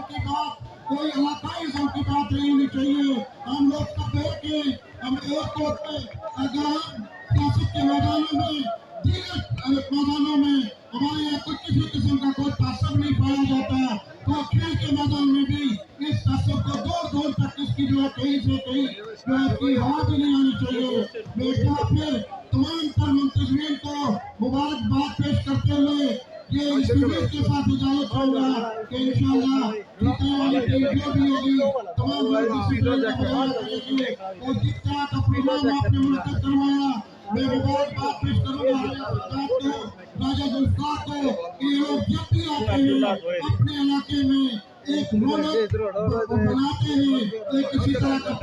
की बात कोई इलाकाई जोन की बात नहीं होनी चाहिए। हम लोग सब के हम एक होते अगर हम सियासत के मैदानों में दीगर मैदानों में हमारे यहाँ कुछ किसी किस्म का कोई तासब नहीं पाया जाता, तो खेल के मैदान में भी इस तासब को दूर दूर तक इसकी जो है कहीं से कहीं जो है की हवा भी नहीं आनी चाहिए। बेटा फिर तमाम तर मुंतजमीन को मुबारकबाद पेश करते हुए ये इस उम्मीद के साथ इजाजत होगा कि इंशाअल्लाह जीतने वाली टीम जो भी होगी तमाम लोग इसी टीम का बदौलत करेंगे और जिस तरह अपनी नाम आपने मुनक़द करवाया, मैं मुबारकबाद पेश करूंगा राजा जुल्फकार को कि लोग जब भी आते हैं अपने इलाके में एक रौनक बनाते हैं, एक इसी तरह का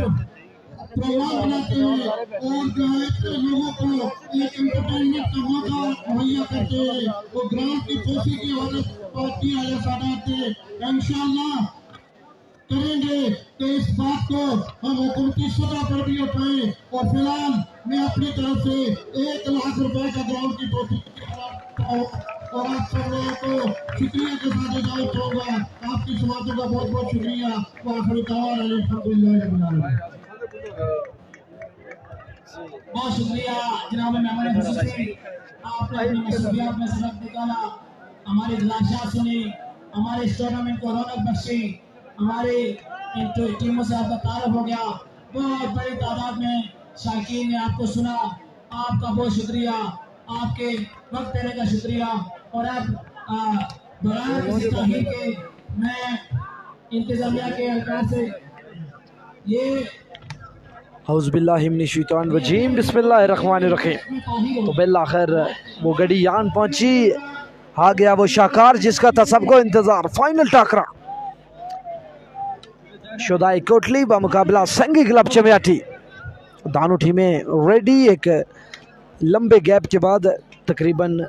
प्रोग्राम बनाते हैं और जो है लोगों को एक एंटरटेनमेंट का मौका मुहैया करते हैं। वो ग्राउंड की खुशी की हालत पार्टी आया सादात इंशाअल्लाह करेंगे कि इस बात को हम हुकूमती सतह पर भी उठाएं। और फिलहाल मैं अपनी तरफ से 1 लाख रुपए का ग्राउंड की तोहफा और आप सब लोगों को शुक्रिया के साथ इजाजत होगा। आपकी समातों का बहुत बहुत शुक्रिया। बहुत शुक्रिया जनाब मेहमान हुसैन, आपने अपनी मसरूफियात में सबक निकाला, हमारी दिलाशात सुनी, हमारे इस टूर्नामेंट को रौनक बख्शी, हमारी इन टीमों से आपका तारुफ हो गया। बहुत बड़ी तादाद में शायकीन ने आपको सुना, आपका बहुत शुक्रिया, आपके वक्त देने का शुक्रिया। और अब बगैर किसी ताख़ीर के मैं इंतजामिया के अहलकार से ये औज़ुबिल्लाहिमिनश्शैतानिर्रजीम बिस्मिल्लाहिर्रहमानिर्रहीम। तो बिल्लाखिर वो गड़ी यान पहुंची, आ गया वो शाकार जिसका था सबको इंतजार। फाइनल टाकरा शुदाई कोटली बमुकाबला संगी क्लब चमियाटी। दोनों टीमें रेडी। एक लंबे गैप के बाद तकरीबन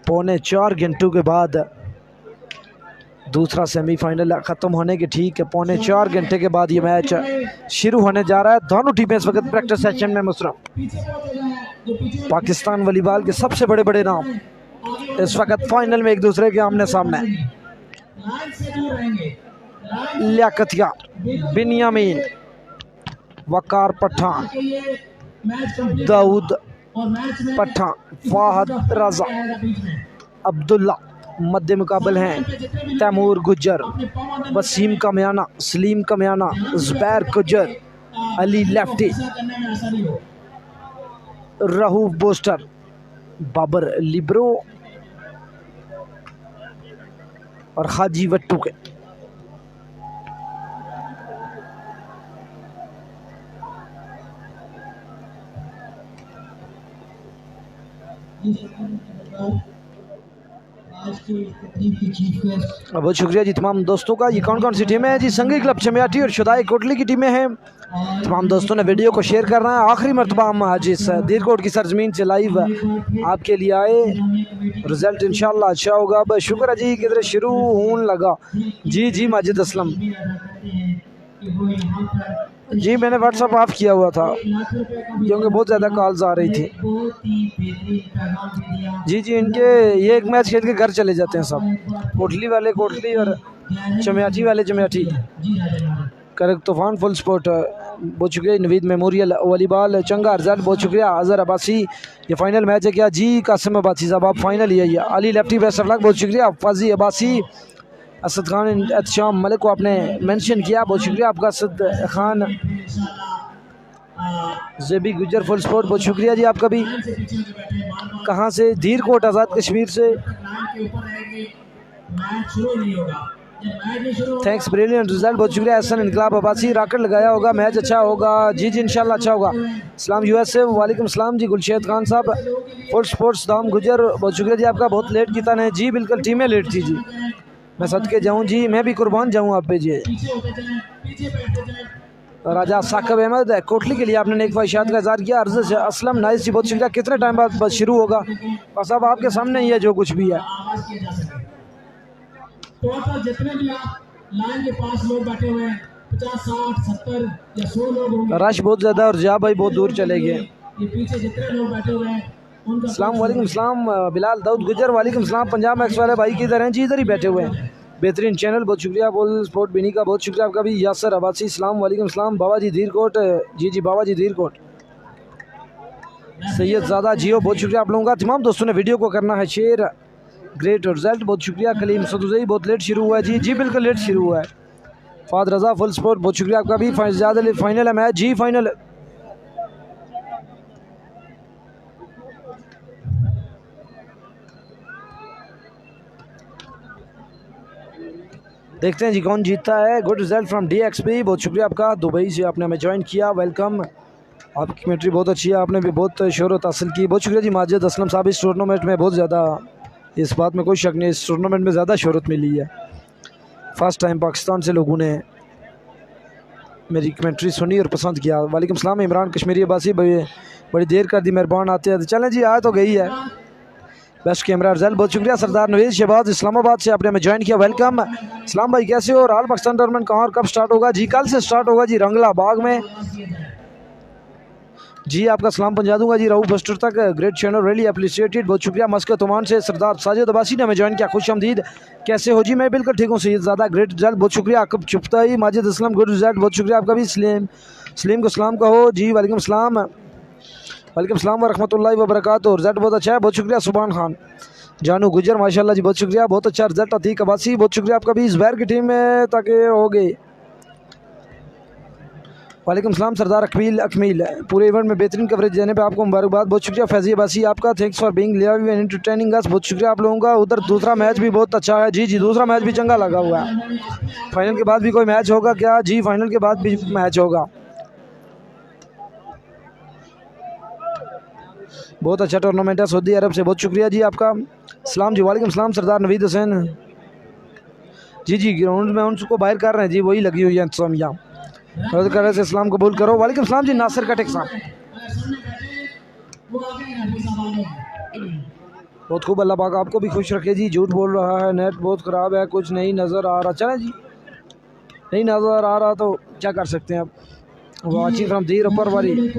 4.25 घंटों के बाद दूसरा सेमीफाइनल ख़त्म होने के ठीक 4.25 घंटे के बाद ये मैच शुरू होने जा रहा है। दोनों टीमें इस वक्त प्रैक्टिस सेशन में मुसरफ। पाकिस्तान वॉलीबॉल के सबसे बड़े बड़े नाम इस वक्त फाइनल में एक दूसरे के आमने सामने। लियाकत यार, बिन्यामीन, वकार पठान, दाऊद पठान, फाहद रजा, अब्दुल्ला। मध्य मुकाबल हैं Taimur Gujjar, Waseem Kamiana, Saleem Kamiana, Zubair Gujjar, Ali Lefty, Rauf booster, Babar libero और हाजी वट्टू के। बहुत शुक्रिया जी तमाम दोस्तों का। ये कौन कौन सी टीमें हैं जी? संगी क्लब चमियाटी और शुदाई कोटली की टीमें हैं। तमाम दोस्तों ने वीडियो को शेयर करना है। आखिरी मरतबा हम आज इस दीरकोट की सरजमीन से लाइव आपके लिए आए। रिजल्ट इंशाल्लाह अच्छा होगा। अब शुक्र है जी किधर शुरू होने लगा। जी माजिद असलम जी, मैंने व्हाट्सअप ऑफ किया हुआ था क्योंकि बहुत ज़्यादा कॉल्स आ रही थी। जी इनके ये एक मैच खेल के घर चले जाते हैं सब। कोटली वाले कोटली और चमियाटी वाले चमियाटी। करक तूफान फुल स्पोर्ट बहुत शुक्रिया। नवीद मेमोरियल वॉलीबॉल चंगा रिजल्ट बहुत शुक्रिया। अजहर अब्बासी ये फाइनल मैच है क्या जी? कासिम अब्बासी साहब आप फाइनल ही है। Ali lefty best of luck बहुत शुक्रिया। फाजी अब्बासी, असद खान, एहतशाम मलिक को आपने मेंशन किया बहुत शुक्रिया आपका। असद खान, जेबी गुजर फुल स्पोर्ट बहुत शुक्रिया जी आपका भी। कहाँ से? धीरकोट आज़ाद कश्मीर से। थैंक्स ब्रिलियंट रिजल्ट बहुत शुक्रिया। एहसन इनकलाब अब्बासी रॉकेट लगाया होगा, मैच अच्छा होगा। जी इंशाल्लाह अच्छा होगा। इस्लाम यूएसए वालेकुम सलाम जी। गुलशेद खान साहब फुल स्पोर्ट्स दाम गुजर बहुत शुक्रिया जी आपका। बहुत लेट किया ने जी? बिल्कुल टीमें लेट थी जी, मैं सदके जाऊँ जी, मैं भी कुर्बान जाऊँ आप पे जी। राजा साकिब अहमद कोटली के लिए आपने नेक ख्वाहिशात का इज़हार किया। अर्ज़ असलम नाइस जी बहुत शुक्रिया। कितने टाइम बाद बस शुरू होगा? बस अब आपके सामने ही है जो कुछ भी है। जितने भी आप लाइन के पास लोग बैठे हुए हैं 50, 60, 70 या 100 लोग होंगे। रश बहुत ज़्यादा और जा भाई बहुत दूर चले गए। ये पीछे जितने लोग बैठे हुए हैं अस्सलाम वालेकुम सलाम। बिलाल दाऊद गुजर वालेकुम सलाम। पंजाब मैक्स वाले भाई किधर हैं जी? इधर ही बैठे हुए हैं। बेहतरीन चैनल, बहुत शुक्रिया। फुल स्पोर्ट बिनी का बहुत शुक्रिया आपका भी। यासर अब्बासी सलाम वालेकुम सलाम। बाबा जी धीरकोट, जी बाबा जी धीरकोट। सैयद ज़ादा जियो बहुत शुक्रिया आप लोगों का। तमाम दोस्तों ने वीडियो को करना है शेयर। ग्रेट रिजल्ट, बहुत शुक्रिया। कलीम सदुजई बहुत लेट शुरू हुआ है जी बिल्कुल लेट शुरू हुआ है। फाद रज़ा फुल स्पोर्ट बहुत शुक्रिया आपका भी। ज़्यादा फाइनल है मैच जी, फाइनल देखते हैं जी कौन जीतता है। गुड रिजल्ट फ्रॉम DXP, बहुत शुक्रिया आपका। दुबई से आपने हमें ज्वाइन किया, वेलकम। आपकी कमेंट्री बहुत अच्छी है, आपने भी बहुत शोहरत हासिल की, बहुत शुक्रिया जी। माजिद असलम साहब, इस टूर्नामेंट में बहुत ज़्यादा, इस बात में कोई शक नहीं, इस टूर्नामेंट में ज़्यादा शोहरत मिली है। फर्स्ट टाइम पाकिस्तान से लोगों ने मेरी कमेंट्री सुनी और पसंद किया। वालेकुम सलाम इमरान कश्मीरी अब्बासी, बड़ी देर कर दी, मेहरबान आते हैं। चलें जी, आ तो गई है। बेस्ट कैमरा रिजल्ट, बहुत शुक्रिया। सरदार नवीद शहबाज इस्लामाबाद से आपने हमें ज्वाइन किया, वेलकम। सलाम भाई कैसे हो? और ऑल पाकिस्तान टूर्नामेंट कहाँ और कब स्टार्ट होगा? जी कल से स्टार्ट होगा जी, रंगला बाग में जी। आपका सलाम पहुंचा दूंगा जी राहू बस्टर तक। ग्रेट चैनल, रियली अप्रिशिएटेड, बहुत शुक्रिया। मस्कत ओमान से सरदार साजिद अब्बासी ने हमें ज्वाइन किया, खुश आमदीद। कैसे हो जी? मैं बिल्कुल ठीक हूँ सैयद ज़्यादा, ग्रेट रिजल्ट, बहुत शुक्रिया। आपको चुपता ही माजिद असलम, गुड रिजल्ट, बहुत शुक्रिया आपका भी। सलीम को सलाम कहो जी, वालेकुम सलाम। वालेकुम सलाम वरहमतुल्लाहि वबरकातुहू। रिजल्ट बहुत अच्छा है, बहुत शुक्रिया। सुभान खान, जानू गुजर माशाल्लाह जी, बहुत शुक्रिया, बहुत अच्छा रिजल्ट। अतीक अब्बासी, बहुत शुक्रिया आपका भी। ज़ुबैर की टीम में ताकि हो गए। वालेकुम सलाम सरदार अकमील, पूरे इवेंट में बेहतरीन कवरेज देने पे आपको मुबारकबाद, बहुत शुक्रिया। फैज़ी अब्बासी आपका, thanks for being live and entertaining us, बहुत शुक्रिया आप लोगों का। उधर दूसरा मैच भी बहुत अच्छा है जी, दूसरा मैच भी चंगा लगा हुआ है। फाइनल के बाद भी कोई मैच होगा क्या? जी फाइनल के बाद भी मैच होगा। बहुत अच्छा टूर्नामेंट है सऊदी अरब से, बहुत शुक्रिया जी आपका। सलाम जी, वालेकुम सलाम सरदार नवीद हुसैन जी ग्राउंड में उनको बाहर कर रहे हैं जी, वही लगी हुई है इंतजामिया। करे से इस्लाम कबूल करो। वालेकुम सलाम जी नासिर कटेक साहब, बहुत खूब, अल्लाह पाक आपको भी खुश रखे जी। झूठ बोल रहा है, नेट बहुत ख़राब है, कुछ नहीं नज़र आ रहा। चलें जी, नहीं नज़र आ रहा तो क्या कर सकते हैं अब। वाचिंग फ्रॉम दीर अपर वाली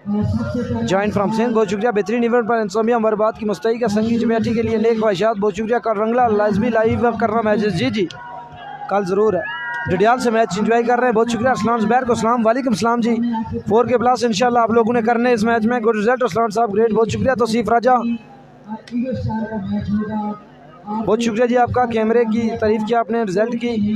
जॉइन फ्रॉम सिंध, बहुत शुक्रिया। बेहतरीन इवेंट पर इंतजामिया मुबारकबाद की मुस्तैदी का संगी जमेटी के लिए नेक ख्वाहिशात, बहुत शुक्रिया। कल रंगला लाजमी लाइव करना मैचेस जी कल ज़रूर है। डडियाल से मैच एंजॉय कर रहे हैं, बहुत शुक्रिया। असलान ज़ुबैर को सलाम, वालेकुम सलाम जी। 4K प्लस इंशाल्लाह आप लोगों ने करने इस मैच में। गुड रिजल्ट असलान साहब, ग्रेट, बहुत शुक्रिया। तौसीफ राजा, बहुत शुक्रिया जी आपका। कैमरे की तारीफ़ की आपने, रिजल्ट की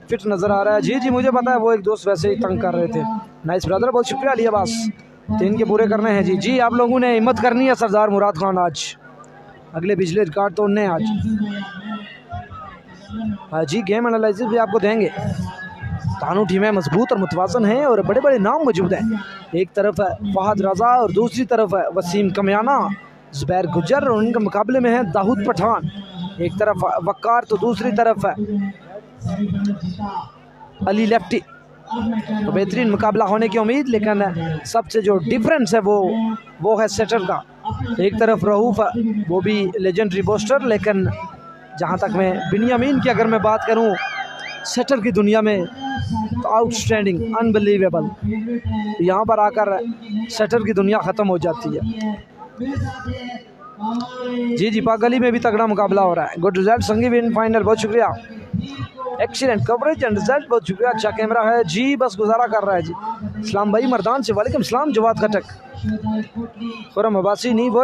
फिट नज़र आ रहा है जी मुझे पता है, वो एक दोस्त वैसे ही तंग कर रहे थे। नाइस ब्रदर, बहुत शुक्रिया। अली अब्बास, 3 के पूरे करने हैं जी आप लोगों ने हिम्मत करनी है। सरदार मुराद खान आज अगले पिछले रिकॉर्ड तोड़ने हैं आज। हाँ जी, गेम एनालिसिस भी आपको देंगे। दोनों टीमें मजबूत और मुतवाज़न हैं और बड़े बड़े नाम मौजूद हैं। एक तरफ है फहद रज़ा और दूसरी तरफ है वसीम कमियाना, ज़ुबैर गुजर, और उनके मुकाबले में है दाऊद पठान। एक तरफ वक्कार तो दूसरी तरफ है अली लेफ्टी। तो बेहतरीन मुकाबला होने की उम्मीद, लेकिन सबसे जो डिफरेंस है वो है सेटर का। एक तरफ रऊफ है, वो भी लेजेंडरी बोस्टर, लेकिन जहाँ तक मैं बिनियामीन की अगर मैं बात करूँ सेटर की दुनिया में तो आउटस्टैंडिंग, अनबिलीवेबल। यहाँ पर आकर सेटर की दुनिया ख़त्म हो जाती है जी पागली में भी तगड़ा मुकाबला हो रहा है। गुड रिजल्ट संगी विन फाइनल, बहुत शुक्रिया। एक्सीलेंट कवरेज एंड रिजल्ट, बहुत शुक्रिया। अच्छा कैमरा है जी, बस गुजारा कर रहा है जी। इस्लाम भाई मर्दान से, वालेकुम सलाम। जवाद खटक, खुरम अब्बासी, नहीं वो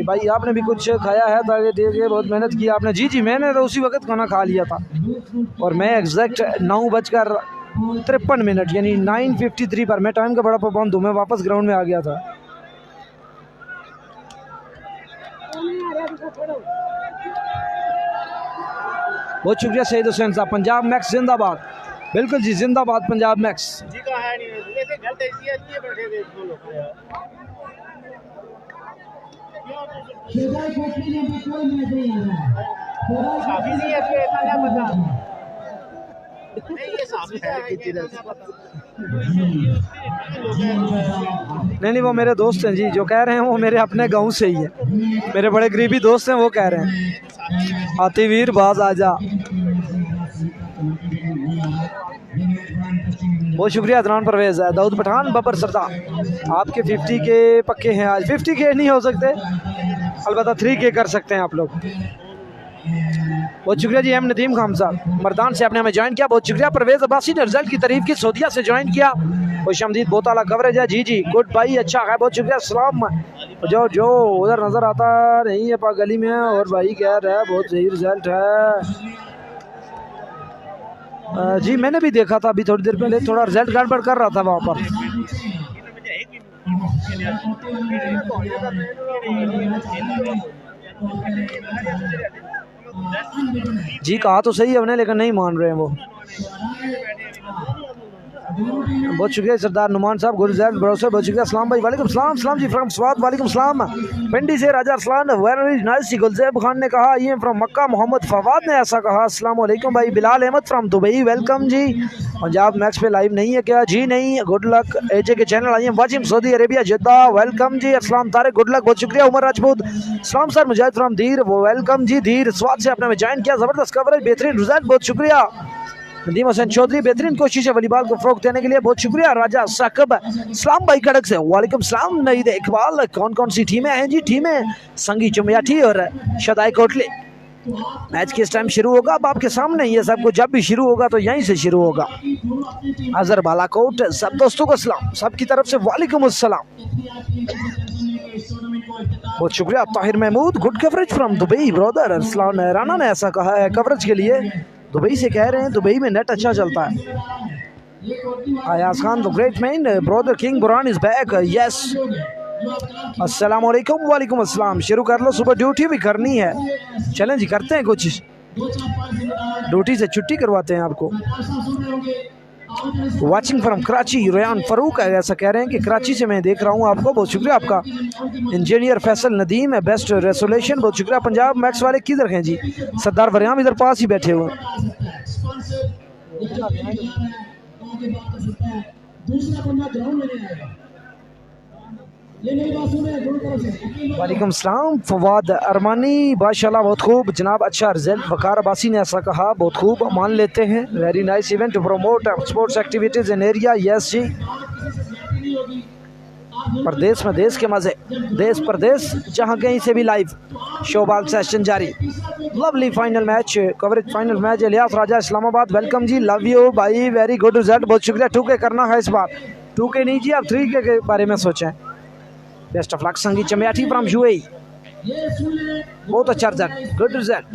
भाई आपने भी कुछ खाया है ताकि देखिए, बहुत मेहनत की आपने जी मैंने तो उसी वक्त खाना खा लिया था और मैं एग्जैक्ट 9:53 यानी 9:53 पर, मैं टाइम का बड़ा पाबंद हूँ, मैं वापस ग्राउंड में आ गया था। बहुत शुक्रिया सईद हुसैन साहब। पंजाब मैक्स जिंदाबाद, बिल्कुल जी जिंदाबाद पंजाब मैक्स। नहीं वो मेरे दोस्त हैं जी, जो कह रहे हैं वो मेरे अपने गांव से ही है, मेरे बड़े करीबी दोस्त हैं, वो कह रहे हैं आतिवीर बाज आजा। बहुत शुक्रिया अदनान परवेज़, दाऊद पठान, बबर सरदार, आपके 50 के पक्के हैं आज। 50 के नहीं हो सकते, अलबत्ता 3 के कर सकते हैं आप लोग। बहुत शुक्रिया जी एम नदीम खान साहब मर्दान से आपने हमें ज्वाइन किया, बहुत शुक्रिया। परवेज अब्बासी ने रिजल्ट की तारीफ की, सऊदीया से ज्वाइन किया। खुशआमदीद, बहुत आला कवरेज है। जी जी गुड भाई, अच्छा है, बहुत शुक्रिया। सलाम जो जो उधर नज़र आता नहीं है पाक गली में, और भाई कह रहा है बहुत सही रिजल्ट है। जी मैंने भी देखा था अभी थोड़ी देर पहले, थोड़ा रिजल्ट गड़बड़ कर रहा था वहाँ पर। जी कहा तो सही है हमने, लेकिन नहीं मान रहे हैं वो। बहुत शुक्रिया सरदार नुमान साहब, गुड रिजल्ट भरोसे, बहुत शुक्रिया। सलाम भाई, वालेकुम सलाम। सलाम जी फ्रॉम स्वाद, वालेकुम सलाम। पिंडी से राजा अरसलान, वेरी नाइस। गुलजैब खान ने कहा I am from Mecca, Mohammad Fawad ने ऐसा कहा। अस्सलाम वालेकुम भाई। Bilal Ahmed from Dubai, welcome ji. Punjab Max पे लाइव नहीं है क्या? जी नहीं, गुड लक। एजे के channel I am watching Saudi Arabia Jeddah, welcome ji. अस्सलाम तारिक, गुड लक, बहुत शुक्रिया। उमर राजपूत, सलाम सर। मुजाहिद फ्रॉम धीर, वो वेलकम जी। धीर स्वाद से आपने ज्वाइन किया, ज़बरदस्त कवरेज, बेहतरीन रिजल्ट, बहुत शुक्रिया। नदीम हसन चौधरी, बेहतरीन कोशिश है वॉलीबॉल को फ़रोग़ देने के लिए, बहुत शुक्रिया। राजा साकब, सलाम भाई खड़क से, वालेकुम सलाम। नईद इकबाल, कौन कौन सी टीमें हैं जी? टीमें संगी चुमियाठी और शदाई कोटली। मैच किस टाइम शुरू होगा? अब आपके सामने ही है सब कुछ, जब भी शुरू होगा तो यहीं से शुरू होगा। अजहर बालाकोट, सब दोस्तों को सलाम, सबकी तरफ से वालेकुम अस्सलाम, बहुत शुक्रिया। Tahir Mahmood, good coverage from Dubai brother. Arsalan Rana ने ऐसा कहा है कवरेज के लिए, दुबई से कह रहे हैं, दुबई में नेट अच्छा चलता है। Ayaz Khan, the great man brother, king Burhan is back, yes. अस्सलाम वालेकुम, वालेकुम अस्सलाम। शुरू कर लो, सुबह ड्यूटी भी करनी है, चलें जी करते हैं कुछ, ड्यूटी से छुट्टी करवाते हैं आपको। वाचिंग फ्रॉम कराची, रेयान फारूक है ऐसा कह रहे हैं कि कराची से मैं देख रहा हूँ आपको, बहुत शुक्रिया आपका। इंजीनियर फैसल नदीम है, बेस्ट रेसोल्यूशन, बहुत शुक्रिया। पंजाब मैक्स वाले किधर हैं जी? सरदार वरियाम इधर पास ही बैठे हुए। वालेकुम सलाम। फवाद अरमानी, माशाल्लाह बहुत खूब जनाब, अच्छा रिजल्ट। वकार अब्बासी ने ऐसा कहा, बहुत खूब, मान लेते हैं। Very nice event to promote sports activities in area, yes जी। प्रदेश में देश के मज़े, देश प्रदेश जहाँ कहीं से भी लाइव शोबाल सेशन जारी। Lovely final match coverage, final match Ilyas Raja Islamabad, welcome ji, love you भाई, वेरी गुड रिजल्ट, बहुत शुक्रिया। 2K करना है इस बार, 2K नहीं जी, आप 3K के बारे में सोचें। बेस्ट ऑफ लक संगीत चमियाठी फ्रॉम यूएई, बहुत अच्छा रिजल्ट, गुड रिजल्ट।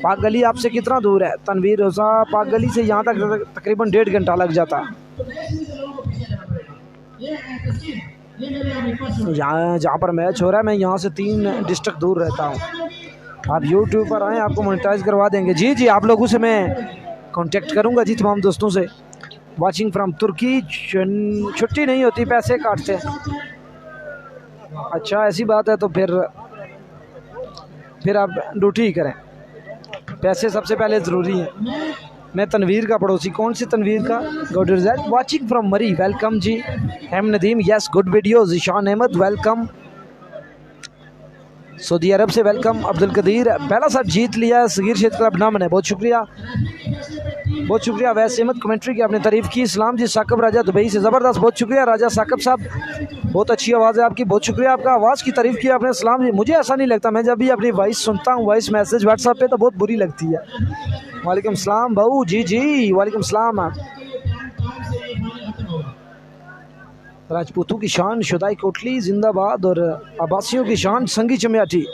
पाक गली आपसे कितना दूर है? तनवीर रोज़ा, पाक गली से यहाँ तक तकरीबन 1.5 घंटा लग जाता। जहाँ पर मैच हो रहा है मैं यहाँ से 3 डिस्ट्रिक्ट दूर रहता हूँ। आप यूट्यूब पर आएँ, आपको मोनेटाइज करवा देंगे। जी जी, आप लोगों से मैं कांटेक्ट करूँगा जी, तमाम दोस्तों से। वाचिंग फ्रॉम तुर्की, छुट्टी नहीं होती, पैसे काटते। अच्छा ऐसी बात है तो फिर आप ड्यूटी ही करें, पैसे सबसे पहले ज़रूरी हैं। मैं तनवीर का पड़ोसी, कौन सी तनवीर का? Good result. Watching from Murree, welcome जी। M Nadeem, yes good video. Zeeshan Ahmed, welcome. Saudi Arab से वेलकम। अब्दुल कदीर, पहला सब जीत लिया सगीर क्षेत्र क्लब नाम ने, बहुत शुक्रिया, बहुत शुक्रिया। वैसे अहमद कमेंट्री की आपने तारीफ़ की। इस्लाम जी साकब राजा दुबई से, ज़बरदस्त, बहुत शुक्रिया राजा साकब साहब, बहुत अच्छी आवाज़ है आपकी, बहुत शुक्रिया आपका। आवाज़ की तारीफ़ की आपने इस्लाम जी। मुझे ऐसा नहीं लगता, मैं जब भी अपनी वॉइस सुनता हूँ, वॉइस मैसेज व्हाट्सएप पे, तो बहुत बुरी लगती है। वालेकुम सलाम बहू, जी जी वालेकुम सलाम। राजपूतों की शान शुदाई कोटली जिंदाबाद, और अब्बासियों की शान संगी चमियाठी।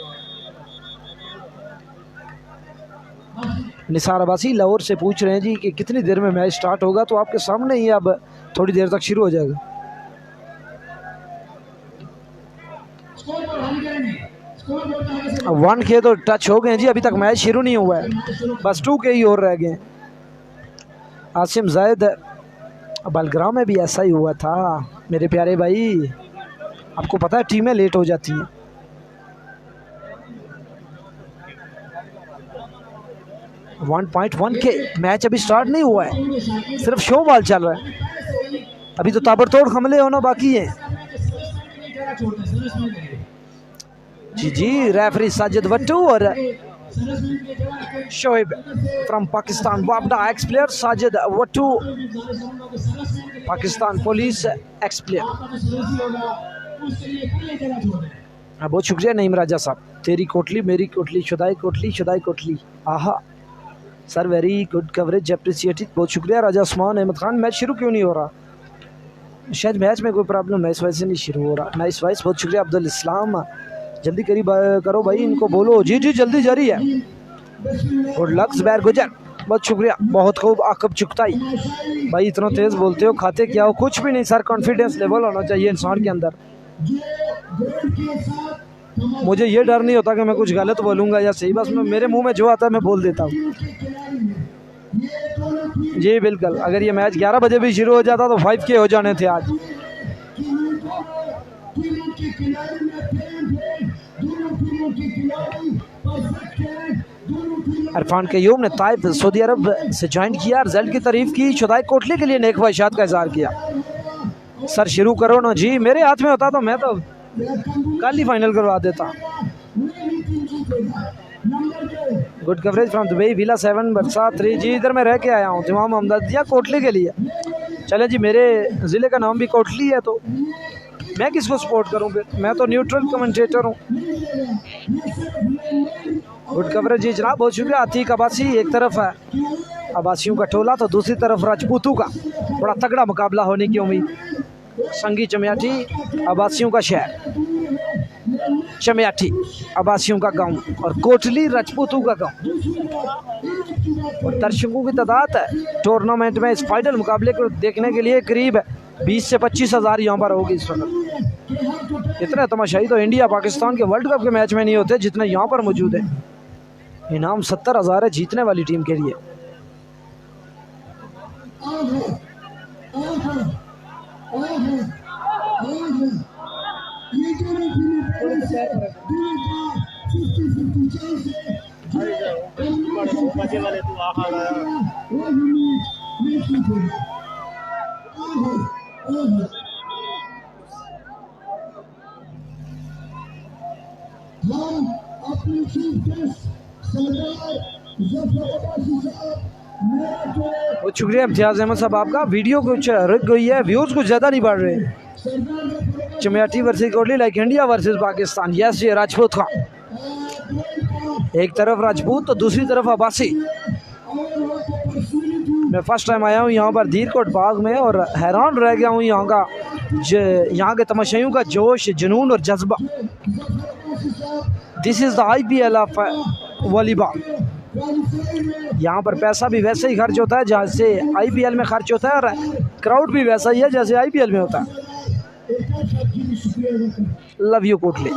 निसार अब्बासी लाहौर से पूछ रहे हैं जी कि कितनी देर में मैच स्टार्ट होगा? तो आपके सामने ही अब थोड़ी देर तक शुरू हो जाएगा। अब 1K तो टच हो गए जी, अभी तक मैच शुरू नहीं हुआ है, बस 2K ही और रह गए। आसिम जायद, बलग्राम में भी ऐसा ही हुआ था मेरे प्यारे भाई, आपको पता है टीमें लेट हो जाती हैं। $1.1K, मैच अभी स्टार्ट नहीं हुआ है, सिर्फ शो बॉल चल रहा है, अभी तो ताबड़तोड़ हमले होना बाकी है। जी जी, रेफरी साजिद वट्टू और शोएब फ्रॉम पाकिस्तान, वापडा ex player Sajid Wattoo, Pakistan police ex player. बहुत शुक्रिया नईम राजा साहब। तेरी कोटली मेरी कोटली, शुदाई कोटली शुदाई कोटली। आहा sir, very good coverage, appreciated. बहुत शुक्रिया राजा उस्मान अहमद खान। मैच शुरू क्यों नहीं हो रहा? शायद मैच में कोई प्रॉब्लम है, इस वजह से नहीं शुरू हो रहा। नाइस वाइस, बहुत शुक्रिया अब्दुल इस्लाम। जल्दी करो भाई, इनको बोलो। जी जी जल्दी जारी है। गुड लक ज़ुबैर गुजर, बहुत शुक्रिया। बहुत खूब आकब चुगताई। भाई इतना तेज़ बोलते हो, खाते क्या हो? कुछ भी नहीं सर, कॉन्फिडेंस लेवल होना चाहिए इंसान के अंदर। मुझे ये डर नहीं होता कि मैं कुछ गलत बोलूँगा या सही, बस मेरे मुंह में जो आता है मैं बोल देता हूँ। जी बिल्कुल, अगर ये मैच 11 बजे भी शुरू हो जाता तो 5K हो जाने थे आज। इरफान कयूम ने ताइफ सऊदी अरब से ज्वाइन किया, रिजल्ट की तारीफ की, शुदाई कोटली के लिए नेक ख्वाहिशात का इजहार किया। सर शुरू करो ना जी, मेरे हाथ में होता तो मैं तो कल ही फाइनल करवा देता। Good coverage from Dubai, villa 7 बरसात 3। जी इधर मैं रह के आया हूँ तमाम हमदर्दियाँ कोटली के लिए। चले जी, मेरे ज़िले का नाम भी कोटली है तो मैं किसको सपोर्ट करूँ फिर? मैं तो न्यूट्रल कमेंटेटर हूँ। गुड कवरेज जी जनाब, बहुत शुक्रिया। अतीक अब्बासी एक तरफ है अब्बासियों का टोला तो दूसरी तरफ राजपूतों का, बड़ा तगड़ा मुकाबला होने की उम्मीद। संगी चमियाठी अब्बासियों का शहर, चमियाठी अब्बासियों का गांव और कोटली राजपूतों का गांव। और दर्शकों की तादाद है टूर्नामेंट में इस फाइनल मुकाबले को देखने के लिए करीब 20 से 25 हज़ार यहाँ पर होगी इस वक्त। इतने तमाशाई तो इंडिया पाकिस्तान के वर्ल्ड कप के मैच में नहीं होते जितने यहाँ पर मौजूद है। इनाम 70,000 है जीतने वाली टीम के लिए। बहुत शुक्रिया इम्तियाज़ अहमद साहब आपका। वीडियो कुछ रुक गई है, व्यूज़ कुछ ज़्यादा नहीं बढ़ रहे। Chamiathi versus Kotli like India versus Pakistan. Yes ये राजपूत खां, एक तरफ राजपूत तो दूसरी तरफ अब्बासी। मैं फर्स्ट टाइम आया हूँ यहाँ पर धीरकोट बाग में और हैरान रह गया हूँ यहाँ के तमाशाइयों का जोश, जुनून और जज्बा। This is the IPL of volleyball. यहाँ पर पैसा भी वैसे ही खर्च होता है जैसे IPL में खर्च होता है और क्राउड भी वैसा ही है जैसे IPL में होता है। Love you Kotli.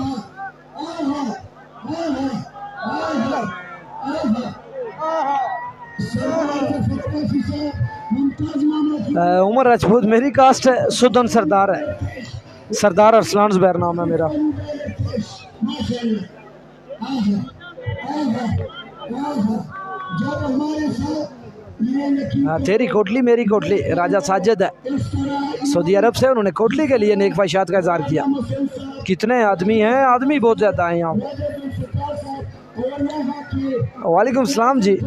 उमर राजपूत मेरी कास्ट है, सुदन सरदार है, सरदार अरसलान ज़ुबैर नाम है मेरा। तेरी कोटली मेरी कोटली। राजा साजिद है सऊदी अरब से, उन्होंने कोटली के लिए नेक ख्वाहिशात का इजहार किया। कितने आदमी हैं? आदमी बहुत ज़्यादा हैं यहाँ। वालेकुम सलाम जी।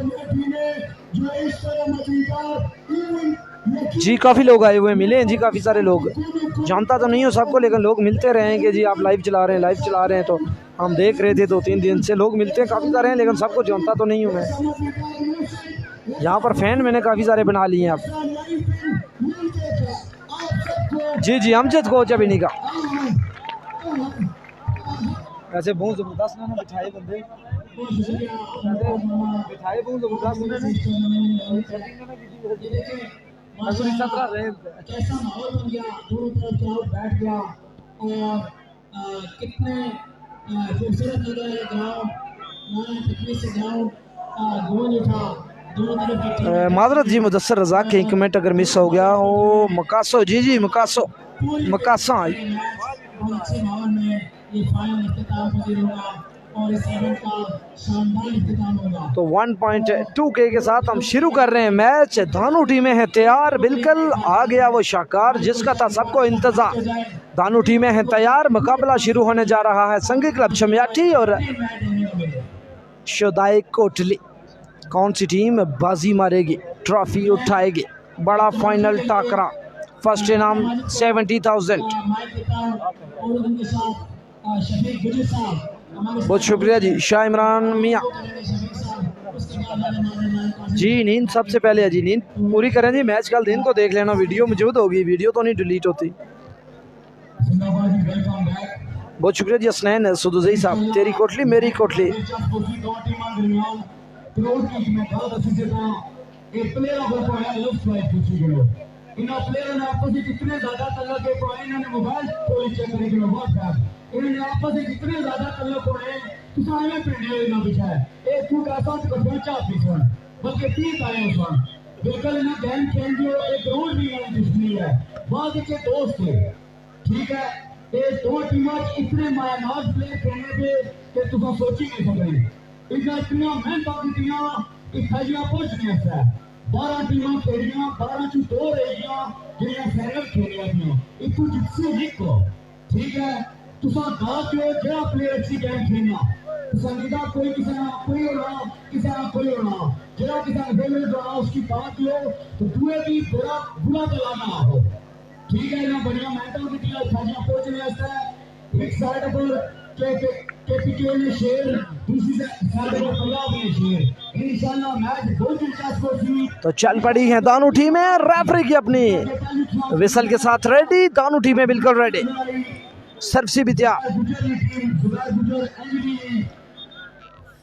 जी काफ़ी लोग आए हुए मिले हैं जी, काफ़ी सारे लोग। जानता तो नहीं हो सबको लेकिन लोग मिलते रहे हैं कि जी आप लाइव चला रहे हैं तो हम देख रहे थे 2-3 दिन से। लोग मिलते हैं काफ़ी सारे हैं लेकिन सबको जानता तो नहीं हूँ मैं। यहाँ पर फ़ैन मैंने काफ़ी सारे बना लिए हैं अब। जी जी अमजद कोच अभी नहीं का। ऐसे बहुत ज़बरदस्त ना बिठाए बंदे, बिठाए बहुत ज़बरदस्त कैसा माहौल बन गया, दोनों तरफ क्राउड बैठ गया और कितने खूबसूरत लग रहा है ग्राउंड, नया तकनीक से ग्राउंड गोल उठा दोनों तरफ। माजरत जी मुदस्सर रज़ा के कमेंट अगर मिस हो गया ओ मकासो। जी जी मकासो मकासा। अच्छे माहौल में ये फाइनल इख्तिताम पजीर होगा और इस इवेंट का शानदार इख्तिताम होगा। तो 1.2K के साथ हम शुरू कर रहे हैं मैच। दोनों टीमें हैं तैयार, बिल्कुल आ गया वो शाकार जिसका था सबको इंतजार। दोनों टीमें हैं तैयार, मुकाबला शुरू होने जा रहा है। संगी क्लब चमियाठी और शुदाई कोटली। कौन सी टीम बाजी मारेगी, ट्रॉफी उठाएगी? बड़ा फाइनल टाकरा। फर्स्ट इनाम 70,000। शफीक गुजर साहब हमारे बहुत शुक्रिया जी। शाह इमरान मियाँ शफीक साहब, उसके बाद हमारे नाज़िम जी, नींद सबसे पहले है जी, नींद पूरी करें जी। मैच कल दिन को देख लेना, वीडियो मौजूद होगी, वीडियो तो नहीं डिलीट होती। जिंदाबाद, वेलकम बैक। बहुत शुक्रिया जी हसनैन सुदुजई साहब। तेरी कोठली मेरी कोठली। ठीक है, ये दो टीमां इतने मायानाज प्लेयर खेलने पे कि तुम सोची नहीं सकते। इतना इतनी मेहनत कीतियां कि फैजियां पहुंचने से 12 टीमां खेलियां, 12 चू 2 रहियां जिहड़ियां फाइनल खेलियां थी। इतू जितसी लीग को ठीक है, तुसा दास जो जेड़ा प्लेयर अच्छी गेम खेलना पसंदीदा कोई किसी ना कोई होना, किसी ना कोई होना, जेड़ा किसी ने फेवरेट होना उसकी बात लो तो दूए की बुरा बुरा चलाना हो। ठीक है ना, बढ़िया मेहनत की टीम फाइनल पहुंचने वास्ते एक साइड पर केपीके ने शेर, दूसरी साइड पर पंजाब ने शेर। इंशाल्लाह मैच बहुत दिलचस्प होगी। तो चल पड़ी हैं दोनों टीमें, रेफरी की अपनी विसल के साथ रेडी, दोनों टीमें बिल्कुल रेडी। सर्व से बितिया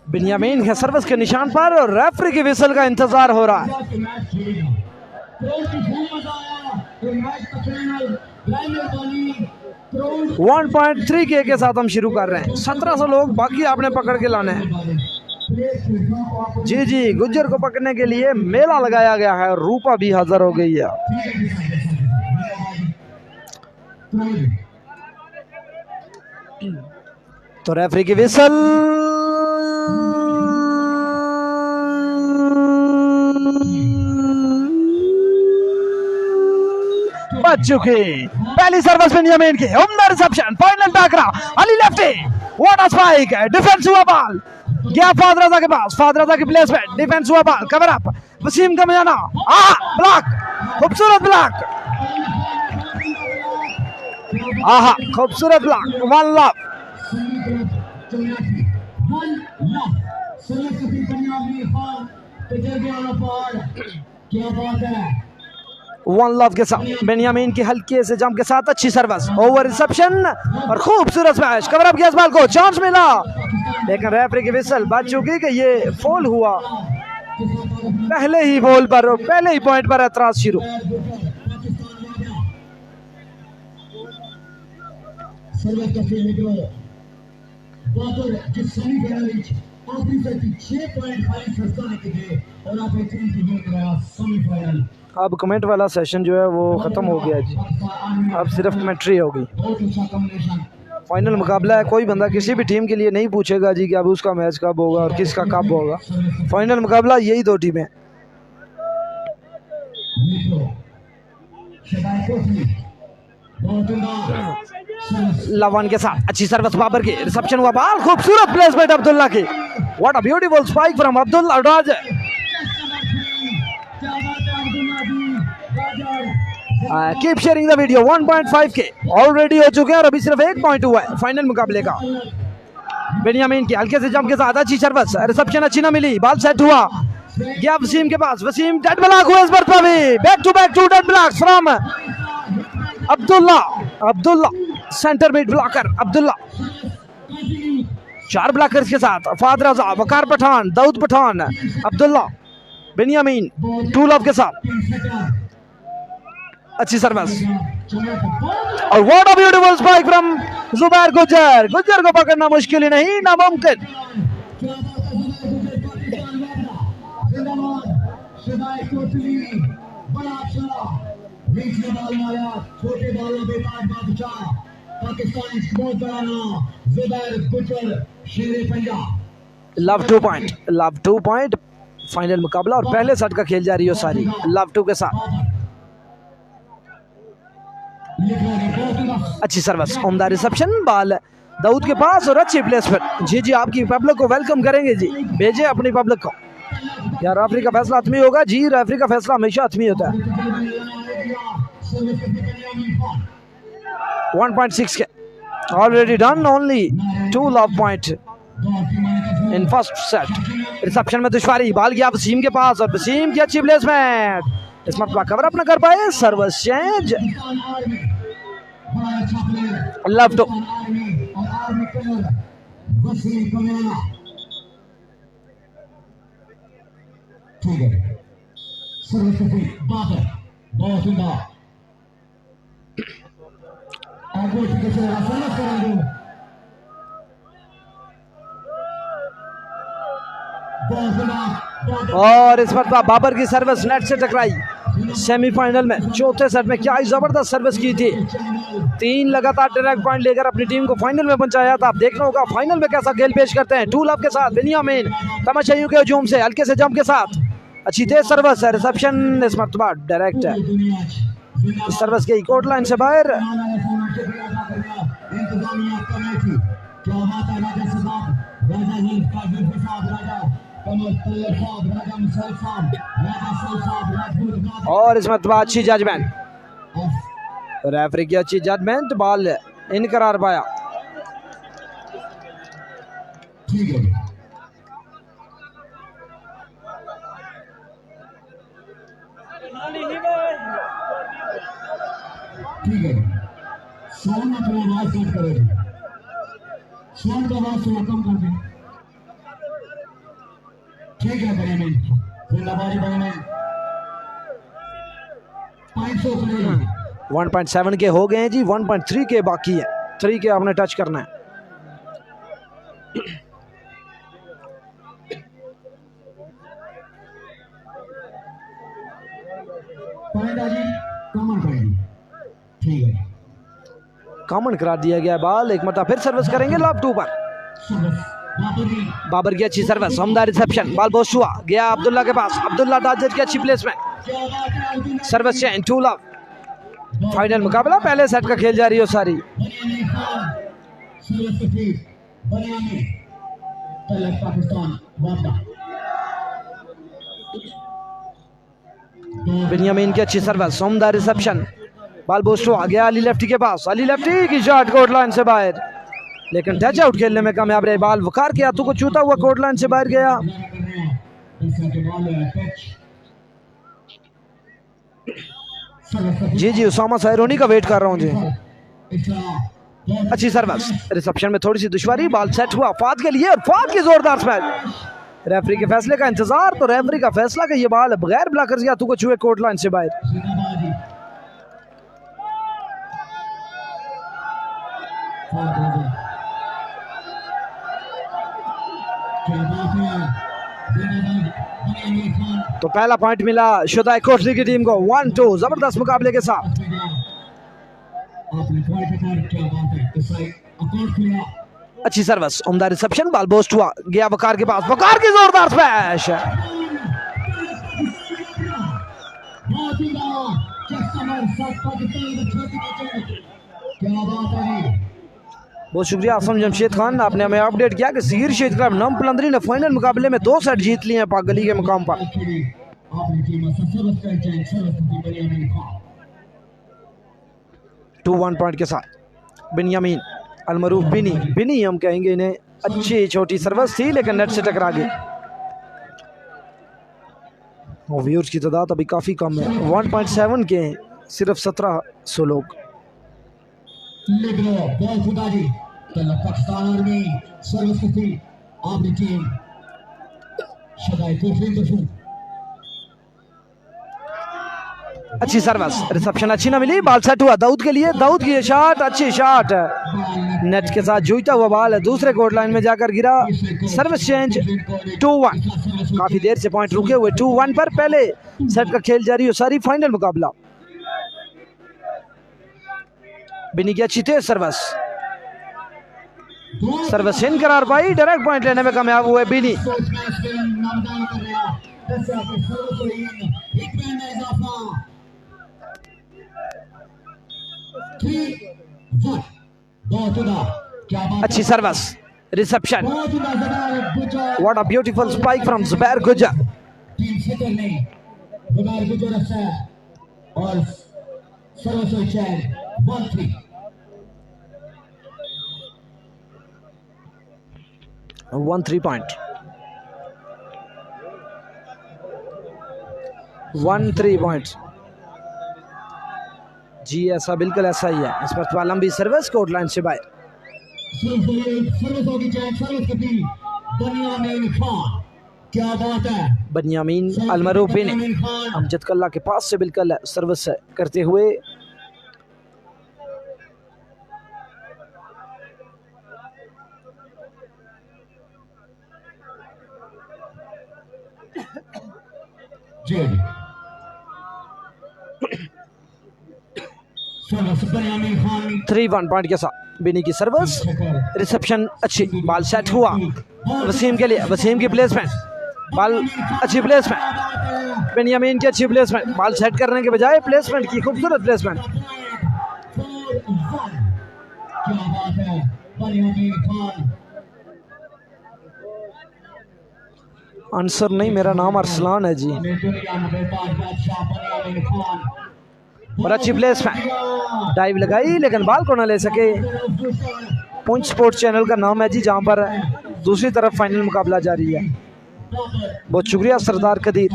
बिन्यामीन है सर्विस के निशान पर और रेफरी की विसल का इंतजार हो रहा है। 1.3 के साथ हम शुरू कर रहे हैं। 1700 लोग बाकी आपने पकड़ के लाने हैं। जी जी, गुज्जर को पकड़ने के लिए मेला लगाया गया है। रूपा भी हाजिर हो गई है। तो रेफरी की विसल बच चुकी। पहली सर्विस बेंजामिन की, उम्दा रिसेप्शन, फाइनल टाकरा, Ali Lefty, what a spike, defence हुआ बॉल, गया फादराजा के पास, फादराजा की प्लेसमेंट, डिफेंस हुआ बॉल, कवर अप, वसीम का मजाना, ब्लॉक, खूबसूरत ब्लॉक, आहा खूबसूरत ब्लॉक, वन लव। क्या बात है, वन लव के साथ बेनियामीन की हल्के से जंप के साथ अच्छी सर्विस, ओवर रिसेप्शन और खूबसूरत स्मैश, कवर अप किया इस बॉल को, चांस मिला लेकिन रेफरी की विसल बच चुकी कि ये फॉल हुआ। पहले ही बॉल पर और पहले ही पॉइंट पर एतराज शुरू। अब कमेंट वाला सेशन जो है वो ख़त्म हो गया जी, अब सिर्फ कमेंट्री होगी। फाइनल मुकाबला है, कोई बंदा किसी भी टीम के लिए नहीं पूछेगा जी कि अब उसका मैच कब होगा और किसका कब होगा। फाइनल मुकाबला यही दो टीमें। लवन के साथ अच्छी सर्विस, बाबर की रिसेप्शन हुआ बॉल, खूबसूरत प्लेसमेंट अब्दुल्ला की, what a beautiful spike from Abdullah Raj. Keep sharing the video. 1.5 के ऑलरेडी हो चुके हैं और अभी सिर्फ 1 पॉइंट हुआ है फाइनल मुकाबले का। बेनियामीन की हल्के से जंप के साथ अच्छी सर्विस, रिसेप्शन अच्छी ना मिली, बॉल सेट हुआ, गया वसीम के पास, वसीम डेड ब्लॉक हुआ इस बार पर भी, back to dead blocks from Abdullah. Abdullah center mid blocker, Abdullah 4 blockers के साथ, फादर रजा, वकार पठान, दाऊद पठान, अब्दुल्ला, बेनियामीन 2 लव के साथ अच्छी सर्विस और what a beautiful spike from Zubair Gujjar. Gujjar को पकड़ना मुश्किल ही नहीं, नामुमकिन। Love 2 point, love 2 point final मुकाबला और पहले सेट का खेल जारी हो सारी लव 2 के साथ। अच्छी सर्विस, उम्दा रिसेप्शन, बॉल दाऊद के पास और अच्छी प्लेसमेंट। जी जी, आपकी पब्लिक को वेलकम करेंगे जी, भेजे अपनी पब्लिक को। यार रेफरी का फैसला हतमी होगा जी, रेफरी का फैसला हमेशा हतमी होता है। 1.6 के already done, only 2 love point in first set. Reception में दुश्वारी, बाल गया वसीम के पास और वसीम की अच्छी प्लेसमेंट, इस मरतबा कवर अपना कर पाए, सर्विस चेंज, लव टू। ठीक है, सर्विस बाबर बहुत उम्दा आगे से आसान करेंगे, और इस मरतबा बाबर की सर्विस नेट से टकराई। सेमीफाइनल में चौथे सेट में क्या जबरदस्त सर्विस की थी, 3 लगातार डायरेक्ट पॉइंट लेकर अपनी टीम को फाइनल में पहुंचाया था। अब देखना होगा फाइनल में कैसा खेल पेश करते हैं। 2 लव के साथ बिनियामिन तमाशाइयों के हजूम से हल्के से जंप के साथ अच्छी तेज सर्विस है। रिसेप्शन इस मरतबा डायरेक्ट है, सर्विस गई कोर्ट लाइन से बाहर। और इस मरतबा अच्छी जजमेंट, रेफरी की अच्छी जजमेंट, बॉल इन करार पाया। ठीक है, ठीक है, सोन अपनी आवाज सेट करेगी, सोन का आवाज थोड़ा कम कर दें। ठीक है बेनियामिन, जिंदाबाद बेनियामिन, 1.7 के हो गए हैं जी, 1.3 के बाकी है, 3 के आपने टच करना है। ठीक है, कॉमन करा दिया गया बॉल। एक मरतबा फिर सर्विस करेंगे लॉब 2 पर, बाबर की अच्छी सर्विस, हमदा रिसेप्शन, बॉल बहुत हुआ गया अब्दुल्ला के पास, अब्दुल्ला दाजर की अच्छी placement, service change, 2 love. Final मुकाबला पहले सेट का खेल जारी हो सारी। बिनियामिन की अच्छी सर्विस, हमदा रिसेप्शन, बॉल बहुत हुआ गया अली लेफ्टी के पास, अली लेफ्टी की शॉट कोर्ट लाइन से बाहर, लेकिन टच आउट खेलने में कामयाब रहे। बॉल वकार के हाथों को छूता हुआ कोर्ट लाइन से बाहर गया। जी जी, उसामा सायरोनी का वेट कर रहा हूँ जी। अच्छी सर्विस, रिसेप्शन में थोड़ी सी दुश्वारी, बॉल सेट हुआ फाद के लिए, फाद की जोरदार स्मैश। रेफरी के फैसले का इंतजार, तो रेफरी का फैसला कि ये बॉल बगैर ब्लॉकर के हाथों को छुए कोर्ट लाइन से बाहर। तो पहला पॉइंट मिला शुदाई कोटली की टीम को 1-2 जबरदस्त मुकाबले के साथ। अच्छी सर्विस, उम्दा रिसेप्शन, बॉल बोस्ट हुआ गया वकार के पास, वकार की जोरदार स्मैश। बहुत शुक्रिया आसम जमशेद खान, आपने हमें अपडेट किया कि सीर शेद क्लब नम पुलंदरी ने फाइनल मुकाबले में 2 सेट जीत लिए हैं पाक गली के मुकाम पर। 2-1 पॉइंट के साथ बिनियामिन अलमरूफ बिनी हम कहेंगे इन्हें, अच्छी छोटी सर्विस थी लेकिन नेट से टकरा गई। व्यूअर्स की तादाद अभी काफ़ी कम है, 1.7 के हैं, सिर्फ 1700 लोग। पाकिस्तान आर्मी सर्विस की आपकी टीम शदाई कोटली, अच्छी सर्विस, रिसेप्शन अच्छी ना मिली, बॉल सेट हुआ दाऊद के लिए, दाऊद की शॉट, अच्छी शॉट, नेट के साथ जूता हुआ बॉल दूसरे कोर्ट लाइन में जाकर गिरा। सर्विस चेंज, 2-1, काफी देर से पॉइंट रुके हुए 2-1 पर। पहले सेट का खेल जारी हो सारी, फाइनल मुकाबला। बिनी की अच्छी तेज सर्विस इन करार पाई, डायरेक्ट पॉइंट लेने में कामयाब हुए बिनी। अच्छी service, reception, what a beautiful spike from Zubair गुजर। 1-3 पॉइंट, 1-3 पॉइंट। जी ऐसा बिल्कुल ऐसा ही है। इस पर लंबी सर्विस कोर्ट लाइन से बाहर। क्या बात है, बनियामीन अलमरूफी ने अमजद कल्ला के पास से बिल्कुल सर्विस करते हुए जेड 3-1 पॉइंट के साथ बिनी की सर्विस, रिसेप्शन अच्छी, बॉल सेट हुआ वसीम के लिए, वसीम की प्लेसमेंट, बॉल अच्छी प्लेसमेंट, बेनियामीन की अच्छी प्लेसमेंट, बॉल सेट करने के बजाय प्लेसमेंट की खूबसूरत प्लेसमेंट। क्या बात है, बनियामीन खान। आंसर नहीं, मेरा नाम अरसलान है जी। और अच्छी प्लेसमेंट, डाइव लगाई लेकिन बॉल को ना ले सके। पुंछ स्पोर्ट्स चैनल का नाम है जी, जहां पर दूसरी तरफ फाइनल मुकाबला जारी है। बहुत शुक्रिया सरदार कदीर।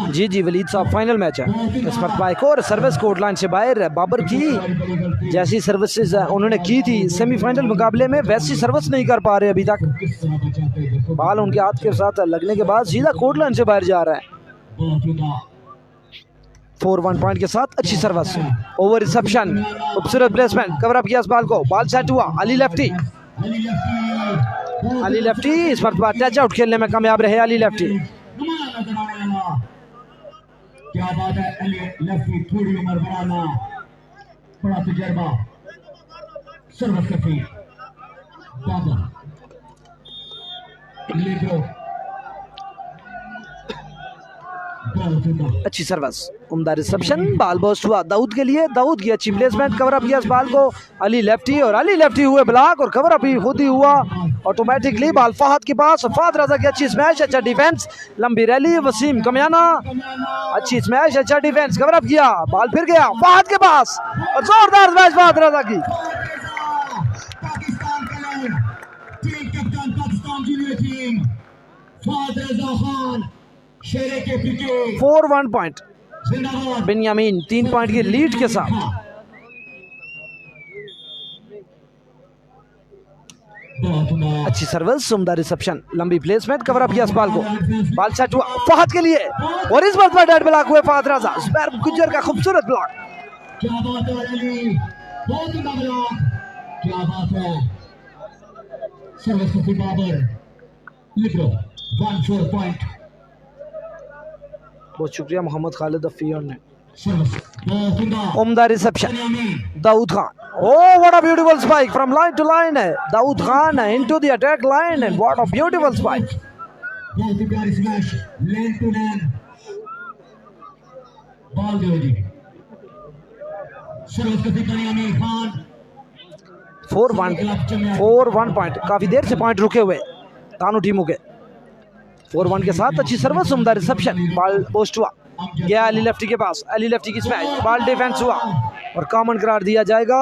जी जी वलीद साहब, फाइनल मैच है। इस पर बाइक और सर्विस कोर्ट लाइन से बाहर। बाबर की जैसी सर्विसेज उन्होंने की थी सेमीफाइनल मुकाबले में, वैसी सर्विस नहीं कर पा रहे अभी तक। बॉल उनके हाथ के साथ लगने के बाद सीधा कोर्ट लाइन से बाहर जा रहा है। 4-1 पॉइंट के साथ अच्छी सर्विस, ओवर रिसेप्शन, खूबसूरत प्लेसमेंट, कवर अप किया इस बॉल को, बॉल सेट हुआ। अली लेफ्टी, अली लेफ्टी इस पर टच आउट खेलने में कामयाब रहे अली लेफ्टी। क्या बात है, अली लेफ्टी, थोड़ी उम्र बढ़ाना, बड़ा तजर्बा, सर्विस करती बाबर, लिब्रो, अच्छी सर्विस, उम्दा रिसेप्शन, बॉल बॉस्ट हुआ दाऊद के लिए, दाऊद की अच्छी प्लेसमेंट, कवर अप किया इस बॉल को अली लेफ्टी, और अली लेफ्टी हुए ब्लॉक और कवर अप ही खुद ही हुआ ऑटोमेटिकली। बॉल फहद के पास, फहद रजा की अच्छी स्मैश, अच्छा डिफेंस, लंबी रैली, वसीम कमियाना अच्छी स्मैश, अच्छा डिफेंस, कवर अप किया, बॉल फिर गया फहद के पास और जोरदार स्मैश फहद रजा की। 4-1 पॉइंट, बेनियामीन 3 पॉइंट की लीड के साथ। अच्छी सर्विस, उम्दा रिसेप्शन, लंबी प्लेसमेंट, कवर अप किया इस बॉल को, बॉल सेट हुआ फहद के लिए और इस बार पर डेड ब्लॉक हुए फहद रजा, जुबैर गुज्जर का खूबसूरत ब्लॉक। क्या बात है अली, बहुत उम्दा ब्लॉक, क्या बात है, सर्विस करती बाबर, लिब्रो 1-4 पॉइंट। बहुत शुक्रिया मोहम्मद खालिद अफियोन ने। सर्विस उम्दा reception, Daud Khan, oh what a beautiful spike from line to line, Daud Khan into the attack line and what a beautiful spike। बहुत ही प्यारी स्मैश, लेन टू लेन, बॉल दे दी, सर्विस करती बनियामीन खान। 4-1 पॉइंट, काफी देर से पॉइंट रुके हुए दोनों टीमों के। 4-1 के साथ अच्छी सर्विस, उम्दा रिसेप्शन, बॉल पोस्ट हुआ गया अली लेफ्टी के पास, अली लेफ्टी की स्मैश, बॉल डिफेंस हुआ और कॉमन करार दिया जाएगा।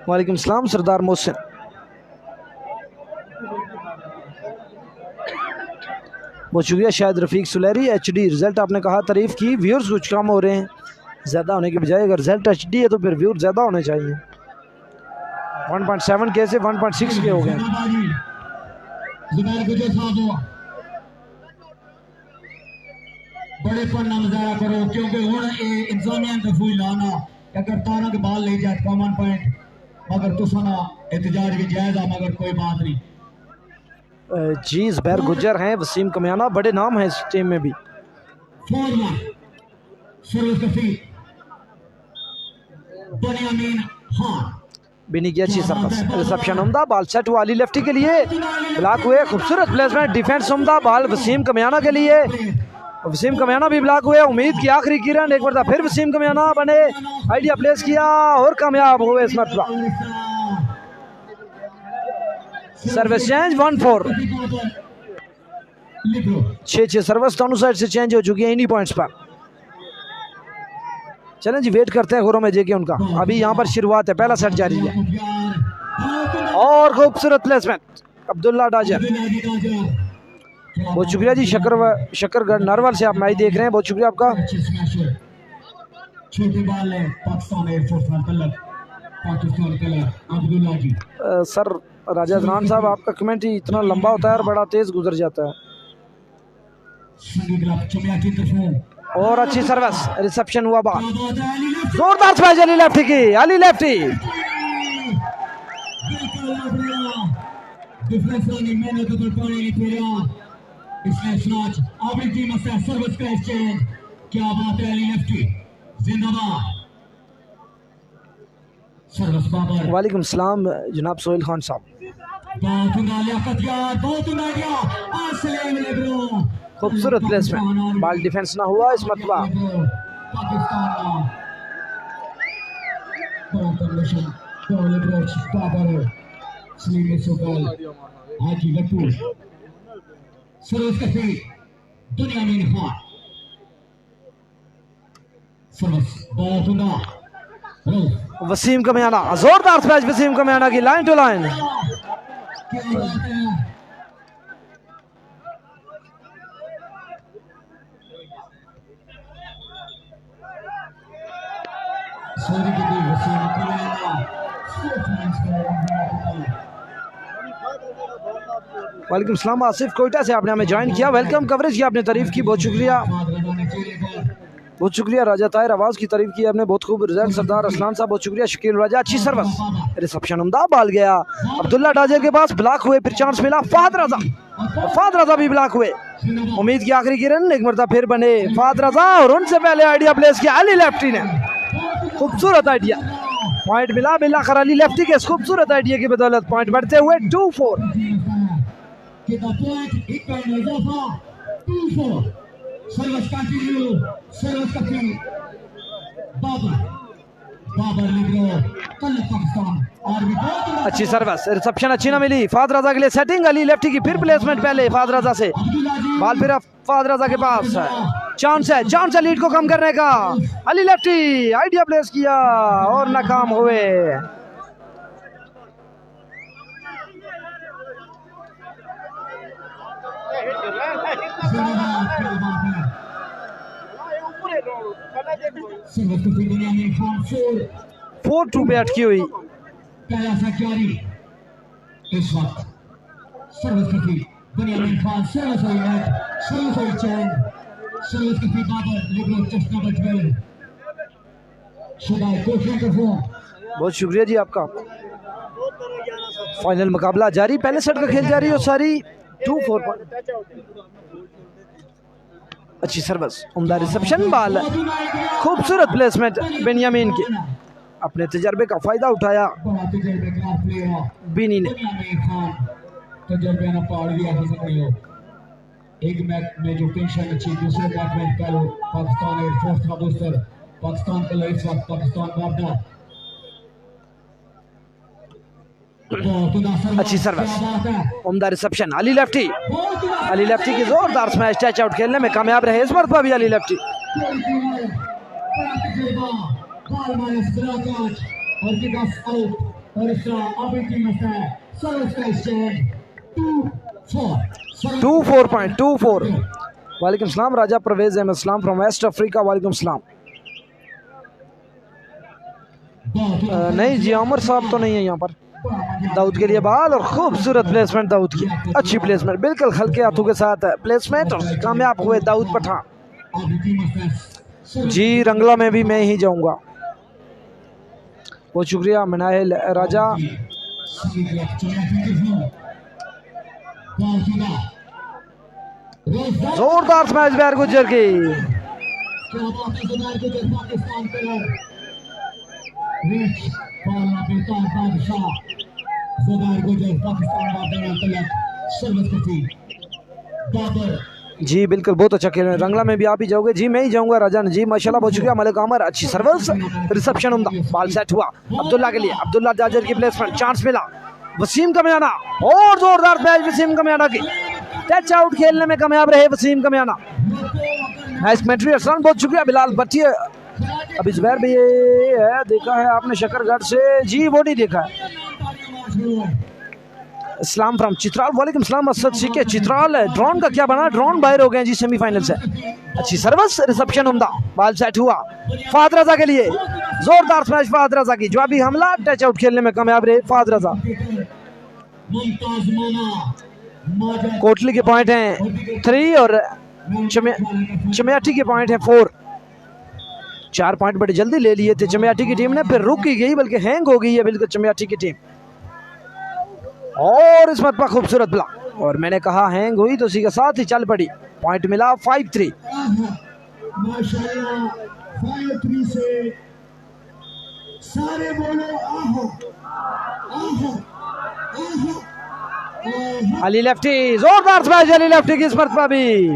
वालेकुम सलाम सरदार मोहसिन। बहुत शुक्रिया शायद रफीक सुलेरी HD, रिजल्ट आपने कहा तारीफ की, व्यूअर्स कुछ कम हो रहे हैं, ज़्यादा होने के बजाय अगर रिजल्ट HD है तो फिर व्यूअर ज़्यादा होने चाहिए। 1.7 के से 1.6 के हो गए। बड़े पन मुजाहरा करो क्योंकि हुण इंतजामिया दफूई लाना अगर तारा के बाल ले जाए कॉमन पॉइंट, मगर तुसा ना एहतजाज की जायज़ है, मगर कोई बात नहीं। जी जुबैर गुज्जर हैं, वसीम कमियाना, बड़े नाम हैं इस टीम में भी। बनियामीन खान, बिनी की अच्छी सर्विस, रिसेप्शन उम्दा, बॉल सेट हुआ अली लेफ्टी के लिए, ब्लॉक हुए, खूबसूरत प्लेसमेंट, डिफेंस उम्दा, बॉल वसीम कमियाना के लिए, वसीम कमियाना भी ब्लॉक हुए, उम्मीद की आखिरी किरण, एक बार फिर वसीम कमियाना बने, आइडिया प्लेस किया और कामयाब हुए इस मरतबा। Service change 1-4। 6-6 सर्विस दोनों साइड से चेंज हो चुकी है इन्हीं पॉइंट्स पर। चलें जी, वेट करते हैं खुरम एजे के उनका। अभी यहाँ पर शुरुआत है, पहला सेट जारी है और खूबसूरत प्लेसमेंट अब्दुल्ला डाजर। बहुत शुक्रिया जी शकरगढ़ नरवल से आप मैच देख रहे हैं, बहुत शुक्रिया आपका। सर राजा अदनान साहब, आपका कमेंट ही इतना लंबा होता है और बड़ा तेज गुजर जाता है। और अच्छी सर्विस, रिसेप्शन हुआ बात, जोरदार स्मैश अली लेफ्टी की, अली लेफ्टी। वालेकुम सलाम जनाब सोहेल खान साहब। खूबसूरत प्लेसमेंट, बॉल डिफेंस ना हुआ इस मरतबा। वसीम कमियाना, जोरदार स्मैश वसीम कमियाना की, लाइन टू लाइन। वालेकुम सलाम आसिफ कोयटा से आपने हमें ज्वाइन किया, वेलकम। कवरेज की आपने तारीफ की, बहुत शुक्रिया, बहुत शुक्रिया। राजा ताहिर आवाज़ की तारीफ की आपने, बहुत खूब रिजल्ट। सरदार असलान साहब बहुत शुक्रिया। शकील राजा अच्छी सर्विस, रिसेप्शन उम्दा, बाल गया अब्दुल्ला डाजर के पास, ब्लॉक हुए, फिर चांस मिला फाद रजा भी ब्लॉक हुए। उम्मीद की आखिरी किरण, एक मरतबा फिर बने फाद रजा और उनसे पहले आइडिया प्लेस किया अली लेफ्टी ने। खूबसूरत आइडिया, पॉइंट मिला बिलाखिर अली लेफ्टी के खूबसूरत आइडिया की बदौलत। पॉइंट बढ़ते हुए 2-4। अच्छी सर्विस, रिसेप्शन अच्छी ना मिली फाद रजा के लिए। सेटिंग अली लेफ्टी की, फिर प्लेसमेंट पहले फाद रजा से, बाल फिर फाद रजा के पास। चांस है लीड को कम करने का। अली लेफ्टी आइडिया प्लेस किया और नाकाम हुए। फोर टू पे अटकी हुई। इस वक्त सर्विस की बुनियादी खान सर्विस हुई है, सर्विस हुई चैन, सर्विस की बाबर लिबरो चश्मा बच गए। शुदाई कोशिश करो। बहुत शुक्रिया जी आपका। फाइनल मुकाबला जारी, पहले सेट का खेल जारी और सारी 2-4। अच्छी सर्विस, उम्दा रिसेप्शन, बाल खूबसूरत प्लेसमेंट बेनियामीन की, अपने तजर्बे का फायदा उठाया बीनी ने। एक मैच में जो टेंशन अच्छी, दूसरे मैच में कल पाकिस्तान एयरफोर्स का बूस्टर पाकिस्तान को इस वक्त पाकिस्तान वापदा। अच्छी सर्विस, उम्दा रिसेप्शन, अली लेफ्टी की जोरदार स्मैश, टच आउट खेलने में कामयाब रहे इस मरतबा भी अली लेफ्टी। टू 4 वालेकुम सलाम राजा परवेज अहमद सलाम फ्रॉम वेस्ट अफ्रीका, वालेकुम सलाम। नहीं जी आमर साहब तो नहीं है यहाँ पर। दाऊद के लिए बाल और खूबसूरत प्लेसमेंट दाऊद की, अच्छी प्लेसमेंट, बिल्कुल हल्के हाथों के साथ प्लेसमेंट और कामयाब हुए दाऊद पठान। जी रंगला में भी मैं ही जाऊंगा, बहुत शुक्रिया मनाहिल राजा। जोरदार स्मैश बैर गुजर की, जी बिल्कुल बहुत अच्छा खेल रहे हैं। रंगला में भी आप ही जाओगे? जी मैं ही जाऊंगा राजन जी, माशाल्लाह बहुत शुक्रिया मलिक आमर, अच्छी सर्विस, रिसेप्शन उम्दा, बॉल सेट हुआ अब्दुल्ला के लिए, अब्दुल्ला जाजर की प्लेसमेंट, चांस मिला वसीम कमियाना और जोरदार पैच वसीम कमियाना की, टच आउट खेलने में कामयाब रहे वसीम कमियाना। मैच कमेंट्री अरसान, बहुत शुक्रिया बिलाल भट्टी। अभी जुबैर भी ये है, देखा है आपने शकरगढ़ से जी, वो नहीं देखा है। इस्लाम फ्रॉम चित्राल, वालेकुम सलाम असद सीके चित्राल। ड्रोन का क्या बना, ड्रोन बाहर हो गए जी सेमीफाइनल से। अच्छी सर्विस, रिसेप्शन उम्दा, बाल सेट हुआ फाद रजा के लिए, जोरदार स्मैश फाद रजा की, जवाबी हमला, टच आउट खेलने में कामयाब रहे फाद रजा। कोटली के पॉइंट हैं 3 और चमियाठी के पॉइंट हैं 4। 4 पॉइंट बड़े जल्दी ले लिए थे चमियाठी की टीम ने, फिर रुक ही गई, बल्कि हैंग हो गई है बिल्कुल चमियाठी की टीम। और इस मत पर खूबसूरत ब्ला, और मैंने कहा हैंग हुई तो उसी के साथ ही चल पड़ी। पॉइंट मिला 5-3। माशाल्लाह 5-3 से सारे बोलो आहा आहा आहा। अली लेफ्टी, जोरदार स्मैश अली लेफ्टी की इस मरतबा भी।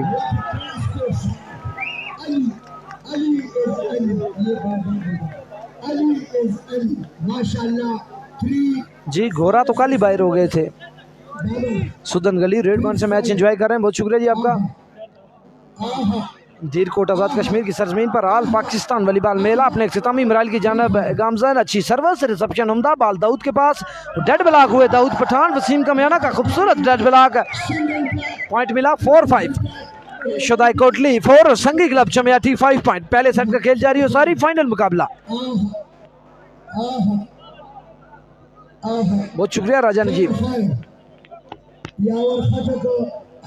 माशाल्लाह 3 जी घोरा तो कल ही बाहर हो गए थे। सुदन गली रेड वन से मैच एंजॉय कर रहे हैं, बहुत शुक्रिया जी आपका। दीर कोट आज़ाद कश्मीर की सरजमीन पर आल पाकिस्तान वॉलीबॉल मेला अपने इख्तितामी मराइल की जानब गामजन। अच्छी सर्विस, रिसेप्शन उम्दा, बाल दाऊद के पास, डेड ब्लॉक हुए दाऊद पठान, वसीम कमियाना का खूबसूरत डेड ब्लॉक। पॉइंट मिला 4-5। शुदाई कोटली 4 और संगी क्लब चमियाठी 5 पॉइंट। पहले सेट का खेल जारी हो, सारी फाइनल मुकाबला। बहुत शुक्रिया राजा नजीब,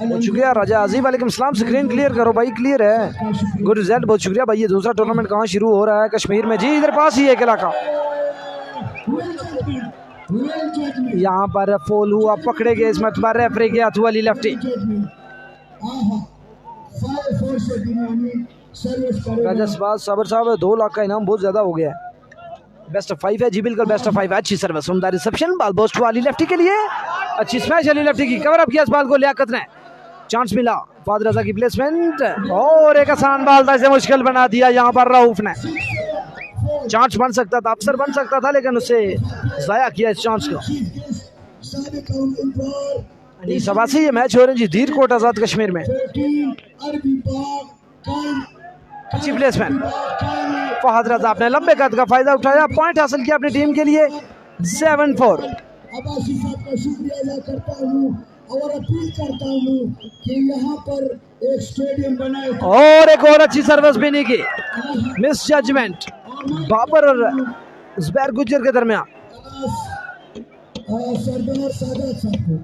बहुत शुक्रिया राजा अजीब। वालेकुम सलाम। स्क्रीन क्लियर करो भाई, क्लियर है, गुड रिजल्ट, बहुत शुक्रिया भाई। ये दूसरा टूर्नामेंट कहाँ शुरू हो रहा है? कश्मीर में जी, इधर पास ही एक इलाका। यहाँ पर फोल हुआ, पकड़े गए, इस मरतबा रेफरी के हाथ हुआ अली लेफ्टी। राजा साबर साहब 2 लाख का इनाम बहुत ज्यादा हो गया है। बेस्ट ऑफ 5 है जी, बिल्कुल बेस्ट ऑफ 5। अच्छी सर्विस, उम्दा रिसेप्शन, बाल बोस्ट हुआ अली लेफ्टी के लिए, अच्छी स्मैश अली लेफ्टी की, कवर अप किया इस बाल को लियाकत ने, चांस मिला फाद रजा की प्लेसमेंट, और एक आसान बाल था, इसे मुश्किल बना दिया यहाँ पर रऊफ ने। चांस बन सकता था, अफसर बन सकता था, लेकिन उसे जाया किया इस चांस को। सबासी ये मैच हो रहे हैं जी दीर कोट आज़ाद कश्मीर में। अच्छी प्लेसमेंट, फहद रजा अपने लंबे कद का फायदा उठाया, पॉइंट हासिल किया अपनी टीम के लिए 7-4। अब्बासी साहब का शुक्रिया अदा करता हूँ और अपील करता हूँ कि यहाँ पर एक स्टेडियम बनाए। और एक और अच्छी सर्विस भी नहीं की, मिस जजमेंट बाबर और जुबैर गुज्जर के दरमियान। सरदार सादात साहब को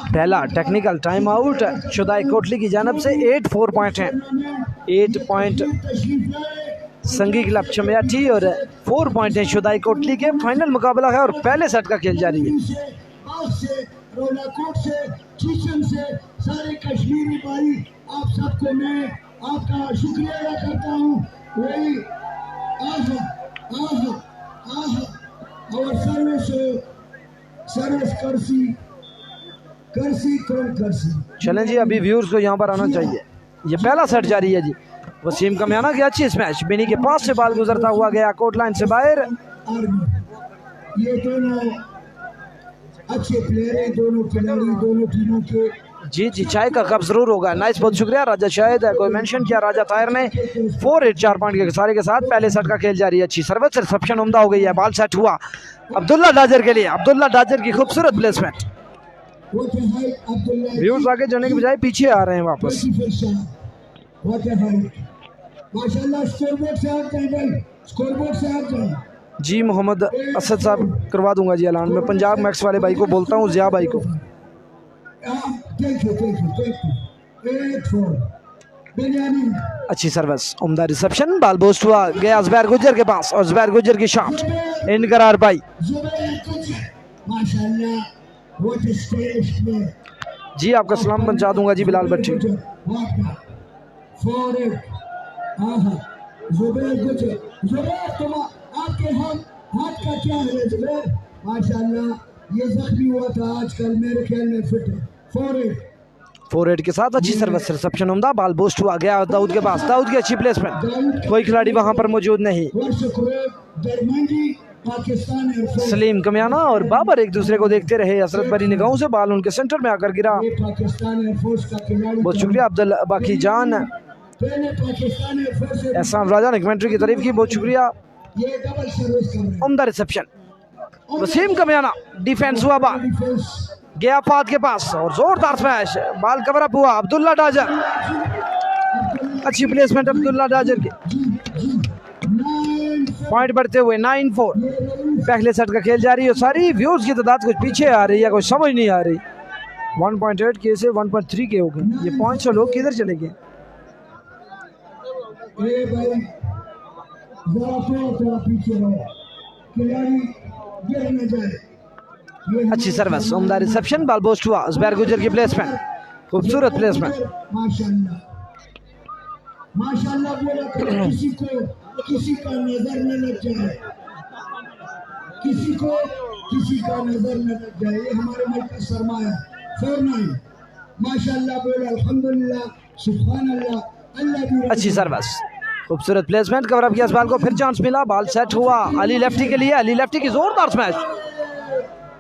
पहला टेक्निकल टाइम आउट शुदाई कोटली की जानब से। 8-4 पॉइंट हैं, 8 पॉइंट संगी क्लब चमियाठी और 4 पॉइंट हैं शुदाई कोटली के। फाइनल मुकाबला है और पहले सेट का खेल जारी है। सारे कश्मीरी भाई आप सबको मैं आपका शुक्रिया अदा करता हूँ। वही और सर्विस करसी कौन करसी। चलें जी, अभी व्यूअर्स को यहाँ पर आना चाहिए। ये पहला सेट जारी है जी। वसीम कमियाना की अच्छी स्मैश, बिनी के पास से बाल गुजरता हुआ गया कोट लाइन से बाहर। ये दोनों अच्छे प्लेयर हैं, दोनों खिलाड़ी दोनों टीमों के। जी जी, चाय का कप जरूर होगा। नाइस, बहुत शुक्रिया राजा शायद कोई मेंशन किया राजा ताहिर ने। 4-8 4 पॉइंट के सारे के साथ पहले सेट का खेल जारी है। अच्छी सर्विस, रिसेप्शन उम्दा हो गई है, बाल सेट हुआ अब्दुल्ला डाजर के लिए। अब्दुल्ला डाजर की खूबसूरत प्लेसमेंट। व्यूअर्स आगे जाने के बजाय पीछे आ रहे हैं वापस। जी मोहम्मद असद साहब करवा दूंगा जी ऐलान। मैं पंजाब मैक्स वाले भाई को बोलता हूँ, जिया भाई को। अच्छी सर्विस, उम्दा रिसेप्शन, बाल बोस्ट हुआ गया जुबैर गुज्जर के पास और जुबैर गुज्जर की शॉट इनकरार पाई। जी आपका सलाम पहुंचा दूंगा जी बिलाल भट्टी। जुबैर तुम आपके हाथ का क्या है जुबैर? माशाल्लाह ये जख्मी हुआ था, आजकल मेरे ख्याल में फिट है। 4-8 के साथ अच्छी सर्विस, रिसेप्शन उम्दा, बाल बोस्ट हुआ गया दाऊद के पास, दाऊद की अच्छी प्लेसमेंट, कोई खिलाड़ी वहां पर मौजूद नहीं। सलीम कमियाना और बाबर एक दूसरे को देखते रहे, हसरत भरी निगाहों से बाल उनके सेंटर में आकर गिरा। बहुत शुक्रिया अब्दुल बाकी जान, एहसान राजा ने कमेंट्री की तारीफ की, बहुत शुक्रिया। उम्दा रिसेप्शन, वसीम कमियाना, डिफेंस हुआ बाल गया फाद के पास और जोरदार स्मैश, बाल कवर अप हुआ अब्दुल्ला डाजर, अच्छी प्लेसमेंट अब्दुल्ला डाजर की। पॉइंट बढ़ते हुए 9-4, पहले सेट का खेल जारी है। सारी व्यूज की तादाद कुछ पीछे आ रही है, कुछ समझ नहीं आ रही। 1.8 के से 1.3 के हो गए, ये 500 लोग किधर चले गए? अच्छी सर्विस, उम्दा रिसेप्शन, बाल बोस्ट हुआ, जुबैर गुजर की प्लेसमेंट, खूबसूरत प्लेसमेंट। माशाल्लाह बोला किसी का नजर न लग जाए, किसी का नजर न लग जाए, ये हमारे मुल्क का सरमाया। 4-9 माशाल्लाह बोला, अल्हम्दुलिल्लाह, सुभान अल्लाह, अल्लाह भी। अच्छी सर्विस, खूबसूरत प्लेसमेंट, कवर अप किया, इस बाल को फिर चांस मिला, बाल सेट हुआ अली लेफ्टी के लिए, अली लेफ्टी की जोरदार स्मैश,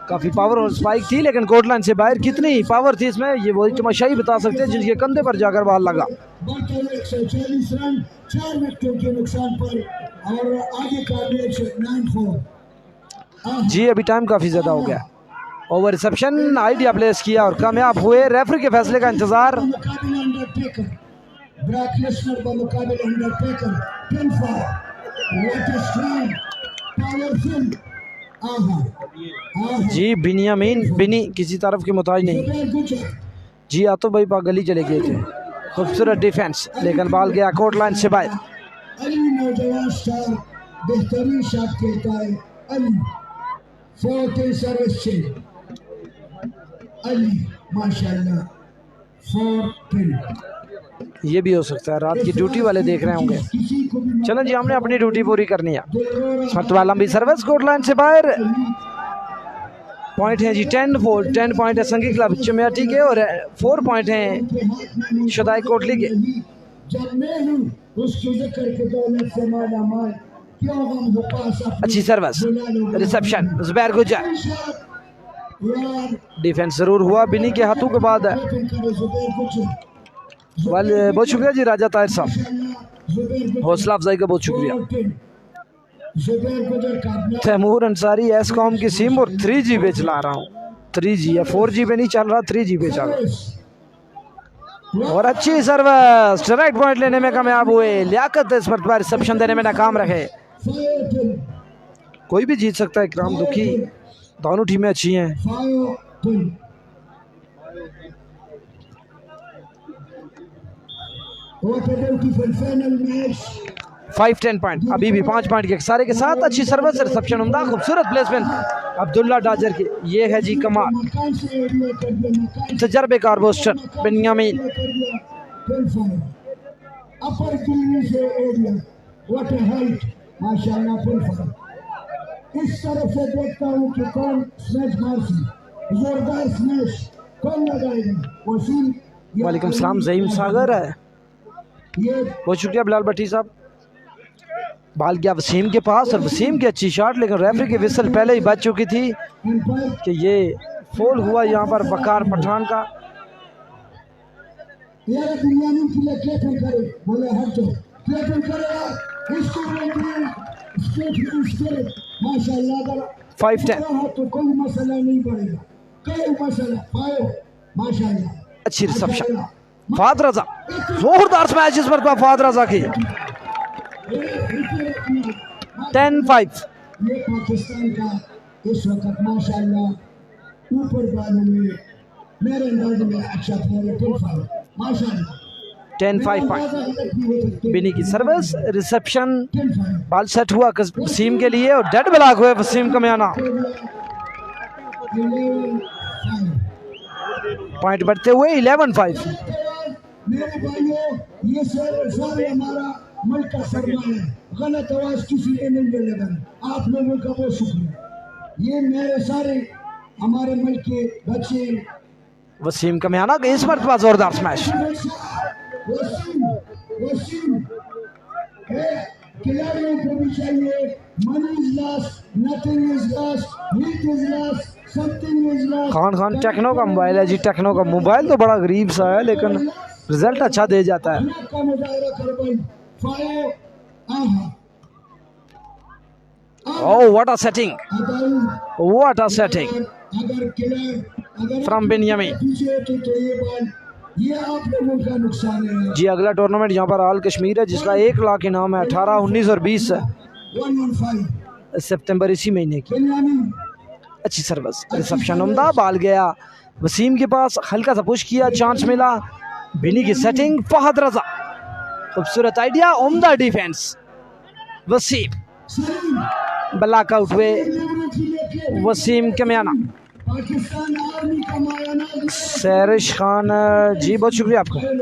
काफी पावर और स्पाइक थी, लेकिन कोर्ट लाइन से बाहर कितनी पावर थी इसमें ये वही तमाशाई बता सकते हैं जिनके कंधे पर जाकर बाल लगा। 140 रन 4 विकेटों के नुकसान पर और आगे का मैच 9-4। जी अभी टाइम काफी ज्यादा हो गया। ओवर रिसेप्शन, आइडिया प्लेस किया और कामयाब हुए, रेफरी के फैसले का इंतजार। जी बिनियामीन बिनी किसी तरफ की मुताज नहीं। जी आतो भाई पा गली चले गए थे, खूबसूरत डिफेंस, लेकिन बाल गया कोर्ट लाइन से बाहर। अली नौजवान स्टार बेहतरीन शॉट खेलता है, अली 4 सर्विस से अली माशाल्लाह 4-10। ये भी हो सकता है रात की ड्यूटी वाले देख रहे होंगे। चलो जी हमने अपनी ड्यूटी पूरी करनी है। मरतबा लंबी सर्विस कोर्ट लाइन से बाहर, पॉइंट है जी 10-4, 10 पॉइंट है संगी क्लब चमियाटी के और 4 पॉइंट हैं शुदाई कोटली के। अच्छी सर्विस, रिसेप्शन, जुबैर गुजर, डिफेंस जरूर हुआ बिनी के हाथों के बाद। बहुत शुक्रिया जी राजा ताहिर साहब, हौसला अफजाई का बहुत शुक्रिया। तैमूर अंसारी एस कॉम की सिम और 3G पे चला रहा हूँ, 3G या 4G पे नहीं चल रहा, 3G पे चल रहा। और अच्छी सर्विस, डायरेक्ट पॉइंट लेने में कामयाब हुए, लियाकत इस पर रिसेप्शन देने में नाकाम रहे। कोई भी जीत सकता है, इकराम दुखी, दोनों टीमें अच्छी हैं। 5-10 पॉइंट, अभी भी 5 पॉइंट के सारे के साथ। अच्छी सर्विस, रिसेप्शन उम्दा, खूबसूरत प्लेसमेंट अब्दुल्ला डाजर की, ये है जी कमाल। तजर्बेकार बोस्टर बिन्यामीन, इस तरफ से देखता हूँ कि कौन स्मैश मारसी, जोरदार स्मैश कौन लगाएगा। वसीम, वालेकुम सलाम ज़हीम सागर है, बहुत शुक्रिया बिलाल भट्टी साहब। बाल गया वसीम के पास और वसीम की अच्छी शॉट, लेकिन रेफरी की विसल पहले ही बच चुकी थी कि ये फोल हुआ यहाँ पर वकार पठान का। माशाल्लाह 5-10, तो कोई मसला नहीं पड़ेगा, कोई मसला पायो माशाल्लाह। अच्छी रिसेप्शन, फाद रजा, जोरदार स्मैश इस पर फाद रजा की। 10-5, ये पाकिस्तान का इस वक्त माशाल्लाह ऊपर बालों में मेरे अंदाज में अच्छा प्लेयर माशाल्लाह। 10-5 पॉइंट, बिनी की सर्विस, रिसेप्शन, बाल सेट हुआ वसीम के लिए और डेड ब्लॉक हुए वसीम कमियाना। पॉइंट बढ़ते हुए 11-5। मेरे भाइयों, ये सारे हमारा मुल्क का सरमाया है, गलत आवाज किसी ने नहीं लगाई। आप लोगों का बहुत शुक्रिया। ये मेरे सारे हमारे मुल्क के बच्चे। वसीम कमियाना का इस मरतबा जोरदार स्मैश। वसीम खिलाड़ियों को भी चाहिए, money is lost, nothing is lost, heat is lost, something is lost. Khan Tecno का मोबाइल है जी। टेक्नो का मोबाइल तो बड़ा गरीब सा है लेकिन रिजल्ट अच्छा दे जाता है। Oh, what a setting! What a setting from Benjamin. ये आप लोगों का नुकसान है जी। अगला टूर्नामेंट यहाँ पर आल कश्मीर है जिसका 1 लाख इनाम है। 18, 19 और 20 सितंबर इसी महीने की। अच्छी सर्विस, रिसेप्शन उम्दा, बाल गया वसीम के पास, हल्का सा पुश किया, चांस मिला। बिनी की सेटिंग, फहद रजा, खूबसूरत आइडिया, उम्दा डिफेंस। वसीम ब्लॉक आउट हुए। वसीम कमियाना, पाकिस्तान आर्मी का मायाना सैरिश खान जी बहुत शुक्रिया आपका होना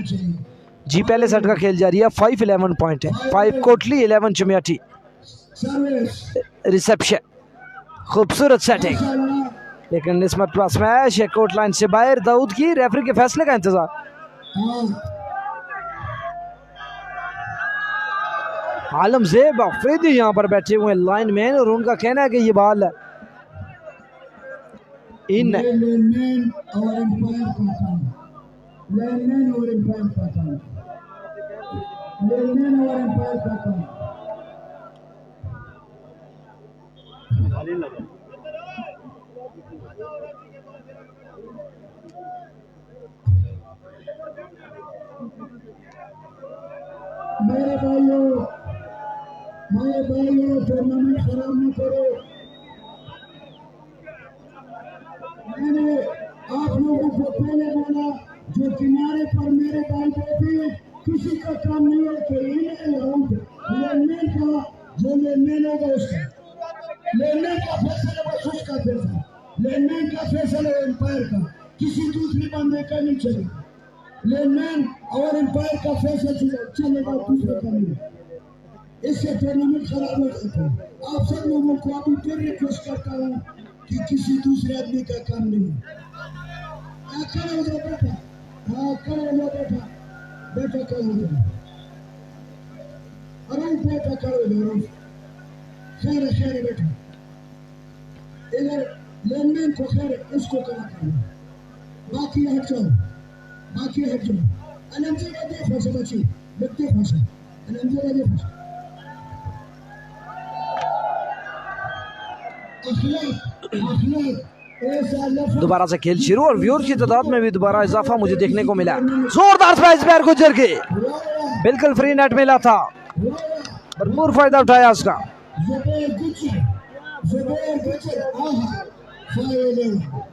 चाहिए जी। पहले सेट का खेल जारी है। 5-11 पॉइंट है। 5 कोटली, 11 चमियाठी। रिसेप्शन, खूबसूरत सेटिंग लेकिन इस मरतबा स्मैश है कोर्ट लाइन से बाहर। दाऊद की रेफरी के फैसले का इंतजार। आलम ज़ेब अफरीदी यहाँ पर बैठे हुए लाइन मैन और उनका कहना है कि ये बॉल इन मेरे भाइयों टूर्नामेंट खराब न करो। मैंने आप लोगों को पहले बोला जो किनारे पर मेरे भाई बैठे किसी का काम नहीं है कि लेनदेन का जो लेनदेन होगा उसका लेनदेन का फैसला बस उसका फैसला। लेनदेन का फैसला एम्पायर का, किसी दूसरे बंदे का नहीं चलेगा। लेनदेन और एम्पायर का फैसला चलेगा दूसरे का नहीं। इससे टूर्नामेंट खराब हो जाता है। आप सब लोगों को अभी फिर रिक्वेस्ट करता हूँ कि किसी दूसरे आदमी का काम नहीं है। खड़ा हो जाओ बेटा, हाँ खड़ा हो जाओ बेटा, बेटा खड़ा हो जाओ, अरे बेटा खड़ा हो जाओ, खैर खैर बेटा, इधर लेनदेन को खैर इसको करा करो, बाकी हट जाओ, बाकी हट जाओ। अनंजरा देखो से बची, देखो से अनंजरा देखो। दोबारा से खेल शुरू और व्यूअर की तादाद में भी दोबारा इजाफा मुझे देखने को मिला। जोरदार स्मैश पैर गुजर के बिल्कुल फ्री नेट मिला था, भरपूर फायदा उठाया उसका।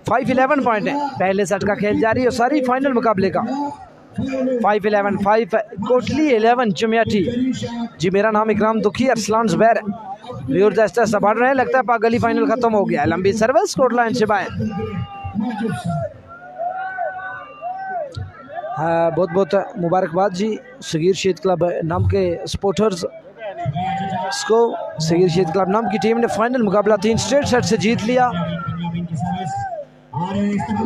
5-11 पॉइंट है। पहले सेट का खेल जारी और सारी फाइनल मुकाबले का 5-11, 5 कोटली, 11 चमियाठी। जी मेरा नाम इकराम दुखी, अरसलान जुबैर। व्यूअर्स ऐसा ऐसा बढ़ रहे हैं, लगता है पागली फाइनल खत्म हो गया है। लंबी सर्विस कोर्ट लाइन से बाहर। बहुत बहुत मुबारकबाद जी सगीर शहीद क्लब नाम के सपोर्टर्स को। सगीर शहीद क्लब नाम की टीम ने फाइनल मुकाबला 3 स्ट्रेट सेट से जीत लिया।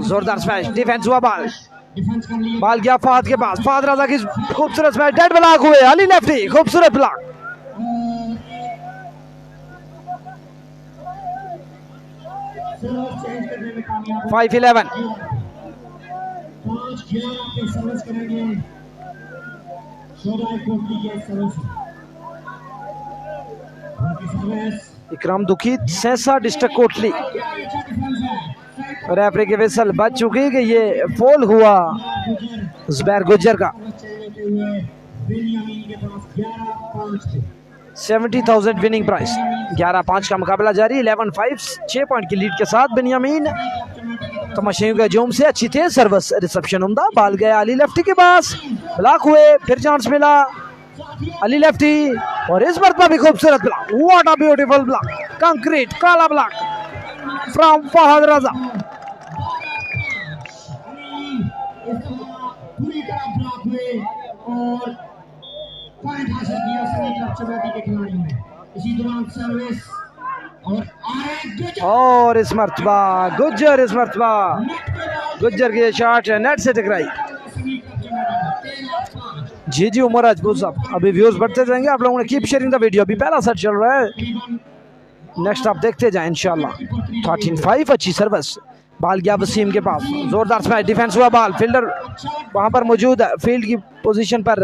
जोरदार स्मैश, डिफेंस हुआ, बाल गया फहद के पास, फहद रजा की खूबसूरत स्मैश, डेड ब्लॉक हुए, अली लेफ्टी, खूबसूरत ब्लॉक। 5-11 इकराम दुखी, सेंसा डिस्ट्रिक्ट कोटली। रेफरी के विसल बच चुकी कि ये फॉल हुआ जुबैर गुज्जर का। 70,000 विनिंग प्राइस। 11-5 का मुकाबला जारी। 11-5 6 पॉइंट की लीड के साथ बेनियामीन तमाशाइयों के जोम से अच्छी तेज सर्विस, रिसेप्शन उम्दा, बाल गया अली लेफ्टी के पास, ब्लॉक हुए, फिर चांस मिला अली लेफ्टी और इस मरतबा भी खूबसूरत block. What a beautiful block, concrete काला ब्लॉक फ्रॉम फहद रजा। पूरी तरह ब्लॉक हुए और पॉइंट चमेटी के खिलाड़ियों ने। इसी दौरान सर्विस और इस मरतबा गुज्जर की शॉट नेट से टकराई। जी जी उमर राजपूत साहब, अभी व्यूज बढ़ते जाएंगे, आप लोगों ने कीप शेयरिंग द वीडियो। अभी पहला सेट चल रहा है, नेक्स्ट आप देखते जाएं इंशाल्लाह। 13-5 अच्छी सर्विस, बाल गया वसीम के पास, जोरदार स्मैश, डिफेंस हुआ, बाल फील्डर वहां पर मौजूद है, फील्ड की पोजीशन पर।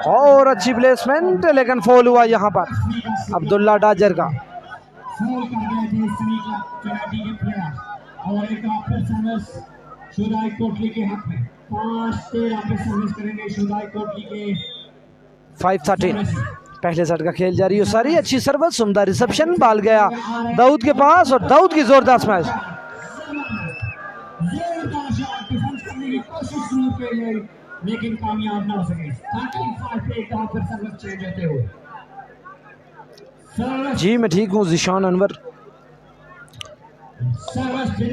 और अच्छी प्लेसमेंट, लेकिन फॉल हुआ यहाँ पर अब्दुल्ला डाजर का। और एक फिर सर्विस शुदाई कोटली के हक में, 5-13 पे सर्विस करेंगे शुदाई कोटली के। 5-13 पहले सेट का खेल जारी है, सारी अच्छी सर्विस, उम्दा रिसेप्शन, बाल गया दाऊद के पास और दाऊद की जोरदार स्मैश। लेकिन कामयाब ना हो सके। 13-5 पे एक फिर सर्विस चेंज होते हुए। जी मैं ठीक हूँ जिशान अनवर।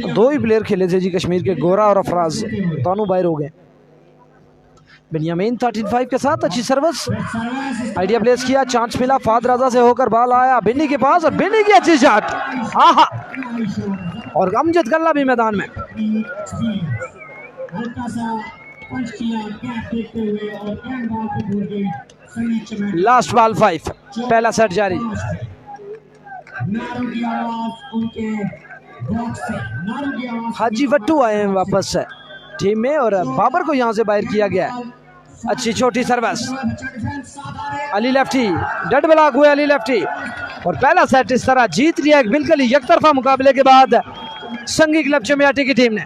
दो ही प्लेयर खेले थे जी कश्मीर के, गोरा और अफराज, दोनों बाहर हो गए। बेनियामीन 13-5 के साथ अच्छी सर्विस, आइडिया प्लेस किया, चांस मिला, फाद राजा से होकर बाल आया बिन्नी के पास और बिन्नी की अच्छी शॉट, आहा, और अमजद गल्ला भी मैदान में। लास्ट बॉल 5, पहला सेट जारी। हाजी वट्टू आए हैं वापस टीम में और बाबर को यहां से बाहर किया गया। अच्छी छोटी service, Ali lefty, dead block हुए अली लेफ्टी, और पहला सेट इस तरह जीत लिया एक बिल्कुल ही एकतरफा मुकाबले के बाद संगी क्लब चमियाटी की टीम ने।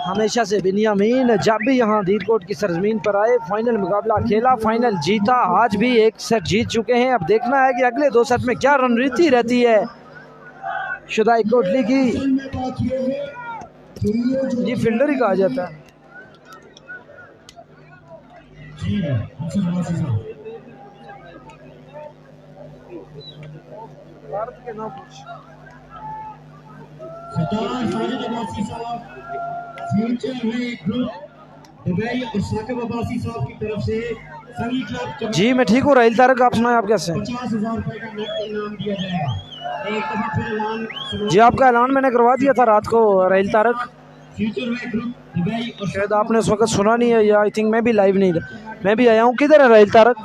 हमेशा से बेनियामीन जब भी यहाँ दीरकोट की सरजमीन पर आए फाइनल मुकाबला खेला, फाइनल जीता, आज भी एक सेट जीत चुके हैं। अब देखना है कि अगले 2 सेट में क्या रणनीति रहती है शुदाई कोटली की। जी फील्डर ही कहा जाता है। भारत के नाम जी मैं ठीक हूँ राहिल तारक, आप सुनाए आप कैसे? 50,000 रुपए का इनाम दिया जाएगा। एक दफा फिर ऐलान, जी आपका ऐलान मैंने करवा दिया था रात को राहिल तारक, शायद आपने उस वक्त सुना नहीं है, या आई थिंक मैं भी लाइव नहीं था, मैं भी आया हूँ। किधर है राहिल तारक?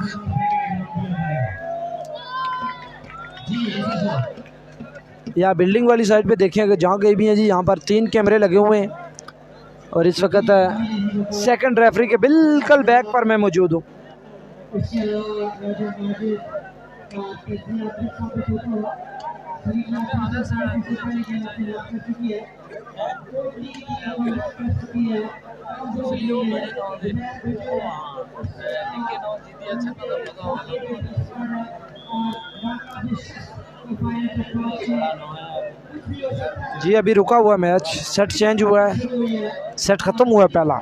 या बिल्डिंग वाली साइड पे देखें अगर जहाँ गई भी हैं जी, यहाँ पर 3 कैमरे लगे हुए हैं और इस वक्त सेकंड रेफरी के बिल्कुल बैक पर मैं मौजूद हूँ। जी अभी रुका हुआ मैच, सेट चेंज हुआ है, सेट ख़त्म हुआ है पहला।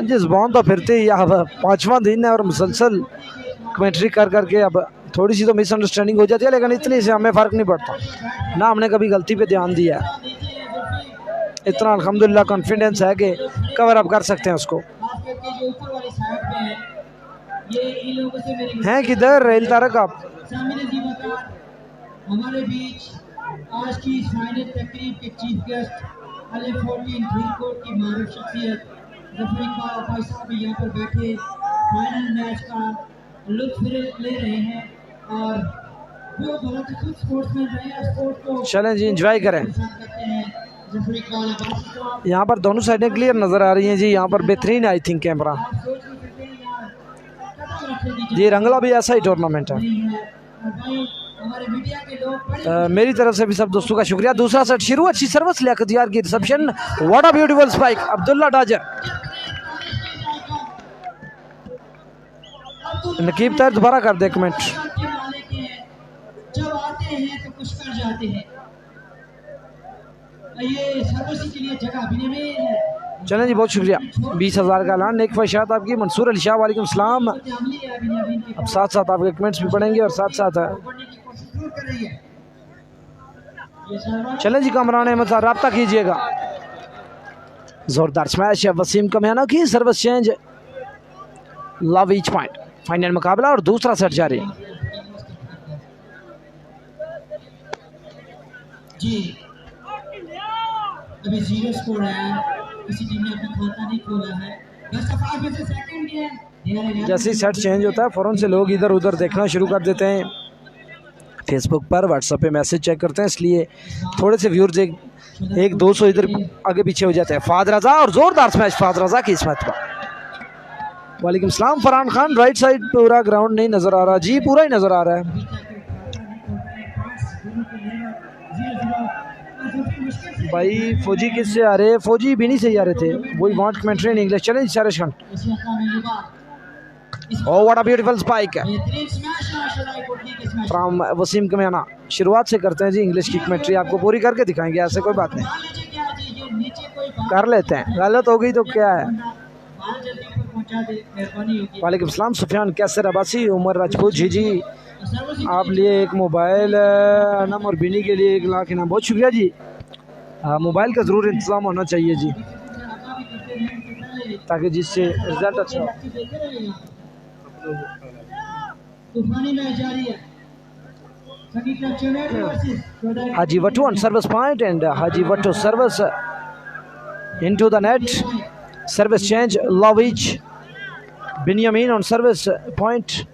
जिस बॉन तो फिरते ही अब 5वां दिन है और मुसलसल कमेंट्री कर करके अब थोड़ी सी तो मिसअंडरस्टैंडिंग हो जाती है, लेकिन इतनी से हमें फ़र्क नहीं पड़ता ना, हमने कभी गलती पे ध्यान दिया है। इतना अल्हम्दुलिल्लाह कॉन्फिडेंस है कि कवर अप कर सकते हैं उसको। हैं किधर राहिल तारक आप? हमारे बीच आज की इस फाइनल तकरीब के चीफ गेस्ट L14 फरीदकोट की मारूफ शख्सियत जफरीका भाई साहब यहाँ पर बैठे फाइनल मैच का लुत्फ ले रहे हैं और वो बहुत खुद स्पोर्ट्समैन रहे हैं, स्पोर्ट को चलें जी एंजॉय करें। यहाँ पर दोनों साइडें क्लियर नज़र आ रही हैं जी, यहाँ पर बेहतरीन आई थिंक कैमरा। ये रंगला भी ऐसा ही टूर्नामेंट है। मेरी तरफ से भी सब दोस्तों का शुक्रिया। दूसरा सेट शुरू, अच्छी सर्विस, लियाकत यार की reception, what a beautiful spike, Abdullah डाजर। नकीब तार दोबारा कर दे कमेंट। जब आते हैं तो कुछ कर जाते हैं, ये सर्विस के लिए जगह भी नहीं है। चलें जी बहुत शुक्रिया। 20,000 का ऐलान, नेक ख्वाहिशात आपकी। मंसूर अली शाह वालेकुम सलाम। अब साथ साथ आपके कमेंट्स भी पढ़ेंगे और साथ साथ चलें जी कामरान अहमद साहब रब्ता कीजिएगा। जोरदार स्मैश है वसीम कमियाना की, service change, love each point. Final मुकाबला और दूसरा सेट जारी। जी अभी 0 स्कोर है, किसी टीम ने अपना खाता नहीं खोला है। बेस्ट ऑफ 5 में से सेकंड है। जैसे ही सेट चेंज होता है फ़ौरन से लोग इधर उधर देखना शुरू कर देते हैं, फेसबुक पर व्हाट्सएप पे मैसेज चेक करते हैं, इसलिए थोड़े से व्यूअर्स एक 200 इधर आगे पीछे हो जाते हैं। फाद रजा और ज़ोरदार स्मैश फाद रजा की इसमत पर। वालेकुम सलाम फरहान खान, राइट साइड पूरा ग्राउंड नहीं नज़र आ रहा जी, पूरा ही नज़र आ रहा है भाई। फौजी किससे आ रहे? फौजी बिनी से ही आ रहे थे। We want commentary in English. Challenge Sharish Khan. Oh what a beautiful spike from Waseem कमियाना। शुरुआत से करते हैं जी इंग्लिश की कमेंट्री, आपको पूरी करके दिखाएंगे, ऐसे कोई बात नहीं, कर लेते हैं, गलत हो गई तो क्या है। वालेकुम सलाम सुफियान, कैसे रबासी, उमर राजपूत जी जी आप लिए एक मोबाइल अनम और बिनी के लिए 1 लाख इनाम, बहुत शुक्रिया जी। मोबाइल का ज़रूर इंतज़ाम होना चाहिए जी, ताकि जिससे रिजल्ट अच्छा हो। Haji Wattu on service point and Haji Wattu service into the net. Service change, Lovich. Binyamin on service point.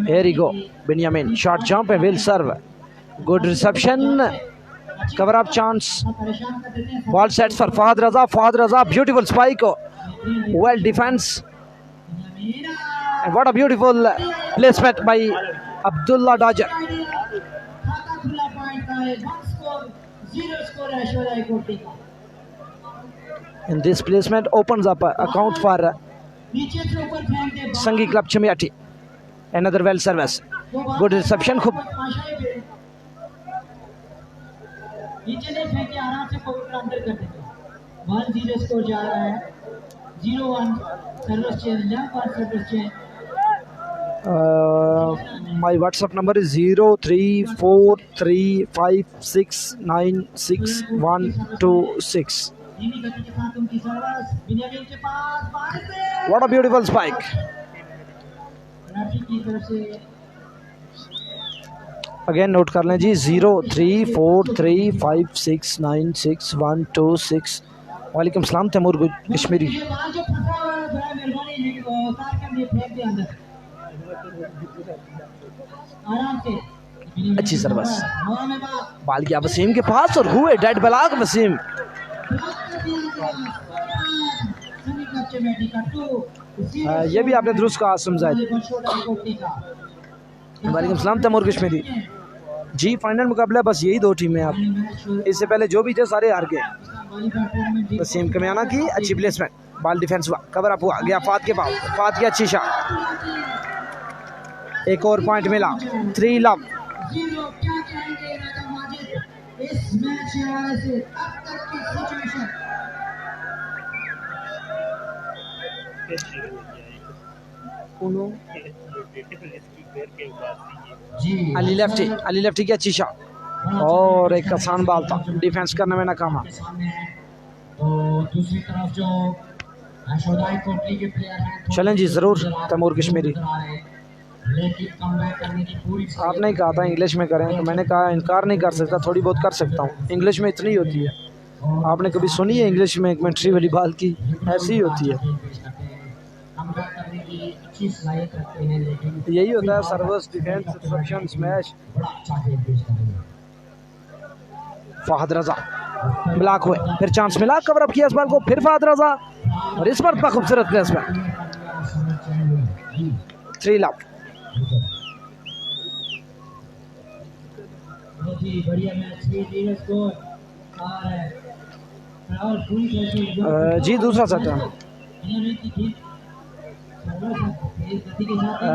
Here you go, Binyamin. Short jump and will serve. Good reception. Cover up chance. Ball sets for Fahad Raza. Fahad Raza, beautiful spike. Well defense. And what a beautiful placement by Abdullah Dodger. And this placement opens up an account for Sangi Club Chamiati. Another well service. Good reception. नीचे नहीं फेंके, आराम से पकड़ कर अंदर कर देते। 1-0 स्कोर जा रहा है। 0-1 सर्विस चेंज, जंप और service change. My WhatsApp number is 034356966126। What a beautiful spike. Again note कर लें जी, 034356966126। वालेकुम सलाम तैमूर कश्मीरी। अच्छी सर्विस, बाल गया वसीम के पास और हुए डेड ब्लॉक वसीम। ये भी आपने दुरुस्त कहा समझाया। वालेकुम सलाम तैमूर कश्मीरी जी। फाइनल मुकाबला बस यही 2 टीमें, आप इससे पहले जो भी थे सारे हार गए। वसीम कमियाना की अच्छी प्लेसमेंट, बॉल डिफेंस हुआ, कवर अप हुआ, गया फात के पास, फात की अच्छी शॉट, एक और पॉइंट मिला। 3 लव। अली लेफ्टी की अच्छी शॉट और एक आसान बॉल था, डिफेंस करने में नाकाम। दूसरी तरफ जो चलें जी ज़रूर तैमूर कश्मीरी। आपने कहा था इंग्लिश में करें, तो मैंने कहा इनकार नहीं कर सकता, थोड़ी बहुत कर सकता हूँ, इंग्लिश में इतनी होती है। आपने कभी सुनी है इंग्लिश में कमेंट्री वाली बाल की? ऐसी ही होती है, यही होता है service, defence, reception, smash. Fahad Raza block हुए, फिर चांस मिला, कवर अप किया इस बाल को, फिर फहद रजा और इस पर खूबसूरत प्लेसमेंट। 3 लव। जी दूसरा सेट है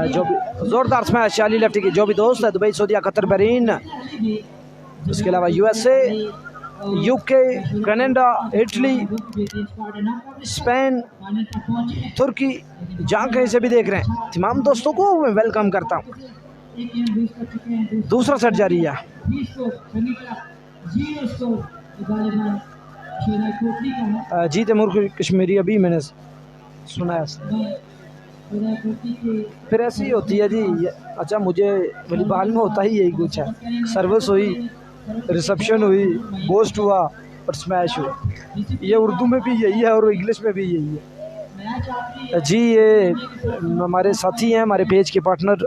जो भी जोरदार स्मैश अली लेफ्टी की। जो भी दोस्त है दुबई, सऊदीया, कतर, बहरीन, इसके अलावा USA, UK, Canada, Italy, Spain, तुर्की, जहाँ कहीं से भी देख रहे हैं, तमाम दोस्तों को मैं वेलकम करता हूँ। एक गेम लूज कर चुके हैं। दूसरा सेट जारी है। 3 स्कोर संगी क्लब 0 स्कोर गालिबान शोधा कोटली का है। जी तैमूर कश्मीरी अभी मैंने सुना है। शोधा कोटली के फिर ऐसी ही होती है जी। अच्छा मुझे वॉलीबॉल में होता ही यही कुछ है। सर्विस हुई, रिसेप्शन हुई, गोस्ट हुआ और स्मैश हुई। ये उर्दू में भी यही है और इंग्लिश में भी यही है जी। ये हमारे साथी हैं, हमारे पेज के पार्टनर,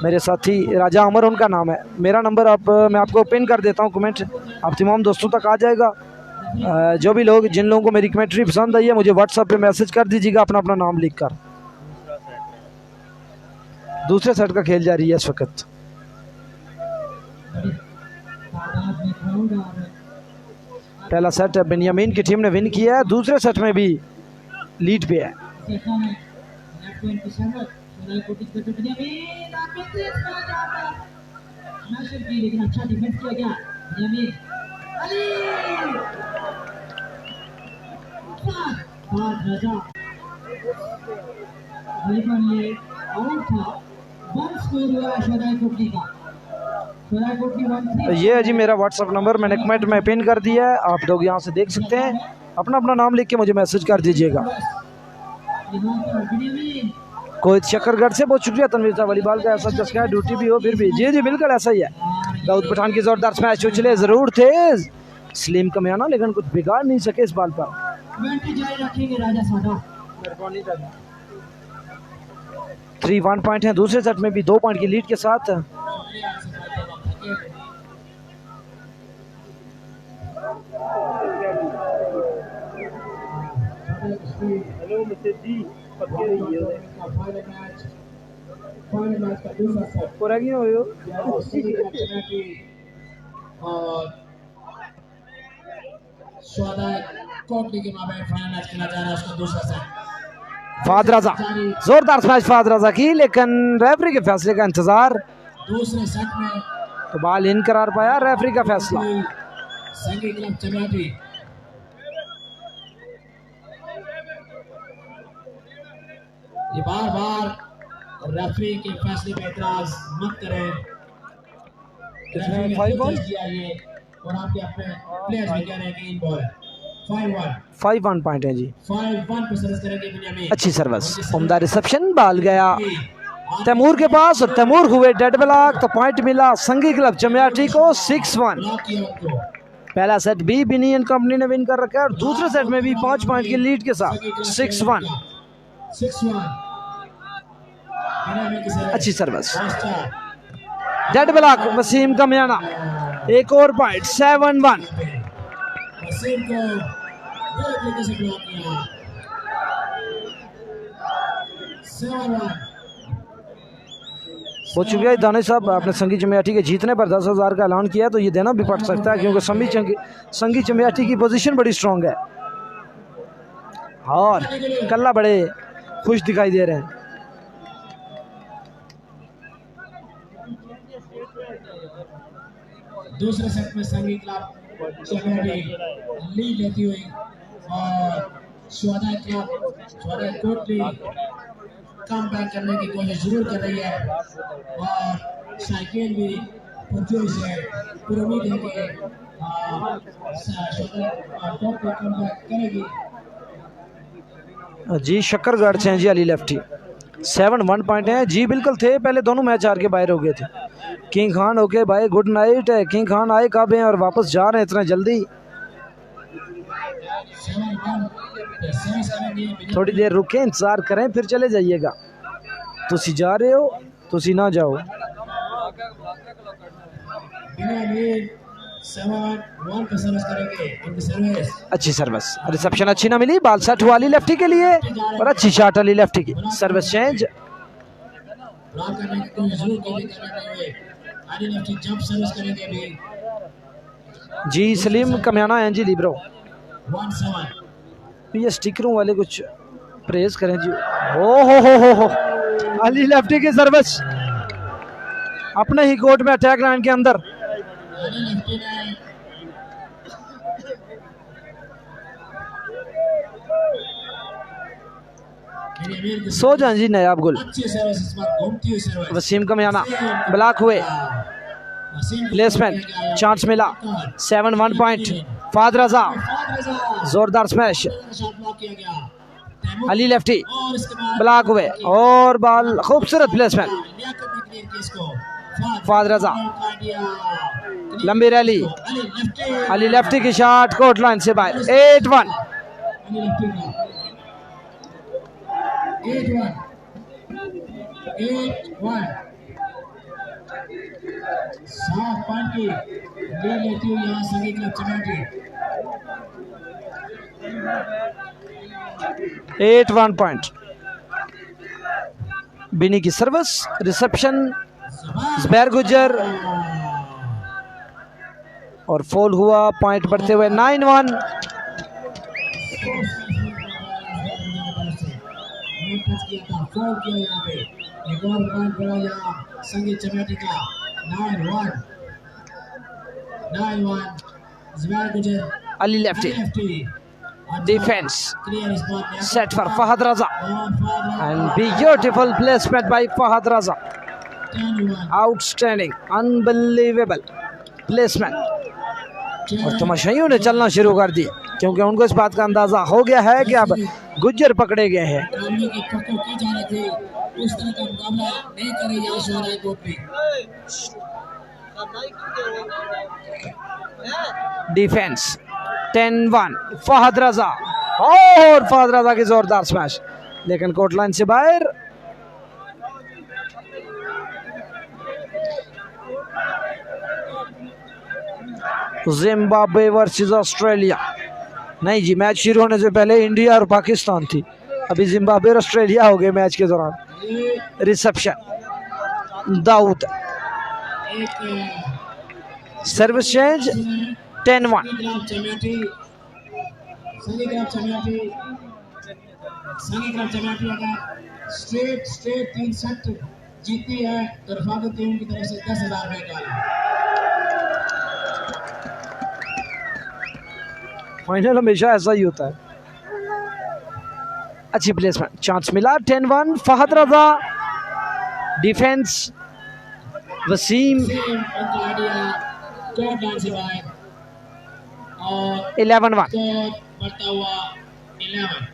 मेरे साथी राजा अमर उनका नाम है। मेरा नंबर मैं आपको पिन कर देता हूँ, कमेंट आप तमाम दोस्तों तक आ जाएगा। जो भी लोग, जिन लोगों को मेरी कमेंट्री पसंद आई है, मुझे व्हाट्सएप पे मैसेज कर दीजिएगा अपना अपना नाम लिख कर। दूसरे सेट का खेल जारी है इस वक्त। पहला सेट बेनियामीन की टीम ने विन किया है, दूसरे सेट में भी लीड पे है। लेकिन अच्छा डिफेंस किया गया ये है जी मेरा व्हाट्सअप नंबर, मैंने कमेंट में पिन कर दिया है, आप लोग यहाँ से देख सकते हैं। अपना अपना नाम लिख के मुझे मैसेज कर दीजिएगा। कोई चक्करगढ़ से बहुत शुक्रिया तनवीर साहब, वॉलीबॉल का ऐसा चस्का है, ड्यूटी भी हो फिर भी। जी जी बिल्कुल ऐसा ही है। दाऊद पठान की जोरदार स्मैश उछले जरूर थे सलीम कमियाना, लेकिन कुछ बिगाड़ नहीं सके इस बॉल पर। 3-1 पॉइंट है दूसरे सेट में भी 2 पॉइंट की लीड के साथ। फाद रजा जोरदार स्मैश फाद रजा की, लेकिन रेफरी के फैसले का इंतजार। दूसरे सेट में तो बॉल इन करार पाया रेफरी का फैसला। संगी क्लब चमियाटी ये बार बार रेफरी के फैसले पे एतराज मत करें। रेफरी ने किया ये और आपके अपने प्लेयर्स भी कह रहे हैं कि इन बॉल है। 5-1 पॉइंट है जी। 5-1 पे सर्विस करेंगे बेनियामीन। अच्छी सर्विस, उम्दा रिसेप्शन, बॉल गया तैमूर के पास और तैमूर हुए डेड ब्लॉक, तो पॉइंट मिला संगी क्लब चमियाटी को 6-1। पहला सेट भी बिनियन कंपनी ने विन कर रखा है और दूसरे सेट में भी 5 पॉइंट की लीड के साथ 6-1। अच्छी service, dead block Waseem Kamiana, एक और पॉइंट 7-1। बहुत शुक्रिया दानिश साहब, आपने संगी चमियाटी के जीतने पर 10,000 का ऐलान किया, तो ये देना भी पड़ सकता है क्योंकि संगी चमियाटी की पोजीशन बड़ी स्ट्रांग है और कल्ला बड़े खुश दिखाई दे रहे हैं। दूसरे सेट में संगी क्लब चमियाटी लीड लेती हुई और शोधा कोटली कम बैक करने की कोशिश जरूर कर रही है और साइकिल भी पुरजोश है, पूरी उम्मीद है कि शोधा कोटली कम बैक करेगी। जी शक्करगढ़ से हैं जी अली लेफ्टी, 7-1 पॉइंट है जी। बिल्कुल थे, पहले दोनों मैच हार के बाहर हो गए थे। किंग खान ओके भाई, गुड नाइट है। किंग खान आए कब हैं और वापस जा रहे हैं इतना जल्दी? थोड़ी देर रुके, इंतजार करें फिर चले जाइएगा। तुसी जा रहे हो, तुसी ना जाओ। अच्छी सर्विस, रिसेप्शन अच्छी ना मिली, बाल सेट हुआ अली लेफ्टी के लिए और अच्छी शॉट अली लेफ्टी की। सर्विस चेंज, जी सलीम कमियाना हैं जी लिब्रो। ये स्टिकरों वाले कुछ प्रेस करें जी। ओ हो अली लेफ्टी की सर्विस अपने ही कोर्ट में अटैक लाइन के अंदर। सो जान जी नयाब गुल। अच्छी सर्विस इस बार घूमती हुई सर्विस। वसीम कमियाना ब्लॉक हुए, प्लेसमेंट चांस मिला। 7-1 पॉइंट। फाद रजा जोरदार स्मैश। अली लेफ्टी ब्लॉक हुए और बॉल खूबसूरत प्लेसमेंट। फाद रजा लंबी रैली, अली लेफ्टी की शॉट कोर्ट लाइन से बाहर। 8-1। 7 पॉइंट की लीड लेती हुई यहाँ संगी क्लब चमेटी। 8-1 पॉइंट। बिनी की सर्विस, रिसेप्शन ज़ुबैर गुजर और फॉल हुआ। पॉइंट बढ़ते हुए 9-1। एक और पॉइंट बढ़ा यहाँ संगीत चमेटी का। 9-1 Zubair Gujjar. Ali lefty defence set for Fahad Raza and beautiful placement by Fahad Raza. Outstanding, unbelievable placement. और तमाशाइयों ने चलना शुरू कर दी क्योंकि उनको इस बात का अंदाजा हो गया है कि अब गुज्जर पकड़े गए हैं। डिफेंस 10-1 फहद रजा और फहद रजा की जोरदार स्मैश, लेकिन कोर्ट लाइन से बाहर। Zimbabwe versus Australia. नहीं जी, मैच शुरू होने से पहले इंडिया और पाकिस्तान थी, अभी जिम्बाब्वे और ऑस्ट्रेलिया हो गए मैच के दौरान। Reception Daud, service change. 10-1। Straight 3 set जीती है तो रफाकत टीम की तरफ से 10,000 रुपए का। फाइनल हमेशा ऐसा ही होता है। अच्छी प्लेसमेंट, चांस मिला। 10-1 फहद रजा। डिफेंस वसीम। 11-1। बढ़ता हुआ 11।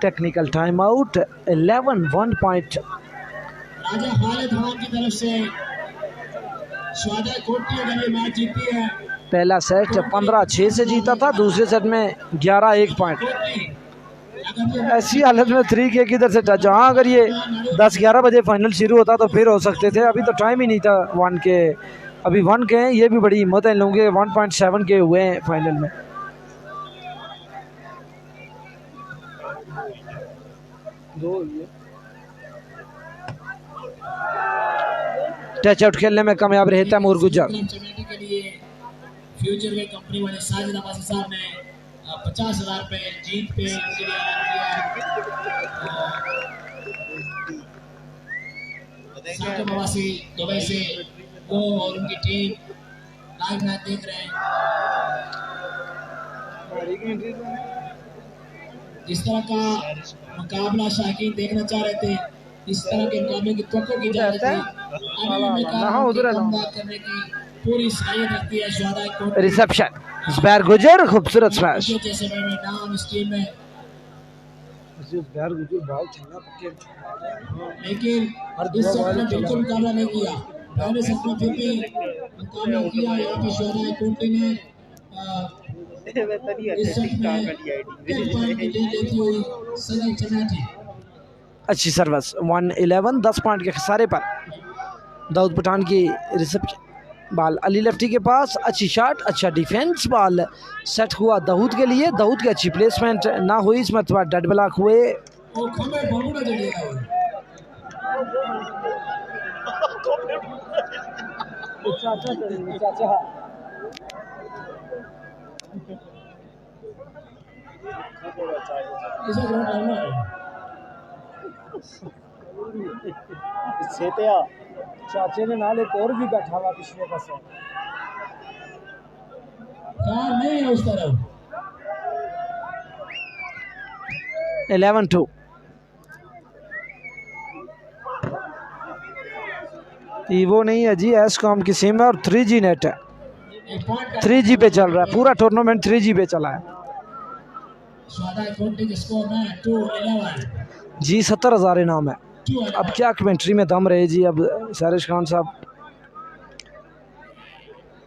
Technical time out. 11-1 पॉइंट। राजा खालिद खान की तरफ से स्वादा कोटी अगर ये मैच जीती है। पहला सेट 15-6 से जीता था, दूसरे सेट में 11-1 पॉइंट। ऐसी हालत में 3K किधर से टच। हाँ, अगर ये 10-11 बजे फाइनल शुरू होता तो फिर हो सकते थे, अभी तो टाइम ही नहीं था 1K। अभी 1K हैं, ये भी बड़ी हिम्मत है इन लोगों के। 1.7K हुए हैं फाइनल में। टच आउट खेलने में कामयाब रहे तैमूर गुजर। फ्यूचर में कंपनी वाले साजिद अब्बासी साहब ने 50,000 रुपए जीत पे उनके लिए साकिब अब्बासी दुबई से वो और उनकी टीम लाइव मैच देख रहे हैं। जिस तरह का मुकाबला शाकीन देखना चाह रहे थे, इस तरह के मुकाबले की तवक्को की जा रही थी। करने की पूरी सलाहियत रखती है स्वादा कोटी। रिसेप्शन ज़ुबैर गुजर, खूबसूरत स्मैश। जैसे मैंने नाम इस टीम में, ज़ुबैर गुजर बॉल चलना पक्के, लेकिन इस सेट में बिल्कुल मुकाबला नहीं किया। पहले सेट में फिर भी मुकाबला किया। यहाँ पे स्वादा कोटी ने इस सेट में 10 पॉइंट की लीड लेती हुई संगी चमेटी। अच्छी सर्विस। 1-11, 10 पॉइंट के खसारे पर दाऊद पठान की रिसेप्शन। बॉल अली लेफ्टी के पास, अच्छी शॉट, अच्छा डिफेंस। बॉल सेट हुआ दाऊद के लिए। दाऊद की अच्छी प्लेसमेंट ना हुई, इसमें थोड़ा डेड ब्लॉक हुए। चाचा चलेंगे, चाचा। इसे ग्राउंड डालना है। चाचे ने नाल एक और भी बैठा हुआ पिछले पास। कार नहीं है उस तरफ। 11-2। वो नहीं है जी, एसकॉम की सिम है और 3G नेट है। 3G पे चल रहा है, पूरा टूर्नामेंट 3G पे चला है जी। 70,000 इनाम है। अब क्या कमेंट्री में दम रहे जी। अब सारिश खान साहब,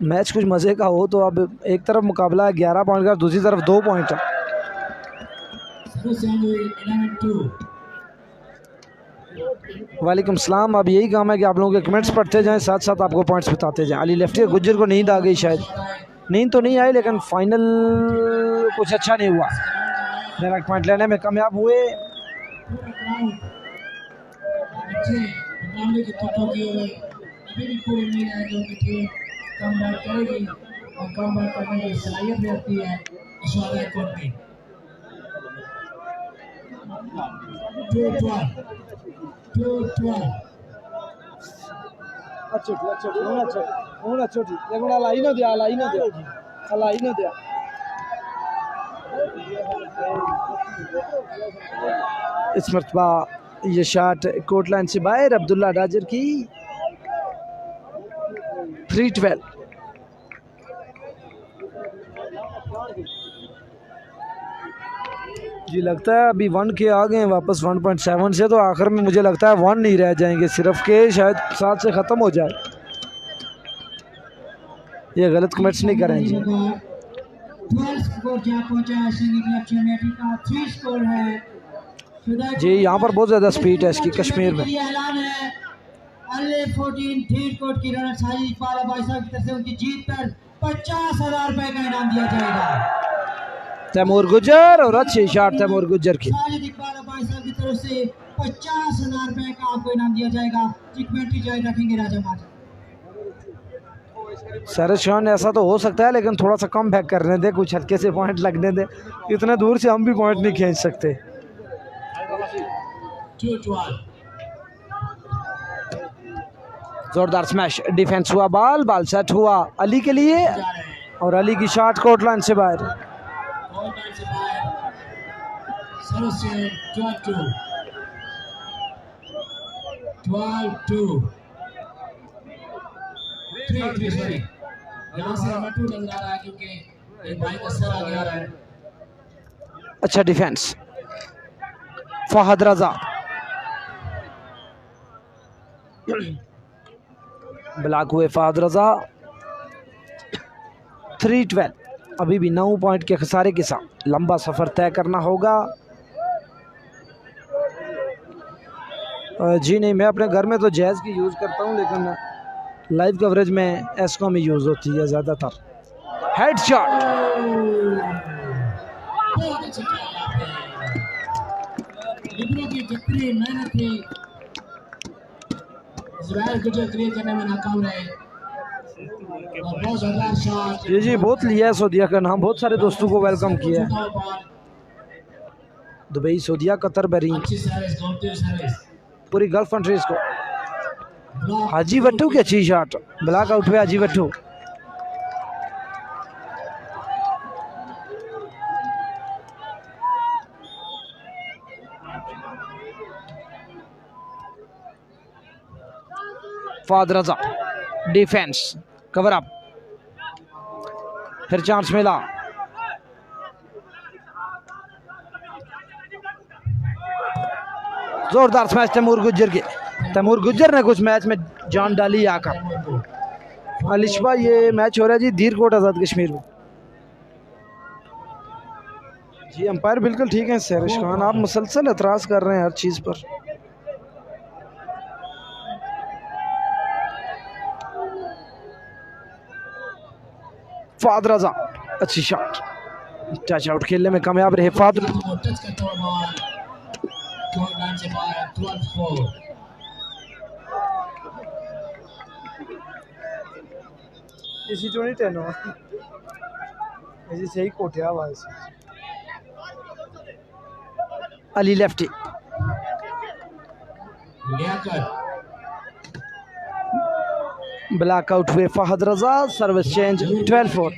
मैच कुछ मज़े का हो तो अब एक तरफ मुकाबला है 11 पॉइंट का, दूसरी तरफ 2 पॉइंट है। वालेकुम सलाम। अब यही काम है कि आप लोगों के कमेंट्स पढ़ते जाएं, साथ साथ आपको पॉइंट्स बताते जाएं। अली लेफ्टी गुज्जर को नींद आ गई, शायद नींद तो नहीं आई, लेकिन फाइनल कुछ अच्छा नहीं हुआ। डायरेक्ट पॉइंट लेने में कामयाब हुए। इस मरतबा ये शॉट कोर्ट लाइन से बाहर, अब्दुल्ला डाजर की 3-12। जी लगता है अभी 1 के आ गए वापस 1.7 से, तो आखिर में मुझे लगता है 1 नहीं रह जाएंगे सिर्फ के, शायद 7 से ख़त्म हो जाए। ये गलत कमेंट्स नहीं करें जी। जी यहाँ पर बहुत ज़्यादा स्पीड है इसकी कश्मीर में। तैमूर गुज्जर और अच्छी शॉट तैमूर गुज्जर की। 50,000 रुपए का आपको इनाम दिया जाएगा। जारी रखेंगे राजा माजा। सारिश खान, ऐसा तो हो सकता है लेकिन थोड़ा सा कम बैक करने दे, कुछ हल्के से पॉइंट लगने दे। इतने दूर से हम भी पॉइंट नहीं खींच सकते। जोरदार स्मैश, डिफेंस हुआ, बाल सेट हुआ अली के लिए और अली की शॉट कोर्ट लाइन से बाहर। अच्छा डिफेंस, फहद रजा ब्लॉक हुए। फहद रजा 3-12। अभी भी 9 पॉइंट के खसारे के साथ लंबा सफ़र तय करना होगा। जी नहीं, मैं अपने घर में तो जैज़ की यूज़ करता हूँ, लेकिन लाइव कवरेज में एसकॉम ही यूज़ होती है ज़्यादातर। हेड शॉट, जी बहुत लिया है सऊदीया का नाम, बहुत सारे दोस्तों को वेलकम किया है। दुबई, सऊदीया, कतर, बहरीन, पूरी गल्फ कंट्रीज को। हाजी भट्टू की अच्छी शॉट, ब्लॉक आउट हुए हाजी भट्टू। फहद रजा डिफेंस, कवर अप, फिर चांस मिला। जोरदार स्मैश तैमूर गुज्जर के। तैमूर गुज्जर ने कुछ मैच में जान डाली आकर। अलिशबा, ये मैच हो रहा है जी धीरकोट आज़ाद कश्मीर में। जी अंपायर बिल्कुल ठीक है सारिश खान, आप मुसलसल एतराज़ कर रहे हैं हर चीज़ पर। फहद रजा अच्छी शॉट, टच आउट खेलने में कामयाब रहे फहद। इसी चो नहीं टेनो इसी सही कोठिया आवाज अली लेफ्टी ब्लैक आउट हुए फहद रजा सर्विस चेंज 12-4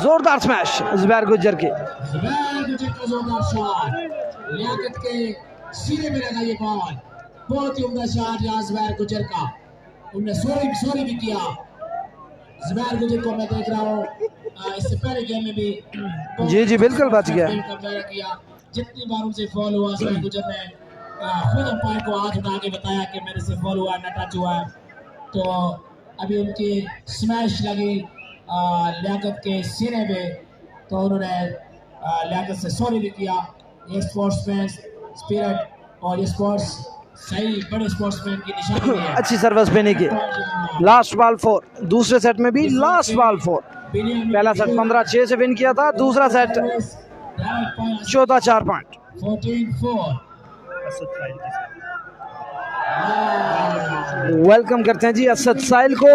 जोरदार स्मैश जुबैर गुज्जर की जोरदार शॉट लियाकत के सीने में लगा ये बॉल बहुत ही उम्दा शॉट यहाँ जुबैर गुज्जर का उन्होंने सॉरी भी किया जुबैर गुज्जर को मैं देख रहा हूँ इससे पहले गेम में भी जी बिल्कुल बच गया किया जितनी बार उनसे फॉल हुआ जुबैर गुज्जर ने खुद अंपायर को हाथ उठा के बताया कि मेरे से फॉल हुआ न टच हुआ तो अभी उनकी स्मैश लगी लियाकत के सीने पे तो उन्होंने लियाकत से सॉरी भी किया ये स्पोर्ट्समैन स्पिरिट और ये स्पोर्ट्स सही बड़े स्पोर्ट्समैन की निशानी है अच्छी सर्विस पे नहीं की लास्ट बॉल 4 दूसरे सेट में भी लास्ट बॉल 4 पहला सेट 15-6 से विन किया था दूसरा सेट 14-4 पॉइंट 14-4 वेलकम करते हैं जी असद साहिल को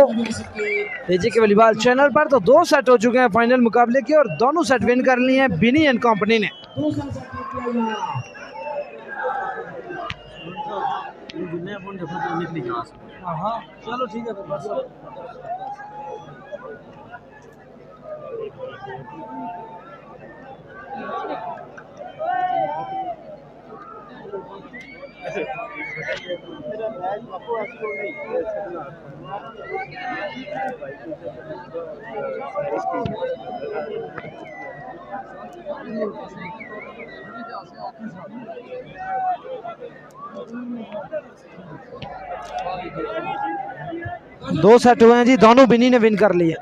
एजे के वलीबॉल चैनल पर। तो 2 सेट हो चुके हैं फाइनल मुकाबले के और दोनों सेट विन कर लिए हैं बिनी एंड कंपनी ने। चलो ठीक है दो सेट हुए हैं जी दोनों बिनी ने विन कर लिए।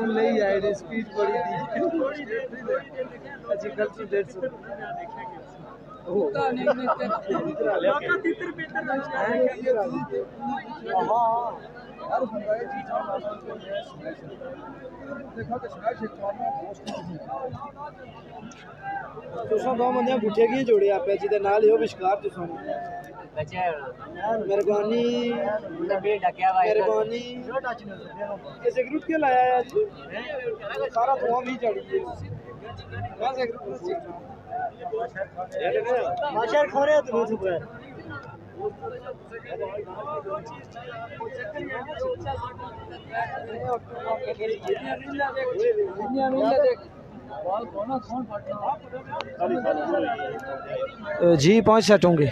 नहीं आए स्पीड बड़ी थी अच्छी गलती 150 तुसा दो बंदे गुठे की जोड़े आप जिदे नाल हो विशकार तुसा मेहरबानी मेहरबानी ये सिगरेट क्यों लाया है जी सारा धुआं भी चढ़ गया माशर खा रहे हो तुम सुपर जी 5 सेट होंगे।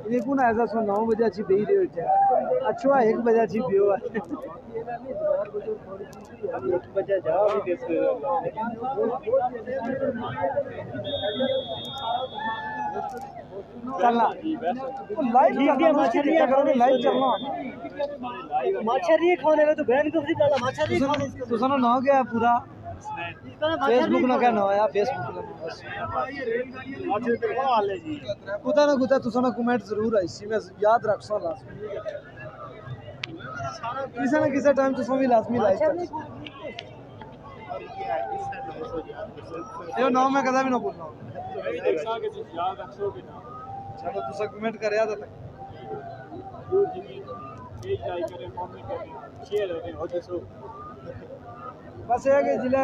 देखो ना ऐसा सो 9 बजे अच्छी बही रही अच्छा 1 बजे अच्छी बियो 1 बजे जाओ चलना लाइव चलना माछरी खाने में तो बहन को फ्री माछरी तो सुनो ना गया पूरा फेसबुक ना क्या ना आया फेसबुक कुता ना कुता तुसा ना कमेंट जरूर है इसी में याद रख सो लाजमी किसी ना किसी टाइम तुसा भी लाजमी लाइक कर यो नाम मैं कदा भी ना भूलना चलो तुसा कमेंट कर याद तक बस ये कि जिले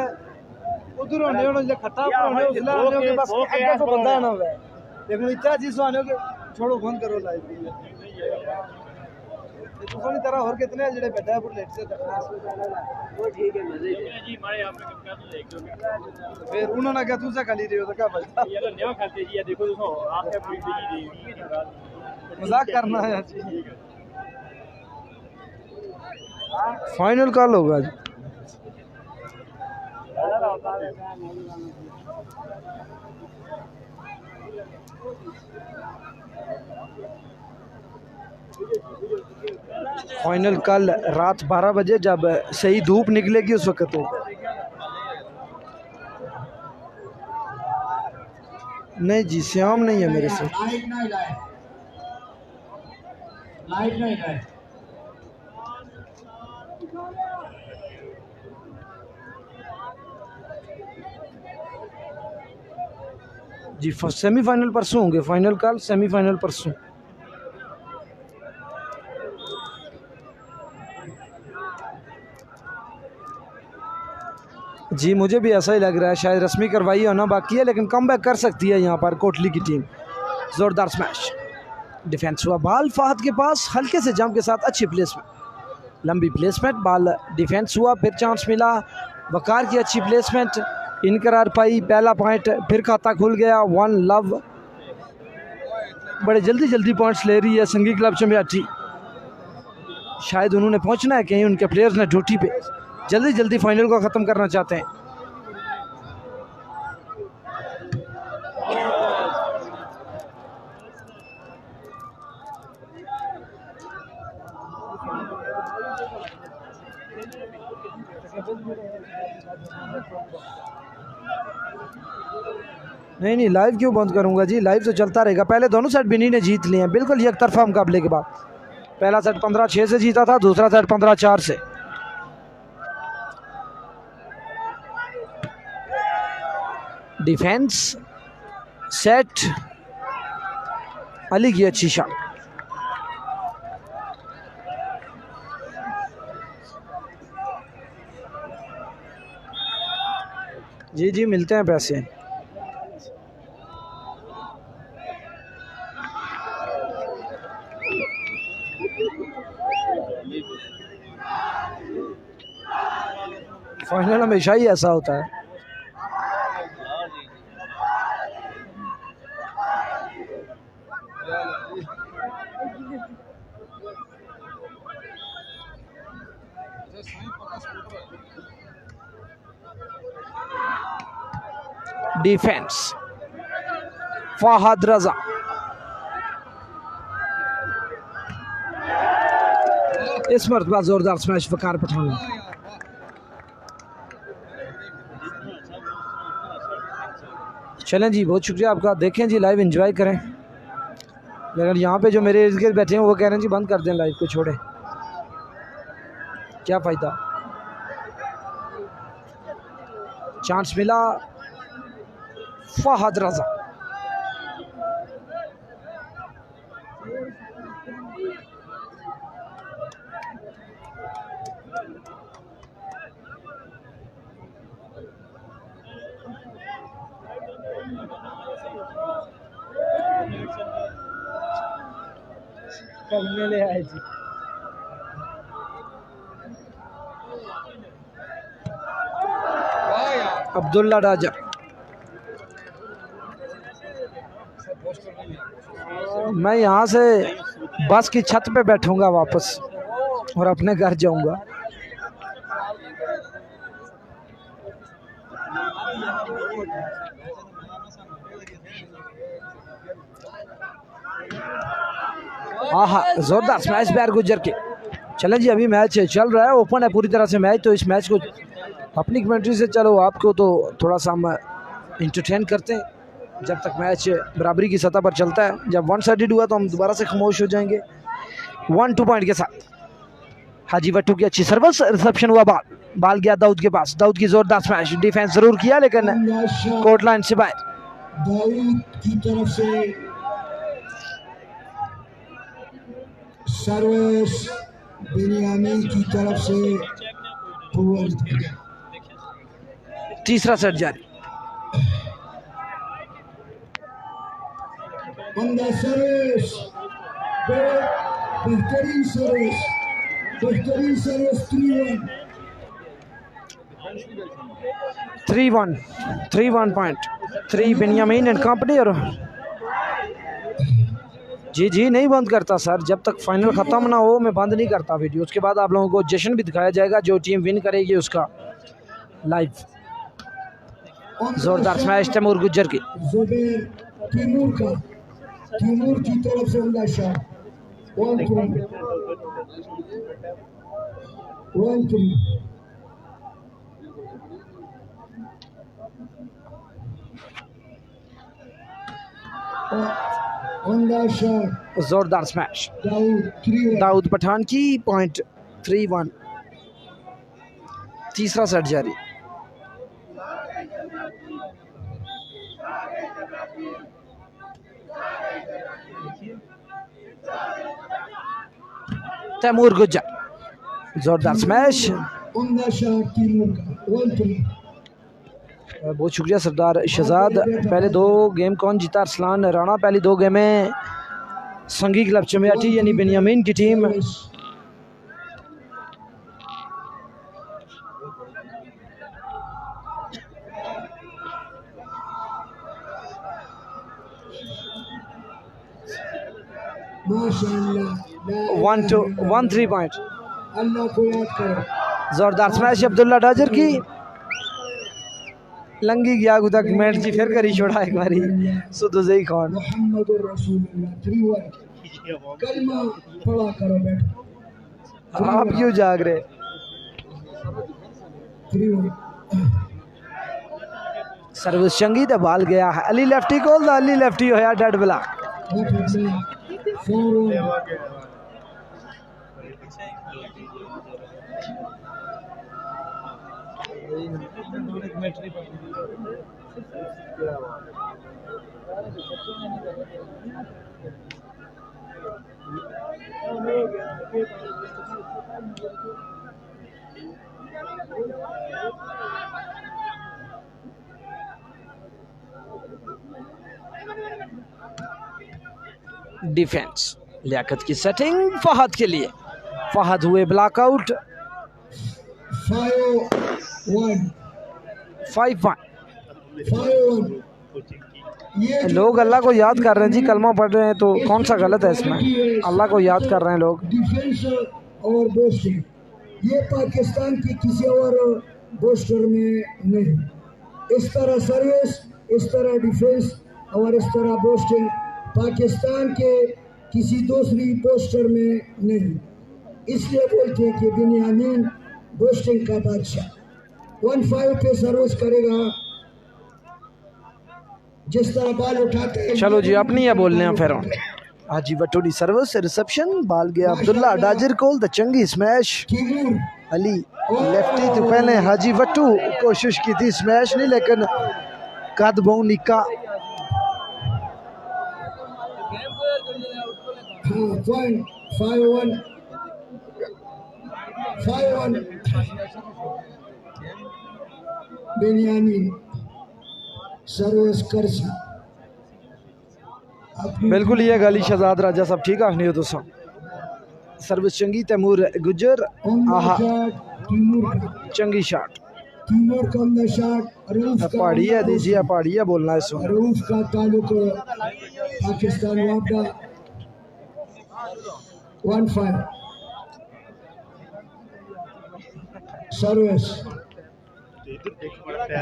उधर होने होने जिले खट्टा होने उसले आने के बस आगे तो बंदा ना होवे लेकिन इतना चीज आने के छोड़ो फोन करो लाइव ये तो सोनी तरह और कितने जिले बैठा पर लेट से देखना वो ठीक है मजे जी मारे आपने क्या तो देख दो फिर उन्होंने क्या तुझसे खाली रही हो तो क्या फायदा ये तो न्याय खाते जी देखो दोस्तों आपके पूरी दी मजाक करना है जी फाइनल कॉल होगा जी फाइनल कल रात 12 बजे जब सही धूप निकलेगी उस वक्त हो। नहीं जी श्याम नहीं है मेरे से। लाइट नहीं लाए, लाइट नहीं लाए। जी सेमीफाइनल परसों होंगे, फाइनल कल, सेमीफाइनल परसों। जी मुझे भी ऐसा ही लग रहा है, शायद रस्मी करवाई होना बाकी है, लेकिन कमबैक कर सकती है यहाँ पर कोटली की टीम। ज़ोरदार स्मैश, डिफेंस हुआ, बॉल फाहद के पास, हल्के से जंप के साथ अच्छी प्लेसमेंट, लंबी प्लेसमेंट, बॉल डिफेंस हुआ, फिर चांस मिला, वकार की अच्छी प्लेसमेंट, इनकरार पाई, पहला पॉइंट, फिर खाता खुल गया। वन लव बड़े जल्दी जल्दी पॉइंट्स ले रही है संगी क्लब चमेटी। शायद उन्होंने पहुंचना है कहीं, उनके प्लेयर्स ने ड्यूटी पे जल्दी जल्दी फाइनल को ख़त्म करना चाहते हैं। नहीं लाइव क्यों बंद करूंगा जी, लाइव तो चलता रहेगा। पहले दोनों साइड बिन्नी ने जीत लिए हैं, बिल्कुल एक तरफा मुकाबले के बाद। पहला सेट 15-6 से जीता था, दूसरा सेट 15-4 से। डिफेंस सेट, अली की अच्छी शॉट, जी जी मिलते हैं पैसे। फाइनल हमेशा ही ऐसा होता है। डिफेंस फहद रजा, इस मरतबा जोरदार स्मैश वकार पठान। चलें जी, बहुत शुक्रिया आपका। देखें जी लाइव एंजॉय करें, लेकिन यहाँ पे जो मेरे इर्द गिर्द बैठे हैं वो कह रहे हैं जी बंद कर दें लाइव को, छोड़े क्या फ़ायदा। चांस मिला, फहद रजा, ले आए जी। अब्दुल्ला राजा, मैं यहाँ से बस की छत पे बैठूंगा वापस और अपने घर जाऊंगा। आहा जोरदार स्मैश बैर गुजर के। चलें जी, अभी मैच चल रहा है, ओपन है पूरी तरह से मैच, तो इस मैच को अपनी कमेंट्री से चलो आपको तो थोड़ा सा हम इंटरटेन करते हैं जब तक मैच बराबरी की सतह पर चलता है। जब वन साइडेड हुआ तो हम दोबारा से खामोश हो जाएंगे। 1-2 पॉइंट के साथ हाजी वट्टू की अच्छी सर्विस, रिसेप्शन हुआ, बाल गया दाऊद के पास, दाऊद की जोरदार स्मैश, डिफेंस जरूर किया लेकिन कोर्ट लाइन से बाहर। दाऊद की तरफ से सर्विस, बिनियामी की तरफ से तीसरा सेट जारी। सर्विस, बेहतरीन सर्विस, बेहतरीन service. 3-1 point, 3 Benyamin and company. और जी नहीं बंद करता सर, जब तक फाइनल ख़त्म ना हो मैं बंद नहीं करता वीडियो। उसके बाद आप लोगों को जश्न भी दिखाया जाएगा, जो टीम विन करेगी उसका लाइव। जोरदार स्मैश तैमूर गुज्जर की, तैमूर की तरफ से उमदा शॉट 1-3 उमदा शॉट जोरदार स्मैश दाऊद 3 दाऊद पठान की पॉइंट 3-1 तीसरा सेट जारी। तैमूर गुज्जर जोरदार स्मैश। उमदा शॉट तैमूर का 1-3 बहुत शुक्रिया सरदार शहजाद। पहले दो गेम कौन जीता? अरसलान राणा। पहली दो गेमें संगी क्लब चमियाठी यानी बेनियामीन की टीम माशाअल्लाह 1-3 पॉइंट। अल्लाह को याद करो। जोरदार स्मैश अब्दुल्ला डाजर की लंगी गया तक मैच जी फिर करी छोड़ा एक बारी सुदुज़ई खान। मुहम्मदुर रसूलुल्लाह 3-1 कलमा पढ़ा करो बेटा। आप क्यों जाग रहे? 3-1 सर्विस चंगी तो बाल गया है अली लेफ्टी कोल दा अली लेफ्टी होया डेड बला। 4-1 डिफेंस लियाकत की सेटिंग फहद के लिए। फहद हुए ब्लॉकआउट 5-1 5-1। लोग अल्लाह को याद कर रहे हैं जी, कलमा पढ़ रहे हैं तो कौन सा गलत है इसमें? अल्लाह को याद कर रहे हैं लोग। डिफेंस और बोस्टिंग ये पाकिस्तान की किसी और बोस्टर में नहीं। इस तरह सर्विस, इस तरह डिफेंस और इस तरह बोस्टिंग पाकिस्तान के किसी दूसरी पोस्टर में नहीं। इसलिए बोलते हैं कि बेनियामीन बोस्टिंग का बादशाह 1-5 पे सर्विस करेगा। जिस तरह बाल उठाते हैं। चलो जी अपनी है बोलने हैं फिर हाजी भट्टू दी सर्विस रिसेप्शन बाल गया अब्दुल्ला डाजिर कोल द चंगी स्मैश अली लेफ्टी तो पहले हाजी भट्टू कोशिश की थी स्मैश नहीं लेकिन कद बहु निका। पॉइंट 5-1 बेनियामीन सर्विस करसी। बिल्कुल ये गली शहजाद राजा सब ठीक आखनी हो तो सर्विस चंगी तैमूर गुजर आहा चंगी शॉट तैमूर का अंदर शॉट पहाड़ी है दीजिए पहाड़ी है बोलना इस रूफ का ताल्लुक पाकिस्तान वापदा 1-5 सर्विस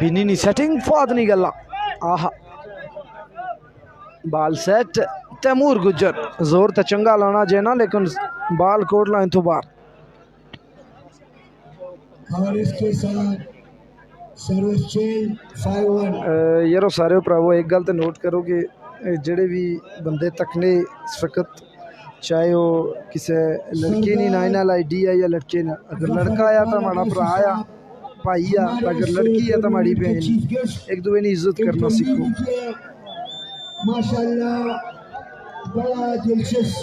बिनी सेटिंग फौद नहीं गला आहा बाल सेट तैमूर गुजर जोर तो चंगा लाना जेना लेकिन बाल कोट लाइन तो बाहर। और इसके साथ सर्विस चेंज 5-1 यारो सारे भरावो एक गल तो नोट करो कि जेडे भी बंदे तकने इस वक्त चाहे वो किसी लड़की नी नाइन ID है या लड़के ने अगर लड़का आया तो हमारा भरा आया भाई आ अगर लड़की है तो हमारी बहन एक दूसरे की इज्जत करना सीखो। माशाल्लाह बड़ा दिलचस्प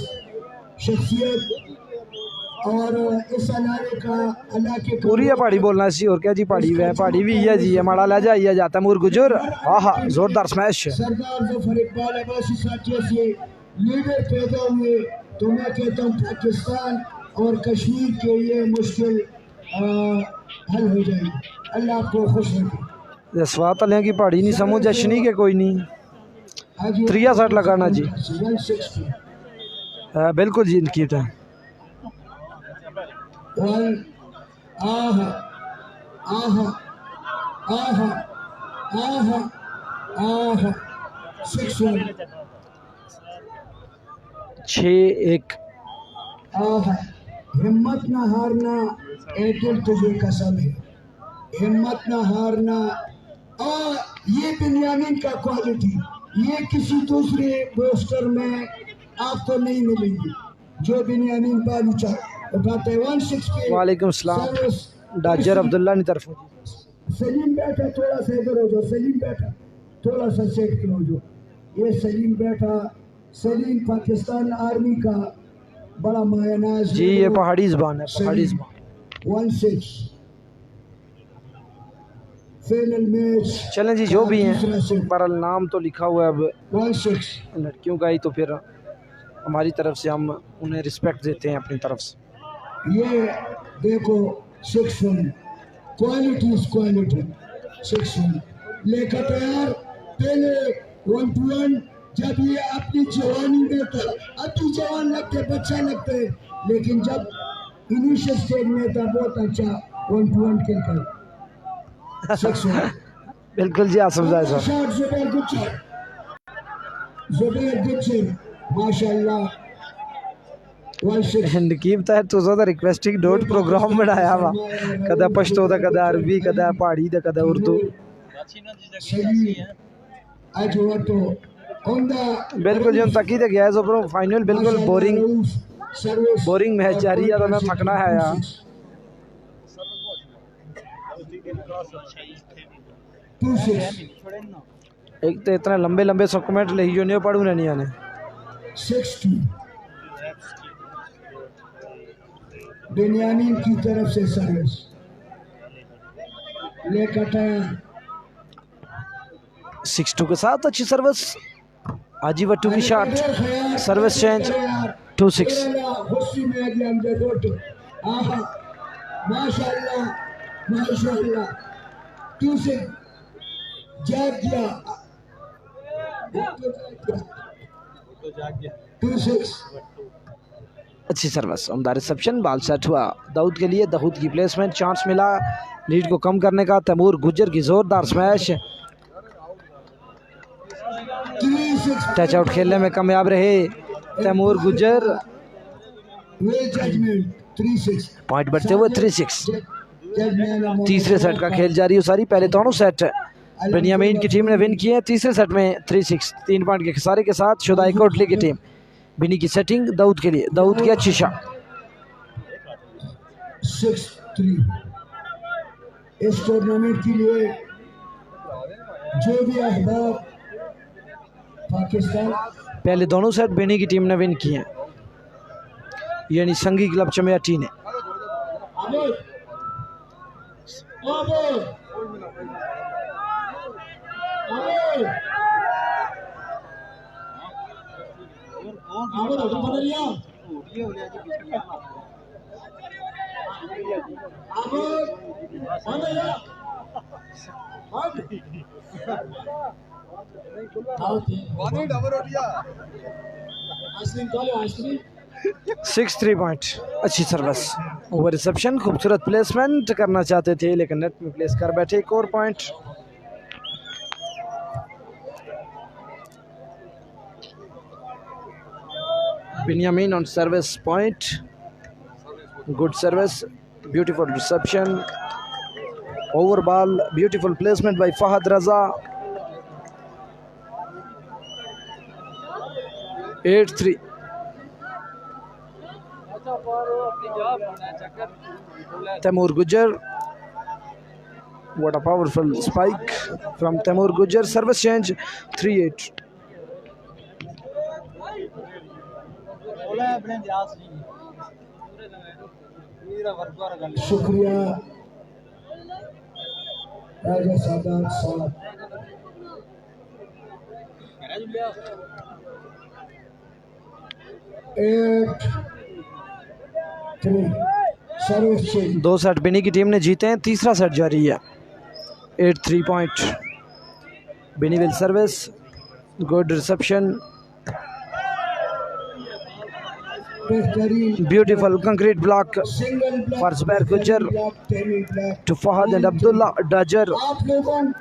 शख्सियत और इस अलावे का अल्लाह के पूरी है पहाड़ी बोलना सी और क्या जी पहाड़ी है पहाड़ी भी है जी हमारा ले जाइए जाता मूर गुजर आहा जोरदार स्मैश। सरदार जफर इकबाल अब्बासी साथियों से लीडर पैदा हुए तो मैं कहता हूँ पाकिस्तान और कश्मीर के लिए मुश्किल हल हो जाएगी। अल्लाह आपको खुश रखे। स्वात अलिया की पहाड़ी नहीं समझ अशनी के कोई नहीं 3 लगाना जी बिल्कुल जी इनकी टाइम आहा आहा आहा आहा आहा 6-1 6-1। हिम्मत ना हारना, एयरटेल तुझे कसम है, हिम्मत ना हारना। और ये बिन्यामीन का क्वालिटी ये किसी दूसरे पोस्टर में आपको नहीं मिलेगी जो बिन्यामीन बालूचा उठाते हैं। 160 वालेकुम सलाम डाजर अब्दुल्ला ने तरफ सलीम बैठा, थोड़ा सा इधर हो जाओ, सलीम बैठा थोड़ा सा सेट हो जाओ, ये सलीम बैठा, सलीम पाकिस्तान आर्मी का बड़ा मायनाज जी, ये पहाड़ी ज़बान है, पहाड़ी ज़बान। 1-6 फाइनल मैच। चलें जी, जो भी हैं पर नाम तो लिखा हुआ है। अब 1-6 लड़कियों का ही तो फिर हमारी तरफ से हम उन्हें रिस्पेक्ट देते हैं अपनी तरफ से। ये देखो 6-1 क्वालिटी इज क्वालिटी। 6-1 लेकर तैयार, पहले 1-1 जब ये अपनी जवानी में था, अति जवान लगते, बच्चा लगते, लेकिन जब इनिशियल स्टेज में था बहुत अच्छा 1-1 खेलकर। 6-1 बिल्कुल जी, आसफ जाए साहब। शॉट जुबैर गुच्छर, जुबैर गुच्छर माशाल्लाह। 1-6 नकीब ताहिर तो ज़्यादा रिक्वेस्टिंग डॉट प्रोग्राम बनाया वा, कदा पश्तो दा, कदा अरबी, कदा पहाड़ी दा, कदा उर्दू। आज हुआ तो बिल्कुल जी, हम तकी ते गया सो पर फाइनल बिल्कुल बोरिंग मैच जारी है, तो मैं थकना है यार। 2-6 एक तो इतने लंबे लंबे सॉक्यूमेंट ले जो नहीं पढ़ू नहीं आने। 6-2 बिन्यामीन की तरफ से सर्विस लेकर 6-2 के साथ अच्छी सर्विस, आजी वट्टू की शॉट, सर्विस चेंज 2-6। माशाल्लाह माशाल्लाह 2-6 जाग गया 2-6। अच्छी सर्विस, उम्दा रिसेप्शन, बाल सेट हुआ दाऊद के लिए, दाऊद की प्लेसमेंट, चांस मिला लीड को कम करने का। तैमूर गुज्जर की जोरदार स्मैश, टच आउट खेलने में कामयाब रहे तैमूर गुज्जर। पॉइंट बढ़ते हुए 3-6। तीसरे सेट का खेल जारी है सारी, पहले दोनों सेट बेनियामीन की टीम ने विन किए हैं, तीसरे सेट में 3-6 3 पॉइंट के खसारे के साथ शुदाई कोटली की टीम। बिनी की सेटिंग दाऊद के लिए, दाऊद की अच्छी शॉट। 6-3 इस टूर्नामेंट के लिए जो भी अहबाब पाकिस्तान, पहले दोनों सेट बेनी की टीम ने विन किए हैं, यानी संगी क्लब चमेयाटी ने। सिक्स 3 पॉइंट, अच्छी सर्विस, ओवर रिसेप्शन, खूबसूरत प्लेसमेंट करना चाहते थे लेकिन नेट में प्लेस कर बैठे। एक और point. Benjamin on service point, good service, beautiful reception, over ball, beautiful placement by Fahad Raza. 8-3. Taimur Gujjar, what a powerful spike from Taimur Gujjar. Service change 3-8. शुक्रिया राजा सादात साहब। 8-3 सर्विस चेंज। 2 सेट बिनी की team ने जीते हैं, तीसरा set जारी है। 8-3 point, Binny will service, good reception, beautiful concrete block for Zubair Gujjar to Fahad and Abdullah Dajar.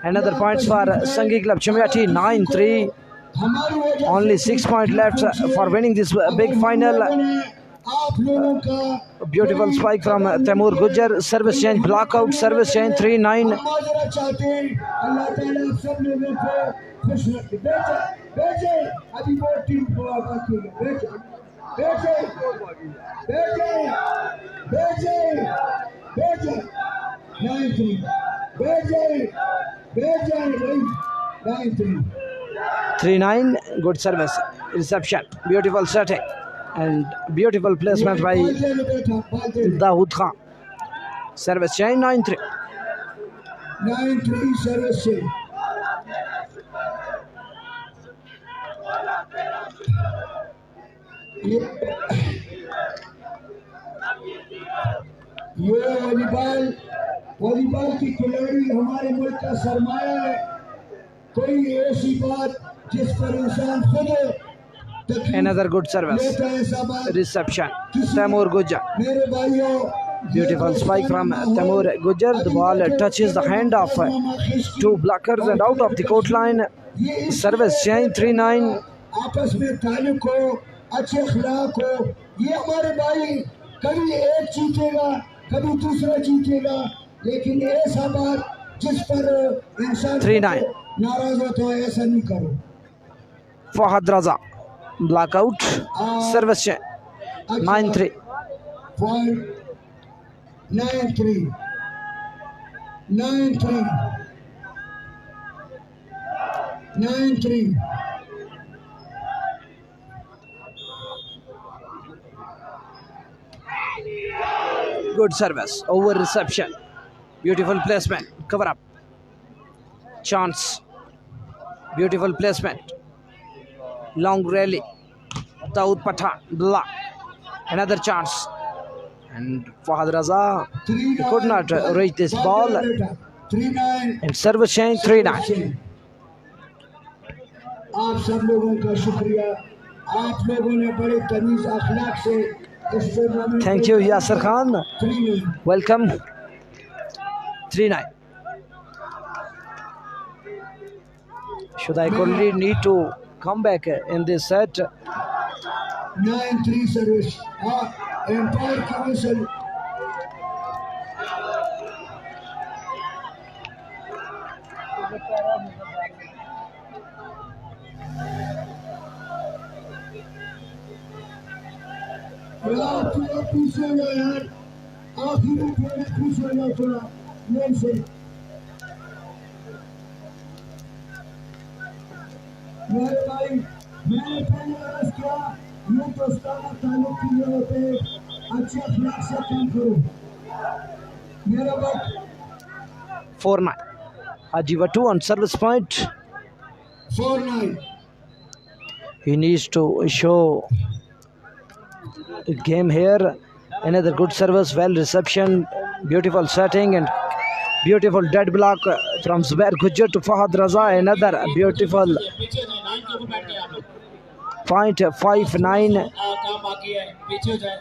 Another points for Sangi Club Chamiati 9-3. हमारी वजह Only 6 points left for winning this big final. आप लोगों का Beautiful spike from Taimur Gujjar. Service change, block out, service change 3-9. हम माजरा चाहते हैं अल्लाह ताला आप सब लोगों को खुश रखे। बेचे बेचे अभी वो टीम को बाकी है। बेचे बेचे बेचे बेचे बेचे 9-3 बेचे बेचे भाई 9-3 3-9. Good service. Reception. Beautiful setting. And beautiful placement by Dawood Khan. Service change 9-3. 9-3 service से ये वॉलीबॉल की खिलाड़ी हमारे मुल्क का सरमाया है। कोई ऐसी बात जिस पर इंसान खुद Another good service. लेता है ऐसा बात Reception. Taimur Gujjar. मेरे भाइयों Beautiful spike from Taimur Gujjar. The ball touches the hand of two blockers and out of the court line. Service change 3-9. आपस में ताल्लुक हो, अच्छे अखलाक हो। ये हमारे भाई कभी एक जीतेगा कभी दूसरा जीतेगा, लेकिन ऐसा बात जिस पर इंसान 3-9. नाराज होता है ऐसा नहीं करो। Fahad Raza. Block out. Service change 9-3. 9-3 9-3 9-3 Good service. Over reception. Beautiful placement. Cover up. Chance. Beautiful placement. Long rally. Dawood Pathan. Block. Another chance. And Fahad Raza could not reach this ball. 3-9 And service change 3-9. आप सब लोगों का शुक्रिया। आप लोगों ने बड़े तमीज अखलाक से इस tournament Thank you, Yasir Khan. 3-9 Welcome. 3-9. Should I Kohli need to come back in this set? 9-3 service. Umpire की विसल थोड़ा पीछे हो यार, आखिरी थोड़ा पीछे हो थोड़ा मेन से। मेरे भाई मैंने पहले अर्ज किया ये दोस्ताना ताल्लुक के लिए होते हैं, अच्छे अखलाक से काम करो। मेरा वक्त 4-9. Haji Vatu on service point. 4-9 He needs to show a game here. Another good service, well reception, beautiful setting and beautiful dead block from Zubair Gujjar to Fahad Raza. Another beautiful point 5-9. काम बाकी है, पीछे हो जाए।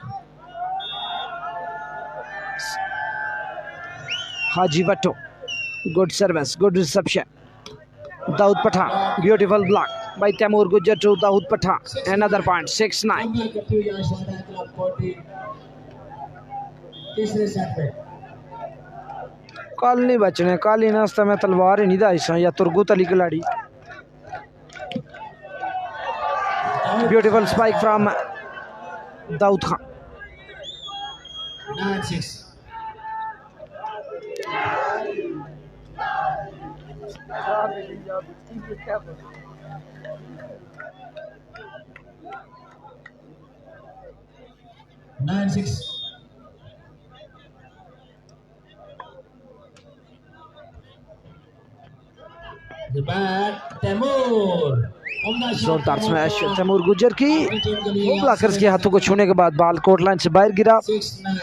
Haji Vatu, good service, good reception. Dawood Pathan, beautiful block by Taimur Gujjar to Dawood Pathan. Another point 6-9. तीसरे set पे कल नहीं बचने, कल ही नाश्ता में तलवार ही नहीं दाई सा या तुरगुत अली खिलाड़ी। Beautiful spike from Dawood Khan. 9-6 9-6 The bat Taimur जोरदार स्मैश तैमूर गुजर की वो ब्लॉकर्स के हाथों को छूने के बाद बॉल कोर्ट लाइन से बाहर गिरा। 6-9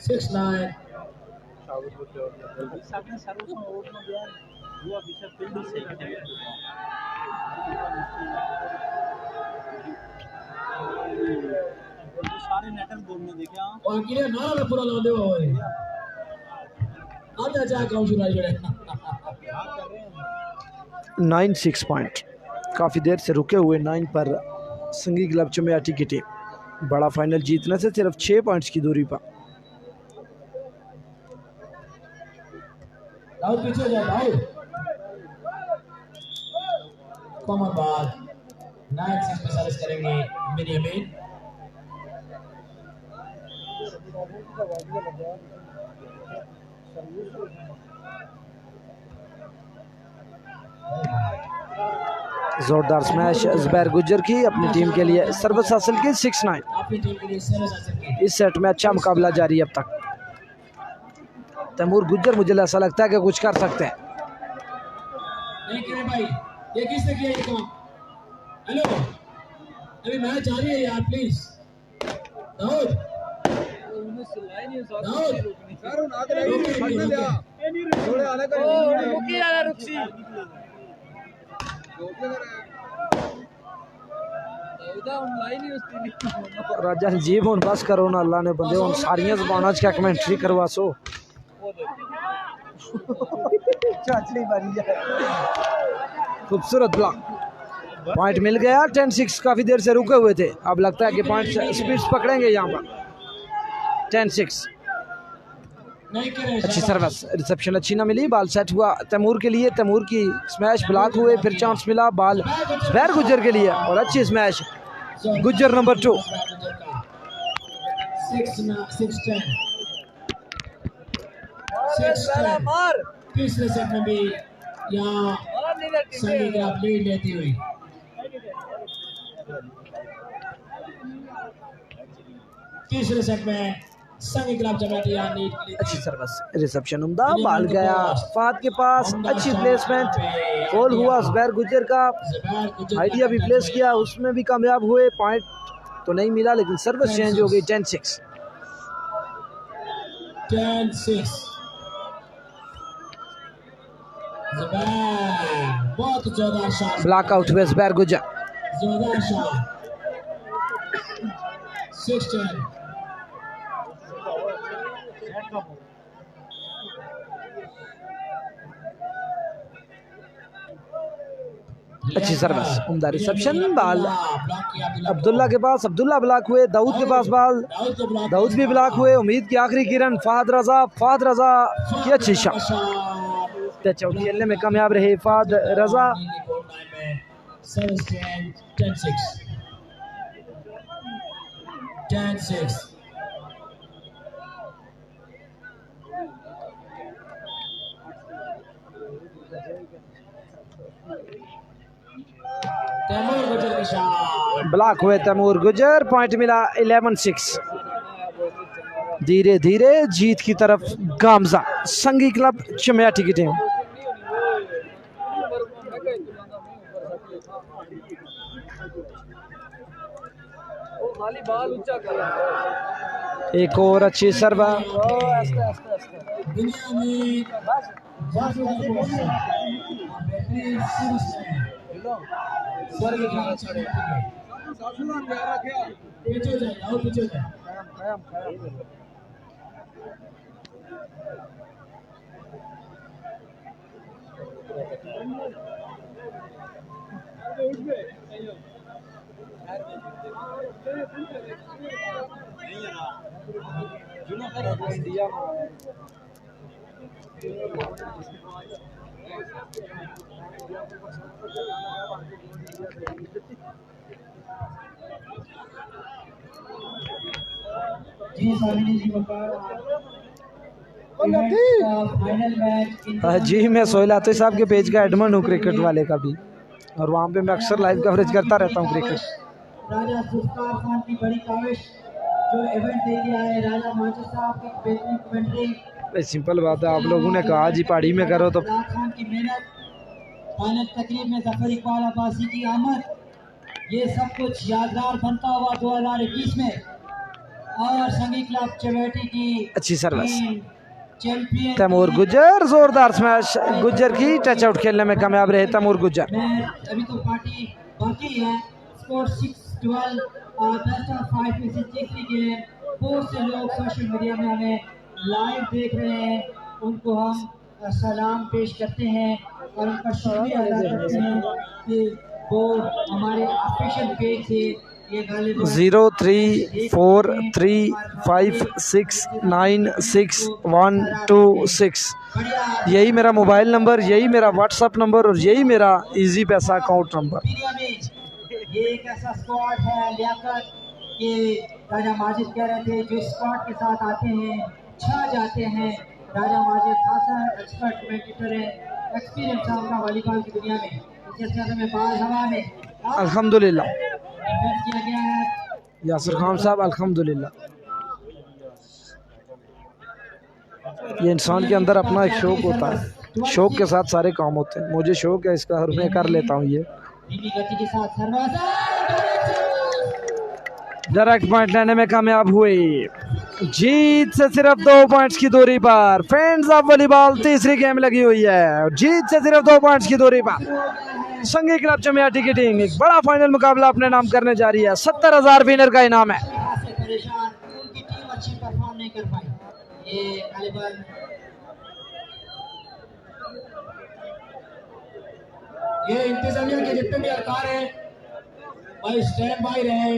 6-9 सारे नेटर बोलने देखे और किरे नारा पूरा ला दे ओए आधा जा काम शुरू जोड़े 9-6 पॉइंट। काफ़ी देर से रुके हुए 9 पर संगी क्लब चमेयाटी की टीम बड़ा फाइनल जीतने से सिर्फ 6 पॉइंट्स की दूरी पर। दाऊद पीछे जा दाऊद कमर बाद 9-6 पे सर्विस करेंगे मिनियमिन जोरदार स्मैश ज़ुबैर गुज्जर की अपनी टीम के लिए सर्विस हासिल की 6-9। अपनी टीम के लिए सर्विस हासिल की। इस सेट में अच्छा मुकाबला जारी है अब तक। तैमूर गुज्जर मुझे ऐसा लगता है कि कुछ कर सकते हैं। नहीं करे भाई, ये किसने किया ये काम? हेलो, अभी मैच जारी है यार, प्लीज दाऊद राजा जी हूँ बस करो ना, अल्लाह ने बंदे हूँ सारिया जबाना च क्या कमेंट्री करवा सो। खूबसूरत ब्लॉक, पॉइंट मिल गया। 10-6 काफ़ी देर से रुके हुए थे, अब लगता है कि पॉइंट स्पीड पकड़ेंगे यहाँ पर। 10-6 अच्छी सर्विस, रिसेप्शन अच्छी ना मिली, बाल सेट हुआ तैमूर के लिए, तैमूर की स्मैश ब्लॉक हुए, फिर चांस मिला बाल ज़ुबैर गुज्जर के लिए और अच्छी स्मैश गुज्जर नंबर 2। 6-10 तीसरे सेट में भी यहाँ संगी क्लब लीड लेती हुई। तीसरे सेट में संगी क्लब चमेयाटी अच्छी सर्विस, रिसेप्शन उम्दा, बाल गया फाद के पास, अच्छी प्लेसमेंट, गोल हुआ ज़ुबैर गुज्जर का, आइडिया भी प्लेस किया, उसमें भी कामयाब हुए। पॉइंट तो नहीं मिला लेकिन सर्विस चेंज हो गई। 10-6 बहुत जोरदार शॉट, ब्लॉक आउट हुए ज़ुबैर गुज्जर। जोरदार शॉट। 6-10 अच्छी सर्विस, उम्दा रिसेप्शन, बाल अब्दुल्ला के पास, अब्दुल्ला ब्लॉक हुए, दाऊद के पास बाल, दाऊद भी ब्लॉक हुए। उम्मीद की आखिरी किरण फाद रजा की अच्छी शॉट, टच आउट खेलने में कामयाब रहे फाद रजा। 10-6 तैमूर गुज्जर की शॉट, ब्लॉक हुए तैमूर गुज्जर, पॉइंट मिला 11-6। धीरे धीरे जीत की तरफ गामजा संगी क्लब चमेयाटी की टीम। एक और अच्छी सर्वा, जी मैं सोहेल आतिश साहब के पेज का एडमिन हूँ क्रिकेट वाले का भी, और वहाँ पे मैं अक्सर लाइव कवरेज करता रहता हूँ क्रिकेट। राजा सुफ्तार खान की बड़ी काविश जो इवेंट दे दिया है, राजा माजिद साहब की बेहतरीन कमेंट्री। सिंपल बात है, आप लोगों ने कहा जी पहाड़ी में करो तो खान की मेहनत, फाइनल तकरीब में जफर इकबाल अब्बासी की आमद, ये सब कुछ यादगार बनता हुआ 2021 में। और संगी क्लब चमेयाटी की अच्छी सर्विस, चैंपियन तैमूर गुज्जर, जोरदार स्मैश गुज्जर की, टच आउट खेलने में कामयाब रहे तैमूर गुज्जर। अभी तो पार्टी बाकी है। स्कोर 6-12, बेस्ट ऑफ 5 में से जीती गेम। बहुत से लोग सोशल मीडिया में हमें लाइव देख रहे हैं, उनको हम सलाम पेश करते हैं और उनका शुक्रिया अदा करते हैं कि वो हमारे ऑफिशियल पेज से ये गालिब 03435696 यही मेरा मोबाइल नंबर, यही मेरा व्हाट्सअप नंबर और यही मेरा इजी पैसा अकाउंट नंबर। ये एक ऐसा स्क्वाड है लियाकत के राजा माजिद कह रहे थे जो स्क्वाड के साथ आते हैं छा जाते हैं। राजा माजिद खासा एक्सपर्ट कमेंटेटर है, एक्सपीरियंस है उनका वॉलीबॉल की दुनिया में। इस में बाल हवा में अल्हम्दुलिल्लाह किया गया है यासिर खान साहब, अल्हम्दुलिल्लाह। ये इंसान के अंदर अपना एक शौक होता है, शौक के साथ सारे काम होते हैं। मुझे शौक है इसका और मैं कर लेता हूँ। ये डायरेक्ट पॉइंट लेने में कामयाब हुए, जीत से सिर्फ 2 पॉइंट्स की दूरी पर। फ्रेंड्स ऑफ वॉलीबॉल तीसरी गेम लगी हुई है, जीत से सिर्फ 2 पॉइंट्स की दूरी पर। संघी क्लब चमियाटी की टीम एक बड़ा फाइनल मुकाबला अपने नाम करने जा रही है। 70,000 विनर का इनाम है। उनकी टीम अच्छी परफॉर्म नहीं कर पाई। ये इंतजामिया के जितने भी अरकार हैं भाई स्टैंड बाय रहे,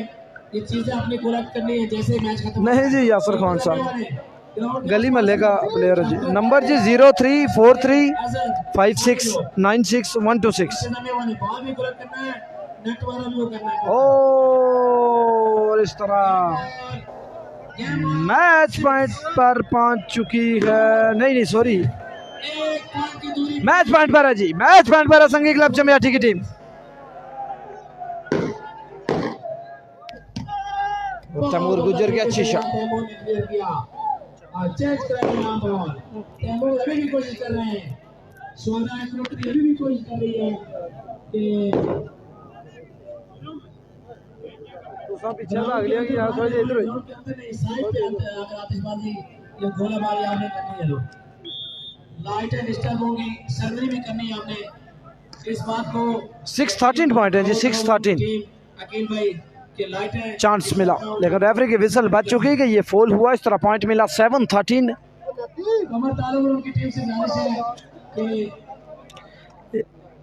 ये चीजें अपनी कलेक्ट करनी है जैसे मैच खत्म। नहीं जी यासिर खान साहब गली महल्ले का प्लेयर जी। नंबर जी 03435696 और इस तरह मैच पॉइंट पर पहुंच चुकी है। नहीं सॉरी, मैच पॉइंट पर है जी, मैच पॉइंट पर है संघी क्लब चमियाटी की टीम। तैमूर गुजर की अच्छी शॉट, चेंज कर रहे हैं बॉल, तैमूर अभी भी कोशिश कर रहे हैं, सोना अभी भी कोशिश कर रही है कि तो पीछे भाग लिया कि यार थोड़ी इधर साइड पे आतिशबाजी ये गोलाबारी आपने करनी है, लोग लाइटें डिस्टर्ब होंगी, सर्जरी भी करनी है आपने। इस बात को 6-13 पॉइंट है जी, 6-13 अकील भाई चांस मिला लेकिन रेफरी की विसल बच चुकी है कि ये फॉल हुआ। इस तरह पॉइंट मिला 7-13।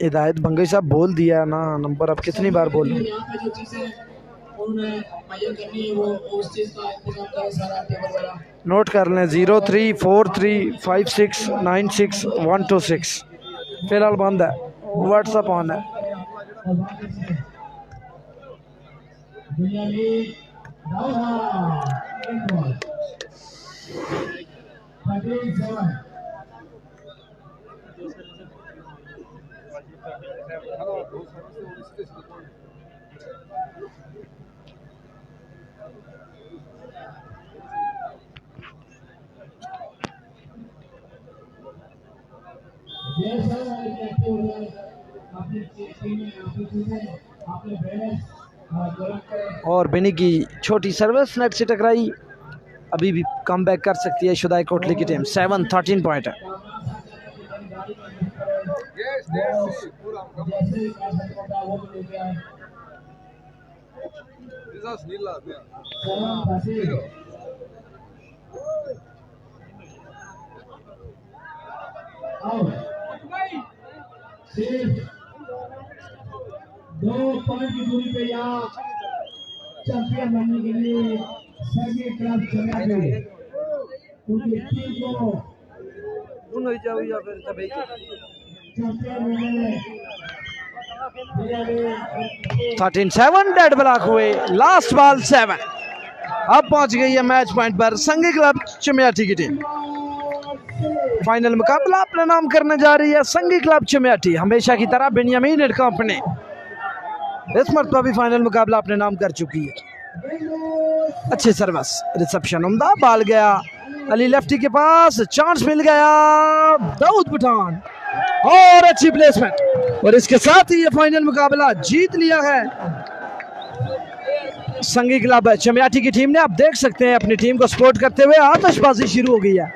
हिदायत बंगई साहब बोल दिया ना नंबर, अब कितनी बार बोल नोट कर लें 03435696 फिलहाल बंद है, व्हाट्सअप ऑन है। और बिनी की छोटी सर्विस नेट से टकराई, अभी भी कम बैक कर सकती है शुदाई कोटली की टीम। 7-13 पॉइंट है। दो पॉइंट की दूरी पे यहाँ चैंपियन बनने के लिए संघी क्लब चमियाटी उनकी टीम को चैंपियन बनने 13-7 डेड ब्लॉक हुए, लास्ट बॉल 7। अब पहुंच गई है मैच पॉइंट पर संघी क्लब चमियाटी की टीम। फाइनल मुकाबला अपना नाम करने जा रही है संघी क्लब चमियाटी। हमेशा की तरह बेनियामीन एंड कंपनी इस मरतबा भी फाइनल मुकाबला अपने नाम कर चुकी है। अच्छी सर्विस, रिसेप्शन उम्दा, बाल गया अली लेफ्टी के पास, चांस मिल गया दाऊद पठान और अच्छी प्लेसमेंट, और इसके साथ ही ये फाइनल मुकाबला जीत लिया है संघी क्लब चमियाटी की टीम ने। आप देख सकते हैं अपनी टीम को सपोर्ट करते हुए आतिशबाजी शुरू हो गई है।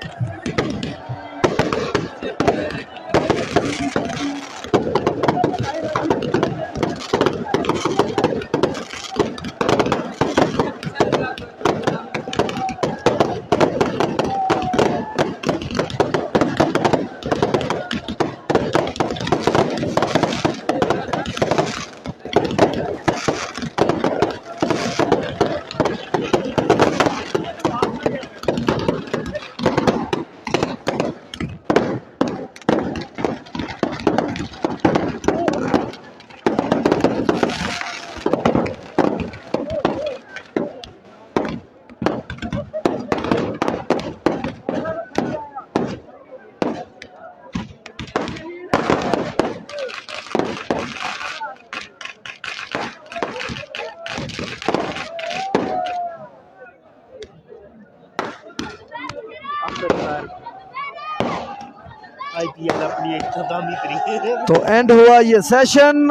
तो एंड हुआ ये सेशन।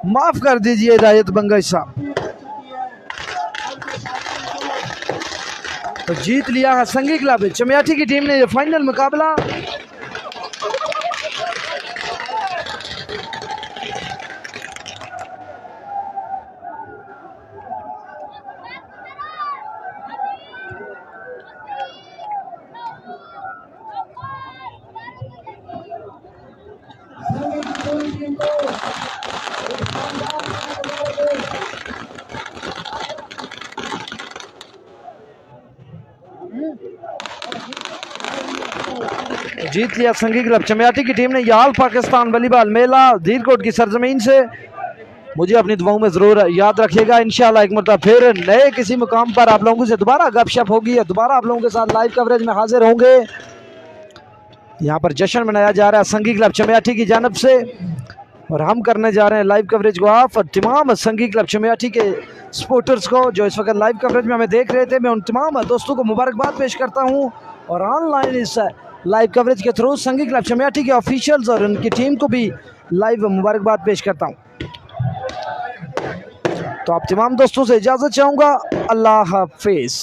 माफ कर दीजिए हिदायत बंगई साहब। तो जीत लिया है संगी क्लब चमियाठी की टीम ने ये फाइनल मुकाबला। जीत लिया संगी क्लब चमियाठी की टीम ने। याल पाकिस्तान वॉलीबॉल मेला धीरकोट की सरजमीन से। मुझे अपनी दुआओं में जरूर याद रखिएगा। इंशाल्लाह एक मरतबा फिर नए किसी मुकाम पर आप लोगों से दोबारा गपशप होगी, दोबारा आप लोगों के साथ लाइव कवरेज में हाजिर होंगे। यहाँ पर जश्न मनाया जा रहा है संगी क्लब चमियाठी की जानब से और हम करने जा रहे हैं लाइव कवरेज को ऑफ। तमाम संगी क्लब चमियाठी के सपोर्टर्स को जो इस वक्त लाइव कवरेज में हमें देख रहे थे, मैं उन तमाम दोस्तों को मुबारकबाद पेश करता हूँ और ऑनलाइन इस लाइव कवरेज के थ्रू संगी क्लब चमियाठी के ऑफिशियल्स और उनकी टीम को भी लाइव मुबारकबाद पेश करता हूँ। तो आप तमाम दोस्तों से इजाज़त चाहूँगा। अल्लाह हाफिज़।